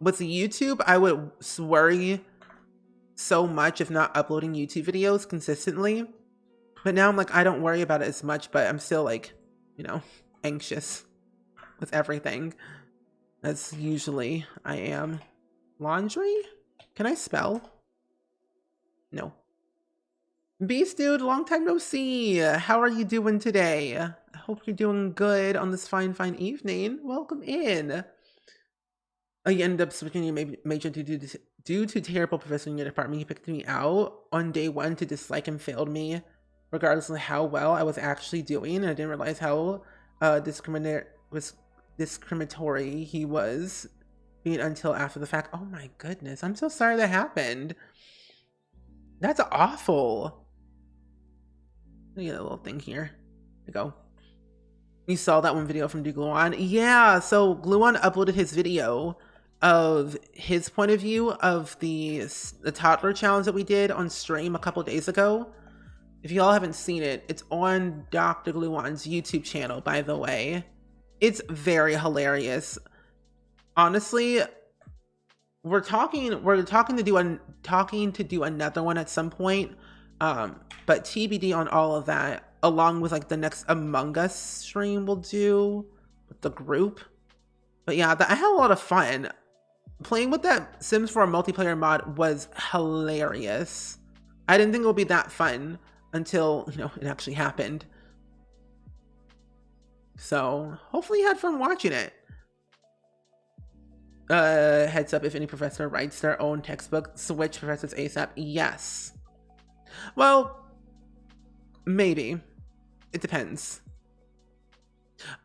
with YouTube, I would worry so much if not uploading YouTube videos consistently. But now I'm like, I don't worry about it as much, but I'm still like, you know, anxious with everything. As usually I am. Laundry? Can I spell? No. Beast Dude, long time no see. How are you doing today? I hope you're doing good on this fine evening. Welcome in. Oh, you ended up switching your major due to terrible professor in your department. He picked me out on day 1 to dislike and failed me, regardless of how well I was actually doing. And I didn't realize how discriminatory he was being until after the fact. Oh my goodness. I'm so sorry that happened. That's awful. Let me get a little thing here. There we go. You saw that one video from Gluon? Yeah, so Gluon uploaded his video of his point of view of the toddler challenge that we did on stream a couple days ago. If y'all haven't seen it, it's on Dr. Gluon's YouTube channel, by the way. It's very hilarious. Honestly, we're talking to do another one at some point. But TBD on all of that, along with like the next Among Us stream we'll do with the group. But yeah, I had a lot of fun. Playing with that Sims 4 multiplayer mod was hilarious. I didn't think it would be that fun until, it actually happened. So hopefully you had fun watching it. Heads up, if any professor writes their own textbook, switch professors ASAP. Yes. Well, maybe. It depends.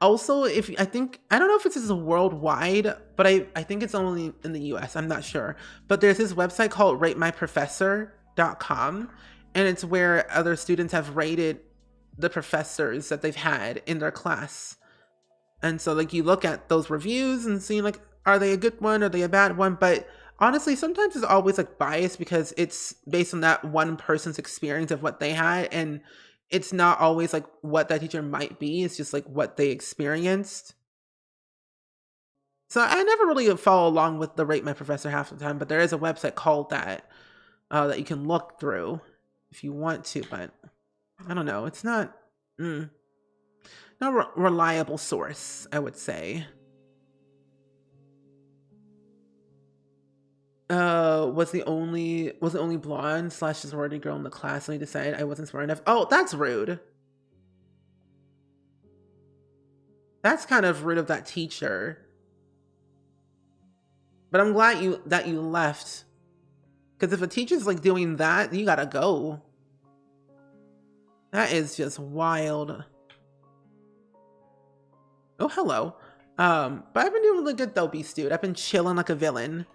Also, I don't know if this is worldwide, but I think it's only in the US. I'm not sure. But there's this website called ratemyprofessor.com, and it's where other students have rated the professors that they've had in their class. And so like you look at those reviews and see like, are they a good one? Are they a bad one? But honestly, sometimes it's always like biased because it's based on that one person's experience of what they had, and it's not always like what that teacher might be. It's just like what they experienced. So I never really follow along with the Rate My Professor half the time, but there is a website called that that you can look through if you want to, but I don't know. It's not not a reliable source, I would say. Was the only blonde / sorority girl in the class, and I decided I wasn't smart enough. Oh, that's rude. That's kind of rude of that teacher. But I'm glad that you left. Because if a teacher's like doing that, you gotta go. That is just wild. Oh, hello. But I've been doing really good though, Beast Dude. I've been chilling like a villain.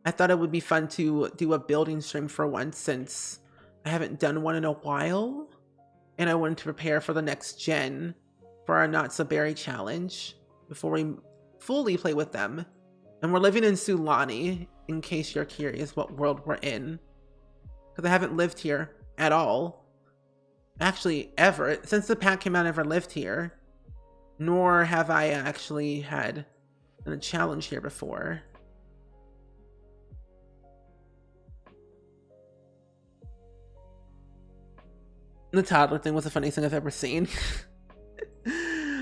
I thought it would be fun to do a building stream for once since I haven't done one in a while. And I wanted to prepare for the next gen for our Not So Berry challenge before we fully play with them. And we're living in Sulani, in case you're curious what world we're in. Because I haven't lived here at all. Actually, ever. Since the pack came out, I never lived here. Nor have I actually had a challenge here before. The toddler thing was the funniest thing I've ever seen.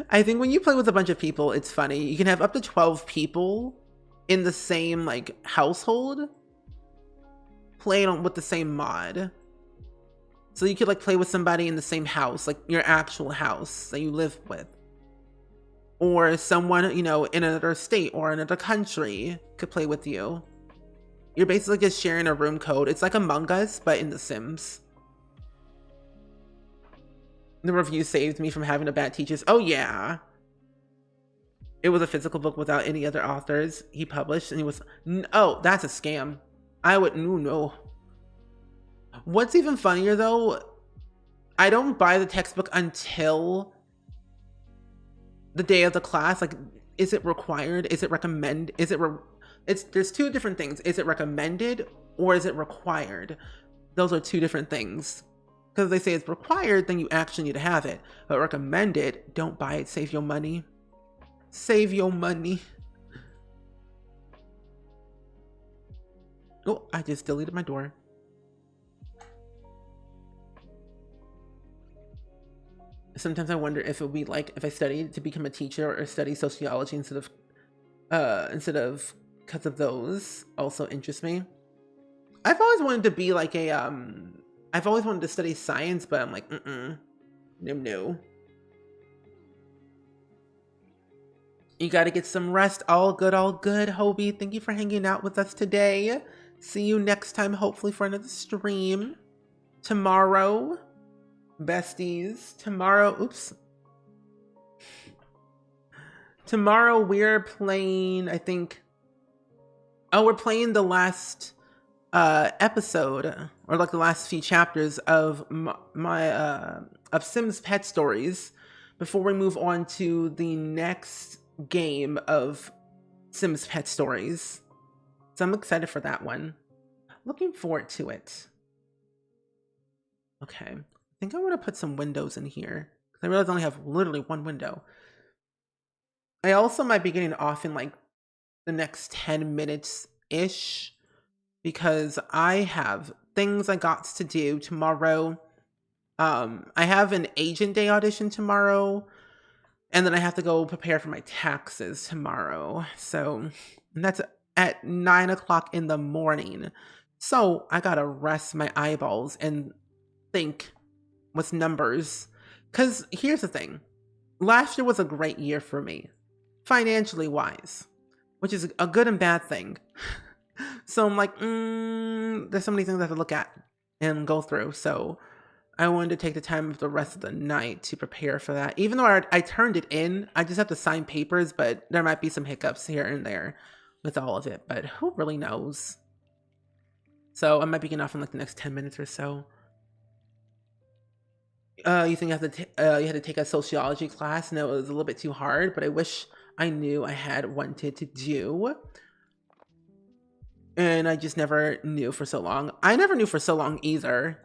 I think when you play with a bunch of people, it's funny. You can have up to 12 people in the same like household playing with the same mod. So you could like play with somebody in the same house, like your actual house that you live with. Or someone, in another state or another country could play with you. You're basically just sharing a room code. It's like Among Us, but in The Sims. The review saved me from having a bad teachers. Oh yeah. It was a physical book without any other authors he published, and he was, oh, that's a scam. I would, no. What's even funnier though, I don't buy the textbook until the day of the class. Like, is it required? Is it recommended? There's two different things. Is it recommended or is it required? Those are two different things. Because they say it's required, then you actually need to have it. But recommended, don't buy it. Save your money. Save your money. Oh, I just deleted my door. Sometimes I wonder if it would be like if I studied to become a teacher or study sociology instead of because of those also interest me. I've always wanted to be like I've always wanted to study science, but I'm like, no. You gotta get some rest. All good, Hobie. Thank you for hanging out with us today. See you next time, hopefully for another stream. Tomorrow, besties. Tomorrow we're playing, I think, we're playing the last episode, or like the last few chapters of of Sims Pet Stories before we move on to the next game of Sims Pet Stories. So I'm excited for that one. Looking forward to it. Okay, I think I want to put some windows in here because I realize I only have literally one window. I also might be getting off in like the next 10 minutes ish because I have things I got to do tomorrow. I have an Agent Day audition tomorrow, And then I have to go prepare for my taxes tomorrow. So that's at 9 o'clock in the morning. So I gotta rest my eyeballs and think with numbers. Because here's the thing. Last year was a great year for me, financially wise, which is a good and bad thing. So I'm like, there's so many things I have to look at and go through. So I wanted to take the time of the rest of the night to prepare for that. Even though I turned it in, I just have to sign papers, but there might be some hiccups here and there with all of it. But who really knows? So I might be getting off in like the next 10 minutes or so. You think you had to take a sociology class? No, it was a little bit too hard, but I wish I knew I had wanted to do. And I just never knew for so long. I never knew for so long either.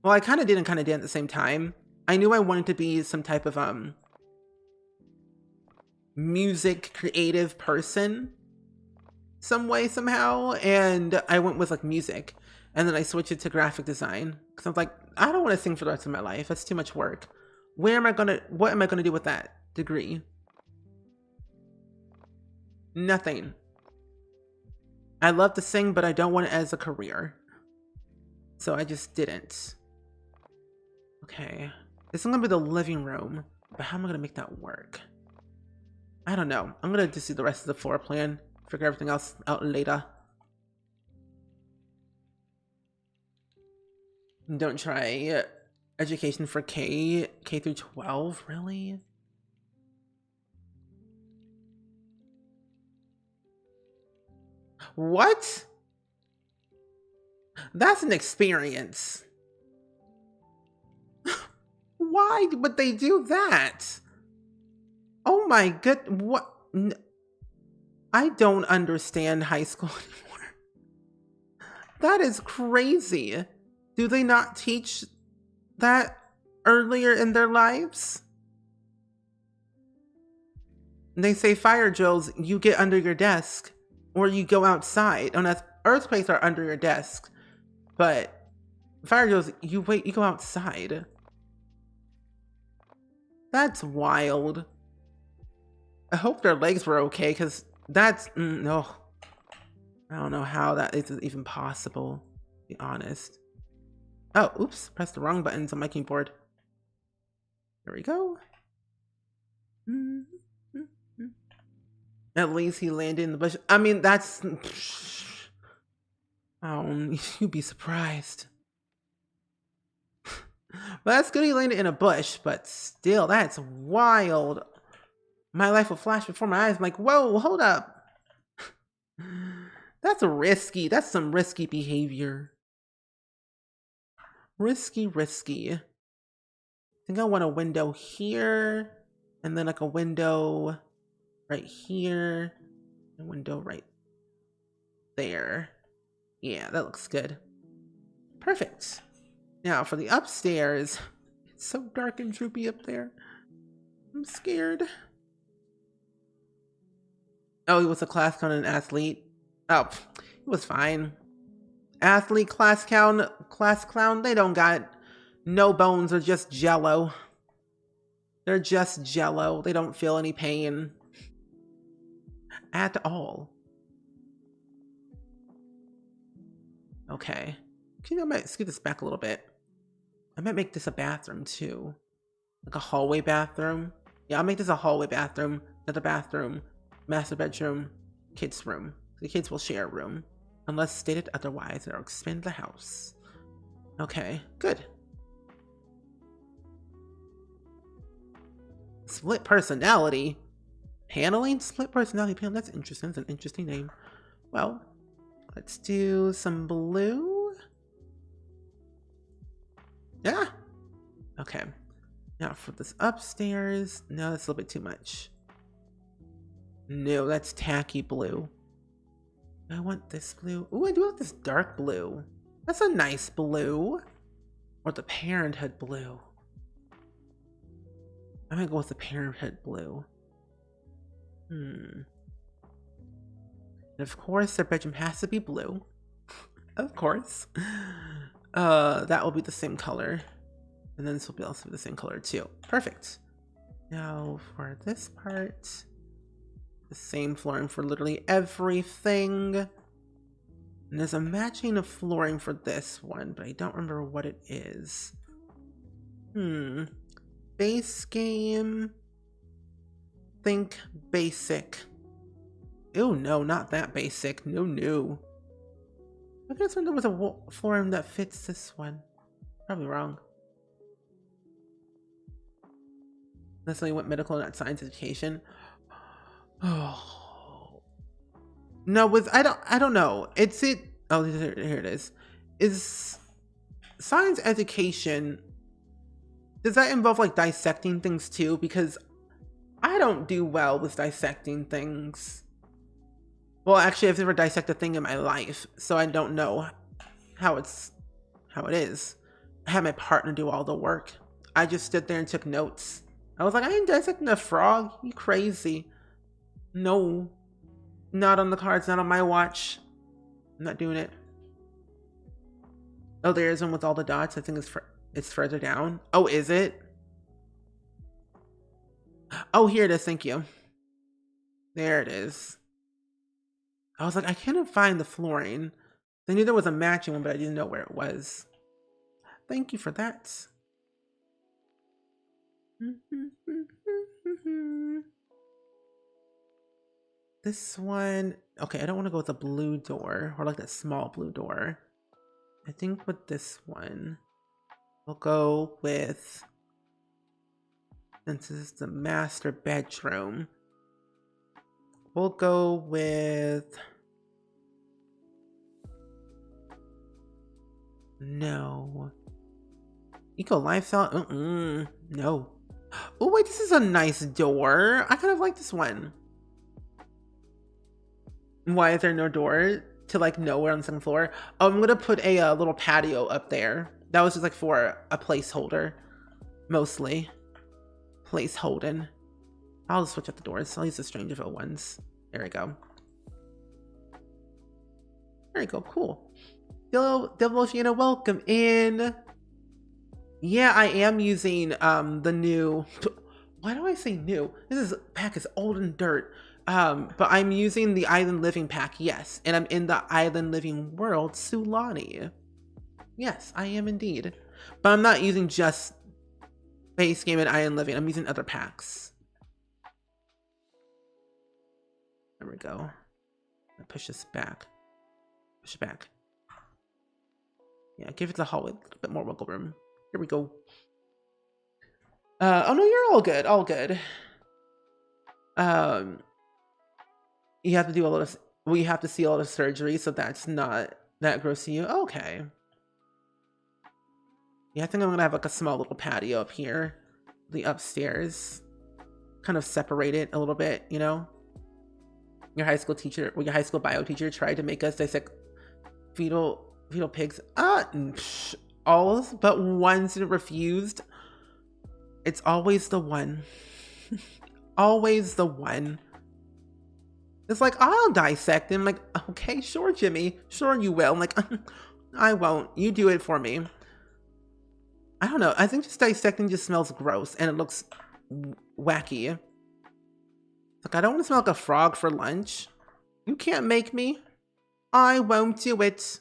Well, I kind of did and kind of did at the same time. I knew I wanted to be some type of music creative person some way, somehow. And I went with like music. And then I switched it to graphic design. Because I was like, I don't want to sing for the rest of my life. That's too much work. What am I going to do with that degree? Nothing. I love to sing, but I don't want it as a career. So I just didn't. Okay. This is going to be the living room. But how am I going to make that work? I don't know. I'm going to just do the rest of the floor plan. Figure everything else out later. Don't try education for K through 12, really? What? That's an experience. Why would they do that? Oh my god, what? I don't understand high school anymore. That is crazy. Do they not teach that earlier in their lives? They say fire drills, you get under your desk or you go outside. And earthquakes are under your desk, but fire drills, you go outside. That's wild. I hope their legs were okay, because that's, no. I don't know how that is even possible, to be honest. Oh, oops, pressed the wrong buttons on my keyboard. There we go. At least he landed in the bush. I mean, that's... you'd be surprised. Well, that's good he landed in a bush, but still, that's wild. My life will flash before my eyes. I'm like, whoa, hold up. That's risky. That's some risky behavior. Risky. I think I want a window here, and then like a window right here, and a window right there. Yeah, that looks good. Perfect. Now for the upstairs, it's so dark and droopy up there. I'm scared. Oh, he was a class clown and an athlete. Oh, he was fine. Athlete, class clown, they don't got no bones. They're just jello. They're just jello. They don't feel any pain at all. Okay. I might scoot this back a little bit. I might make this a bathroom too. Like a hallway bathroom. Yeah, I'll make this a hallway bathroom, another bathroom, master bedroom, kids' room. The kids will share a room. Unless stated otherwise, they'll expand the house. Okay, good. Split personality? Paneling? Split personality panel. That's interesting. That's an interesting name. Well, let's do some blue. Yeah. Okay. Now for this upstairs. No, that's a little bit too much. No, that's tacky blue. I want this blue. Ooh, I do want this dark blue. That's a nice blue. Or the Parenthood blue. I'm gonna go with the Parenthood blue. And of course, their bedroom has to be blue. Of course. That will be the same color. And then this will be also the same color too. Perfect. Now for this part, the same flooring for literally everything. And there's a matching of flooring for this one, but I don't remember what it is. Base game. Think basic. Oh no, not that basic. No, no. I guess there was a flooring that fits this one. Probably wrong. Unless I went medical and not science education. Oh no, I don't know. Oh, here it is. Is science education, does that involve like dissecting things too? Because I don't do well with dissecting things. Well, actually, I've never dissected a thing in my life, so I don't know how it is. I had my partner do all the work. I just stood there and took notes. I was like, I ain't dissecting a frog. You crazy? No, not on the cards. Not on my watch. I'm not doing it. Oh, there is one with all the dots. I think it's further down. Oh, is it? Oh, here it is. Thank you. There it is. I was like, I couldn't find the flooring. I knew there was a matching one, but I didn't know where it was. Thank you for that. This one, okay, I don't want to go with the blue door or like that small blue door. I think with this one, we'll go with, since this is the master bedroom, we'll go with, no. Eco lifestyle, no. Oh wait, this is a nice door. I kind of like this one. Why is there no door to like nowhere on the second floor? Oh, I'm gonna put a little patio up there. That was just like for a placeholder, mostly. Placeholding. I'll just switch up the doors. I'll use the Strangerville ones. There we go. There we go. Cool. Devoshina, welcome in. Yeah, I am using the new. Why do I say new? This pack is old and dirt. But I'm using the Island Living pack, yes. And I'm in the Island Living World, Sulani. Yes, I am indeed. But I'm not using just base game and Island Living. I'm using other packs. There we go. I'll push this back. Push it back. Yeah, give it the hallway a little bit more wiggle room. Here we go. Oh no, you're all good. All good. You have to do a lot of, well, you have to see a lot of surgery, so that's not that gross to you. Okay. Yeah, I think I'm gonna have like a small little patio up here, the upstairs, kind of separate it a little bit, you know. Your high school teacher, well, your high school bio teacher tried to make us dissect fetal pigs. All but one student refused. It's always the one. Always the one. It's like, I'll dissect him. Like, okay, sure, Jimmy. Sure you will. I'm like, I won't. You do it for me. I don't know. I think just dissecting just smells gross and it looks wacky. Like, I don't want to smell like a frog for lunch. You can't make me. I won't do it.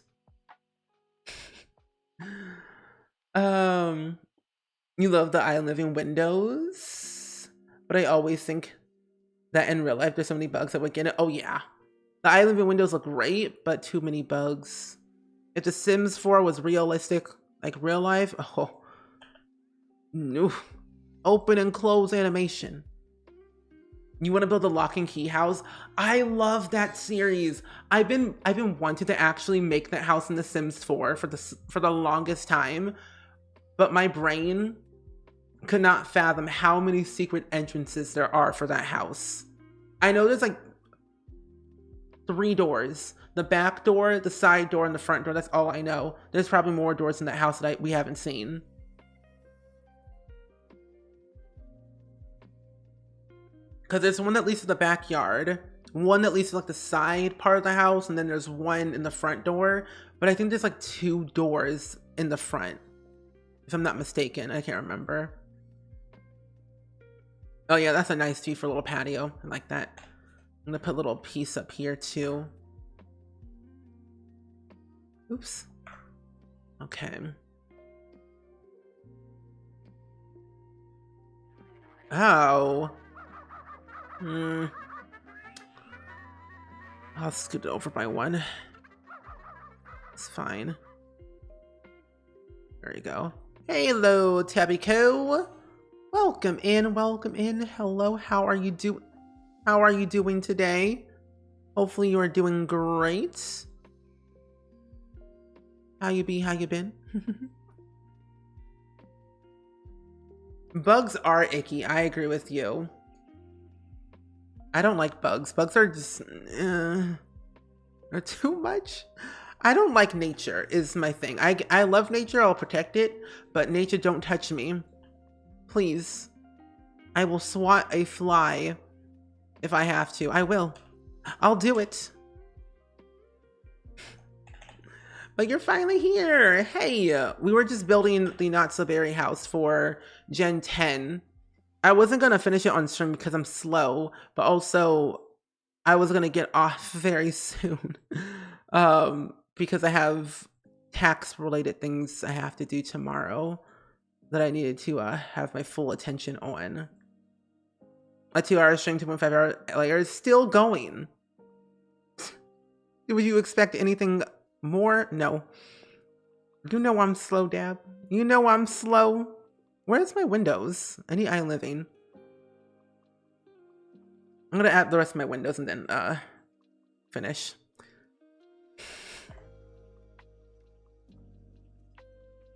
You love the Island Living windows, but I always think that in real life there's so many bugs that would get it. Oh yeah, the Island Living windows look great, but too many bugs. If the Sims 4 was realistic, like real life, oh no, open and close animation. You want to build a lock and key house? I love that series. I've been wanting to actually make that house in The Sims 4 for the longest time, but my brain could not fathom how many secret entrances there are for that house. I know there's like 3 doors: the back door, the side door, and the front door. That's all I know. There's probably more doors in that house that we haven't seen. Because there's one that leads to the backyard, one that leads to like the side part of the house, and then there's one in the front door. But I think there's like 2 doors in the front, if I'm not mistaken. I can't remember. Oh yeah, that's a nice tree for a little patio. I like that. I'm gonna put a little piece up here too. Oops. Okay. Oh. I'll scoot it over by one. It's fine. There you go. Hello, Tabbyco. Welcome in, welcome in. Hello, how are you doing today? Hopefully you are doing great. How you been? Bugs are icky. I agree with you. I don't like bugs. Bugs are just are too much. I don't like nature is my thing. I love nature. I'll protect it, but nature don't touch me. Please. I will swat a fly if I have to. I will. I'll do it. But you're finally here. Hey, we were just building the Not So Berry house for Gen 10. I wasn't going to finish it on stream because I'm slow, but also I was going to get off very soon because I have tax related things I have to do tomorrow that I needed to have my full attention on. A 2-hour stream, 2.5 hour later is still going. Would you expect anything more? No. You know I'm slow, Dab. You know I'm slow. Where's my windows? I need island living. I'm gonna add the rest of my windows and then finish.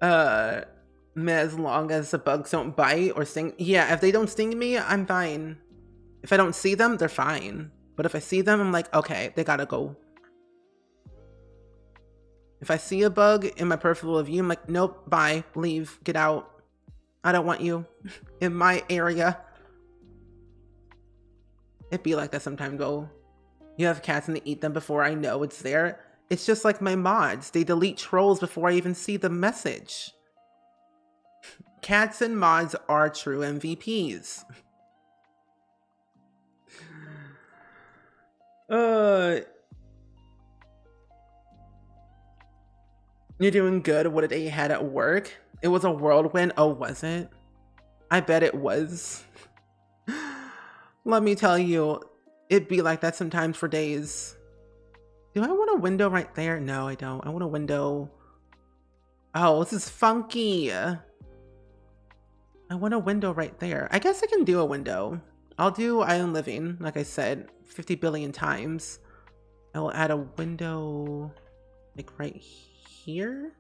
As long as the bugs don't bite or sting. Yeah, if they don't sting me, I'm fine. If I don't see them, they're fine. But if I see them, I'm like, okay, they gotta go. If I see a bug in my peripheral view, I'm like, nope, bye, leave, get out. I don't want you in my area. It be like that sometimes though. You have cats and they eat them before I know it's there. It's just like my mods. They delete trolls before I even see the message. Cats and mods are true MVPs. You're doing good. What a day you had at work. It was a whirlwind. Oh, was it? I bet it was. Let me tell you, it'd be like that sometimes for days. Do I want a window right there? No, I don't. I want a window. Oh, this is funky. I want a window right there. I guess I can do a window. I'll do island living, like I said, 50 billion times. I will add a window like right here.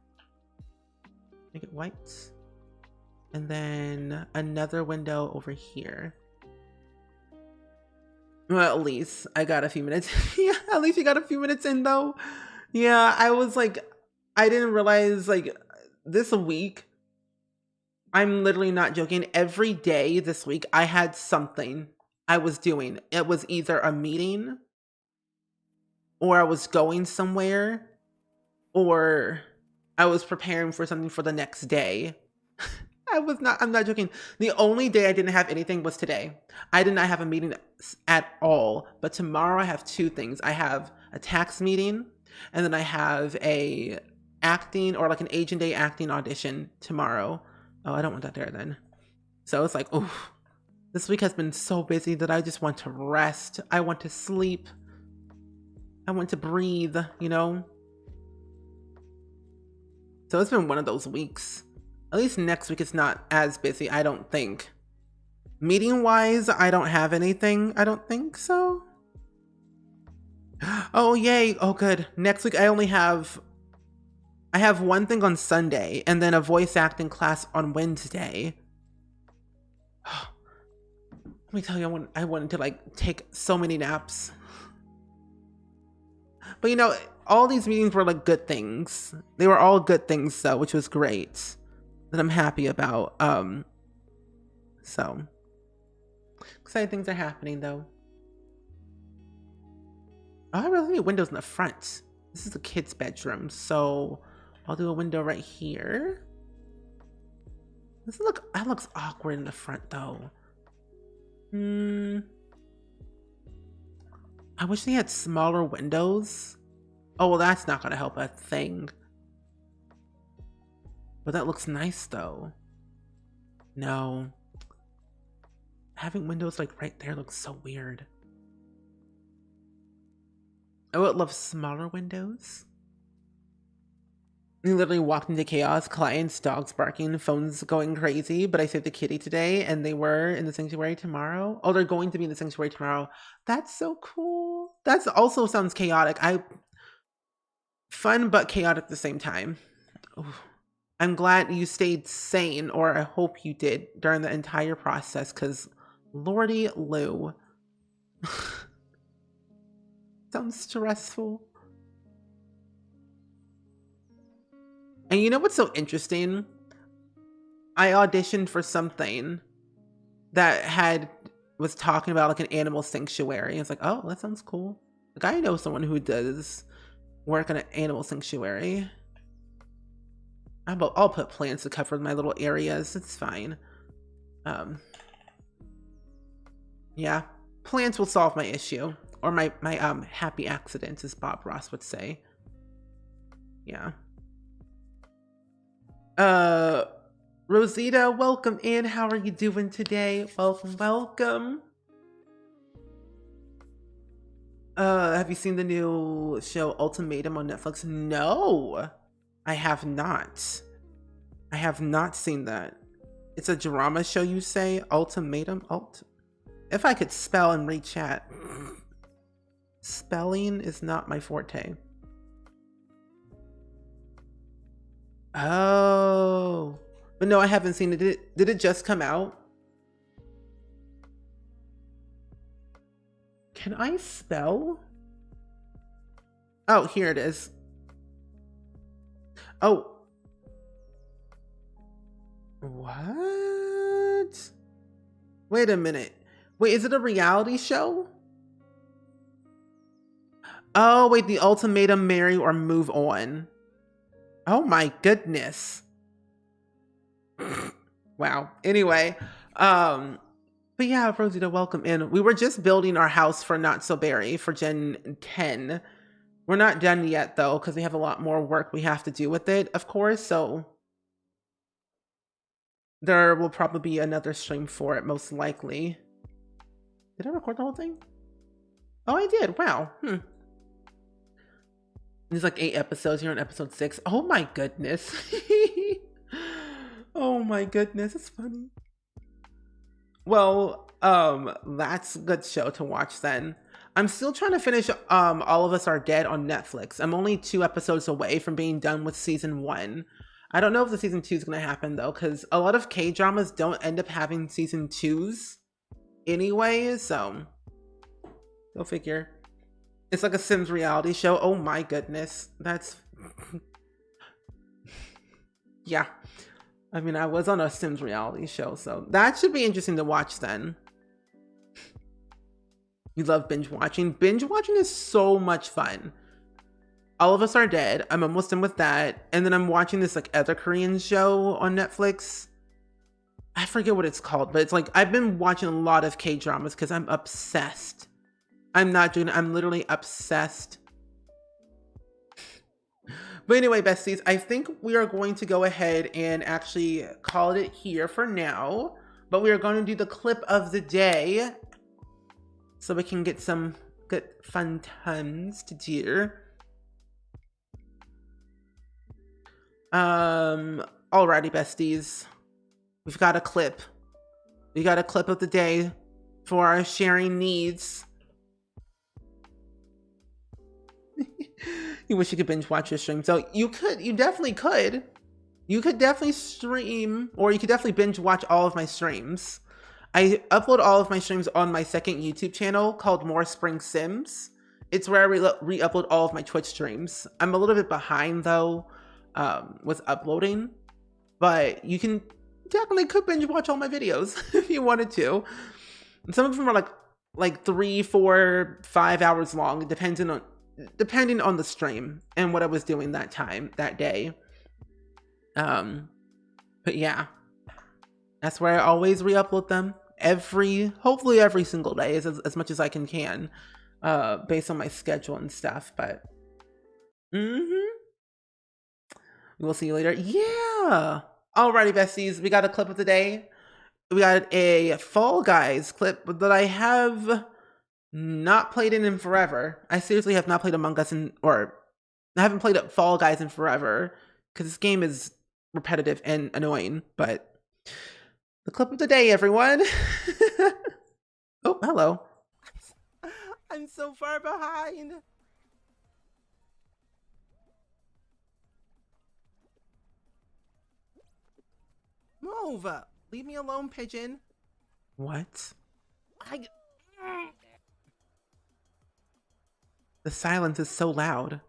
Make it white. And then another window over here. Well, at least I got a few minutes. Yeah, at least you got a few minutes in though. Yeah, I was like, I didn't realize like this week, I'm literally not joking. Every day this week, I had something I was doing. It was either a meeting or I was going somewhere or I was preparing for something for the next day. I'm not joking. The only day I didn't have anything was today. I did not have a meeting at all, but tomorrow I have two things. I have a tax meeting and then I have a acting or like an Agent Day acting audition tomorrow. Oh, I don't want that there then. So it's like, oof, this week has been so busy that I just want to rest. I want to sleep. I want to breathe, you know? So it's been one of those weeks. At least next week it's not as busy, I don't think. Meeting-wise, I don't have anything. I don't think so. Oh, yay. Oh, good. Next week I have one thing on Sunday and then a voice acting class on Wednesday. Let me tell you, I wanted to like take so many naps. But you know, all these meetings were like good things. They were all good things though, which was great. That I'm happy about. So exciting things are happening though. Oh, I really need windows in the front. This is a kid's bedroom, so I'll do a window right here. That looks awkward in the front though. Hmm. I wish they had smaller windows. Oh, well, that's not gonna help a thing. But that looks nice though. No. Having windows like right there looks so weird. I would love smaller windows. You literally walked into chaos, clients, dogs barking, phones going crazy, but I saved the kitty today and they were in the sanctuary tomorrow. Oh, they're going to be in the sanctuary tomorrow. That's so cool. That's also sounds chaotic. Fun but chaotic at the same time. Ooh. I'm glad you stayed sane, or I hope you did during the entire process, because Lordy Lou. Sounds stressful. And you know what's so interesting? I auditioned for something that was talking about like an animal sanctuary. It's like, oh, that sounds cool. Like I know someone who does work in an animal sanctuary. I'll put plants to cover my little areas. It's fine. Yeah, plants will solve my issue, or my happy accidents, as Bob Ross would say. Yeah. Rosita, welcome in. How are you doing today? Welcome, welcome. Have you seen the new show Ultimatum on Netflix? No, I have not. I have not seen that. It's a drama show, you say? Ultimatum? If I could spell and read chat. Spelling is not my forte. Oh. But no, I haven't seen it. Did it just come out? Can I spell? Oh, here it is. Oh. What? Wait a minute. Wait, is it a reality show? Oh, wait, the ultimatum, marry or move on. Oh my goodness. Wow. Anyway, but yeah, Rosita, welcome in. We were just building our house for Not So Berry for Gen 10. We're not done yet though, because we have a lot more work we have to do with it, of course. So there will probably be another stream for it, most likely. Did I record the whole thing? Oh, I did. Wow. There's like 8 episodes. You're on episode 6. Oh my goodness. Oh my goodness. It's funny. Well, that's a good show to watch then. I'm still trying to finish All of Us Are Dead on Netflix. I'm only 2 episodes away from being done with season 1. I don't know if the season 2 is going to happen though, because a lot of K-dramas don't end up having season 2s anyway, so go figure. It's like a Sims reality show. Oh my goodness. That's... yeah. I mean, I was on a Sims reality show, so that should be interesting to watch then. You love binge watching. Binge watching is so much fun. All of Us Are Dead. I'm almost done with that. And then I'm watching this like other Korean show on Netflix. I forget what it's called, but it's like, I've been watching a lot of K-dramas because I'm obsessed. I'm literally obsessed. But anyway, besties, I think we are going to go ahead and actually call it here for now. But we are going to do the clip of the day so we can get some good fun times to do. Alrighty, besties. We've got a clip. We got a clip of the day for our sharing needs. You wish you could binge watch your stream. So you definitely could. You could definitely stream, or you could definitely binge watch all of my streams. I upload all of my streams on my second YouTube channel called More SpringSims. It's where I re-upload all of my Twitch streams. I'm a little bit behind though with uploading, but you can definitely could binge watch all my videos if you wanted to. And some of them are like 3, 4, 5 hours long, depending on the stream and what I was doing that day. But yeah, that's where I always re-upload them. hopefully every single day as much as I can, based on my schedule and stuff. But we'll see you later. Yeah. Alrighty, besties, we got a clip of the day. We got a Fall Guys clip that I have not played in forever. I seriously have not played Among Us or I haven't played Fall Guys in forever because this game is repetitive and annoying. But the clip of the day, everyone. Oh, hello. I'm so far behind. Move. Leave me alone, pigeon. What? The silence is so loud.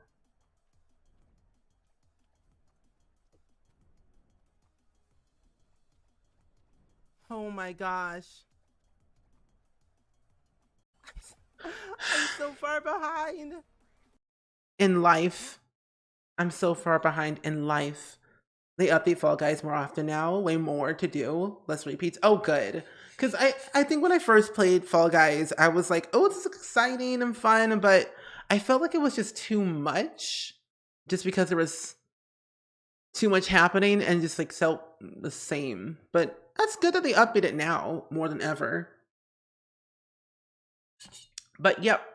Oh my gosh. I'm so far behind. In life. I'm so far behind in life. They update Fall Guys more often now. Way more to do. Less repeats. Oh, good. Because I think when I first played Fall Guys, I was like, oh, this is exciting and fun. But I felt like it was just too much. Just because there was too much happening and just like felt the same. But that's good that they update it now more than ever. But yep.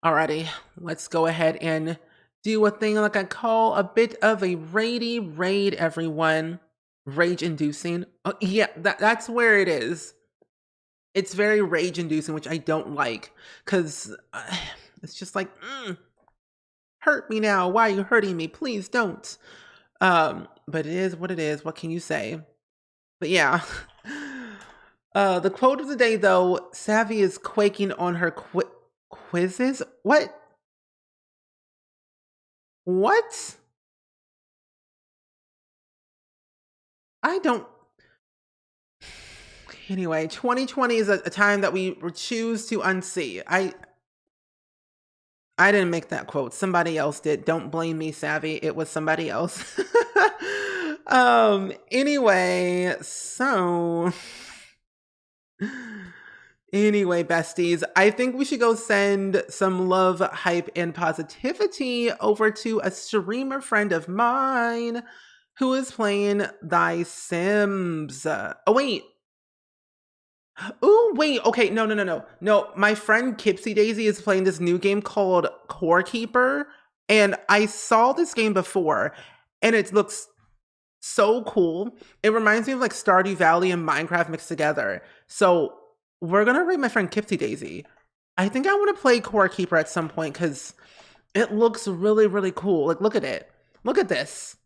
Alrighty, let's go ahead and do a thing like I call a bit of a raidy raid, everyone. Rage inducing. Oh, yeah, that's where it is. It's very rage inducing, which I don't like because it's just like, hurt me now. Why are you hurting me? Please don't. But it is what it is. What can you say? But yeah. The quote of the day, though, Savvy is quaking on her quizzes. What? I don't. Anyway, 2020 is a time that we choose to unsee. I didn't make that quote. Somebody else did. Don't blame me, Savvy. It was somebody else. Anyway, so anyway, besties, I think we should go send some love, hype, and positivity over to a streamer friend of mine who is playing Thy Sims. Oh, wait. Oh, wait. Okay. No. No, my friend Kipsy Daisy is playing this new game called Core Keeper. And I saw this game before and it looks so cool. It reminds me of like Stardew Valley and Minecraft mixed together. So we're going to rate my friend Kipsy Daisy. I think I want to play Core Keeper at some point because it looks really, really cool. Like, look at it. Look at this.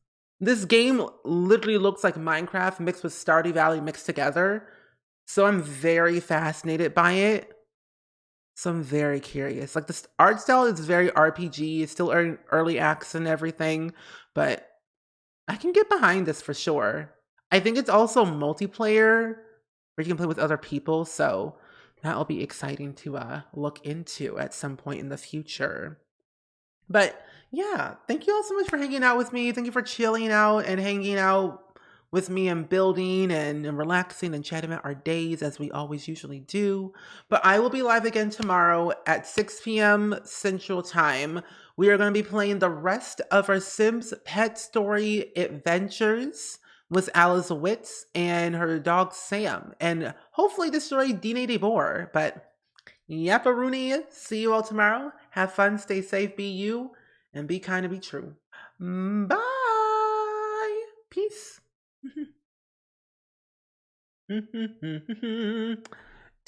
This game literally looks like Minecraft mixed with Stardew Valley mixed together. So I'm very fascinated by it. So I'm very curious. Like the art style is very RPG. It's still early access and everything, but I can get behind this for sure. I think it's also multiplayer where you can play with other people. So that'll be exciting to look into at some point in the future. But yeah, thank you all so much for hanging out with me. Thank you for chilling out and hanging out with me and building and relaxing and chatting about our days as we always usually do. But I will be live again tomorrow at 6 p.m. Central Time. We are going to be playing the rest of our Sims Pet Story adventures with Alice Witz and her dog Sam. And hopefully the story Dine de Boer. But Yapparoonie, see you all tomorrow. Have fun, stay safe, be you, and be kind and be true. Bye. Peace.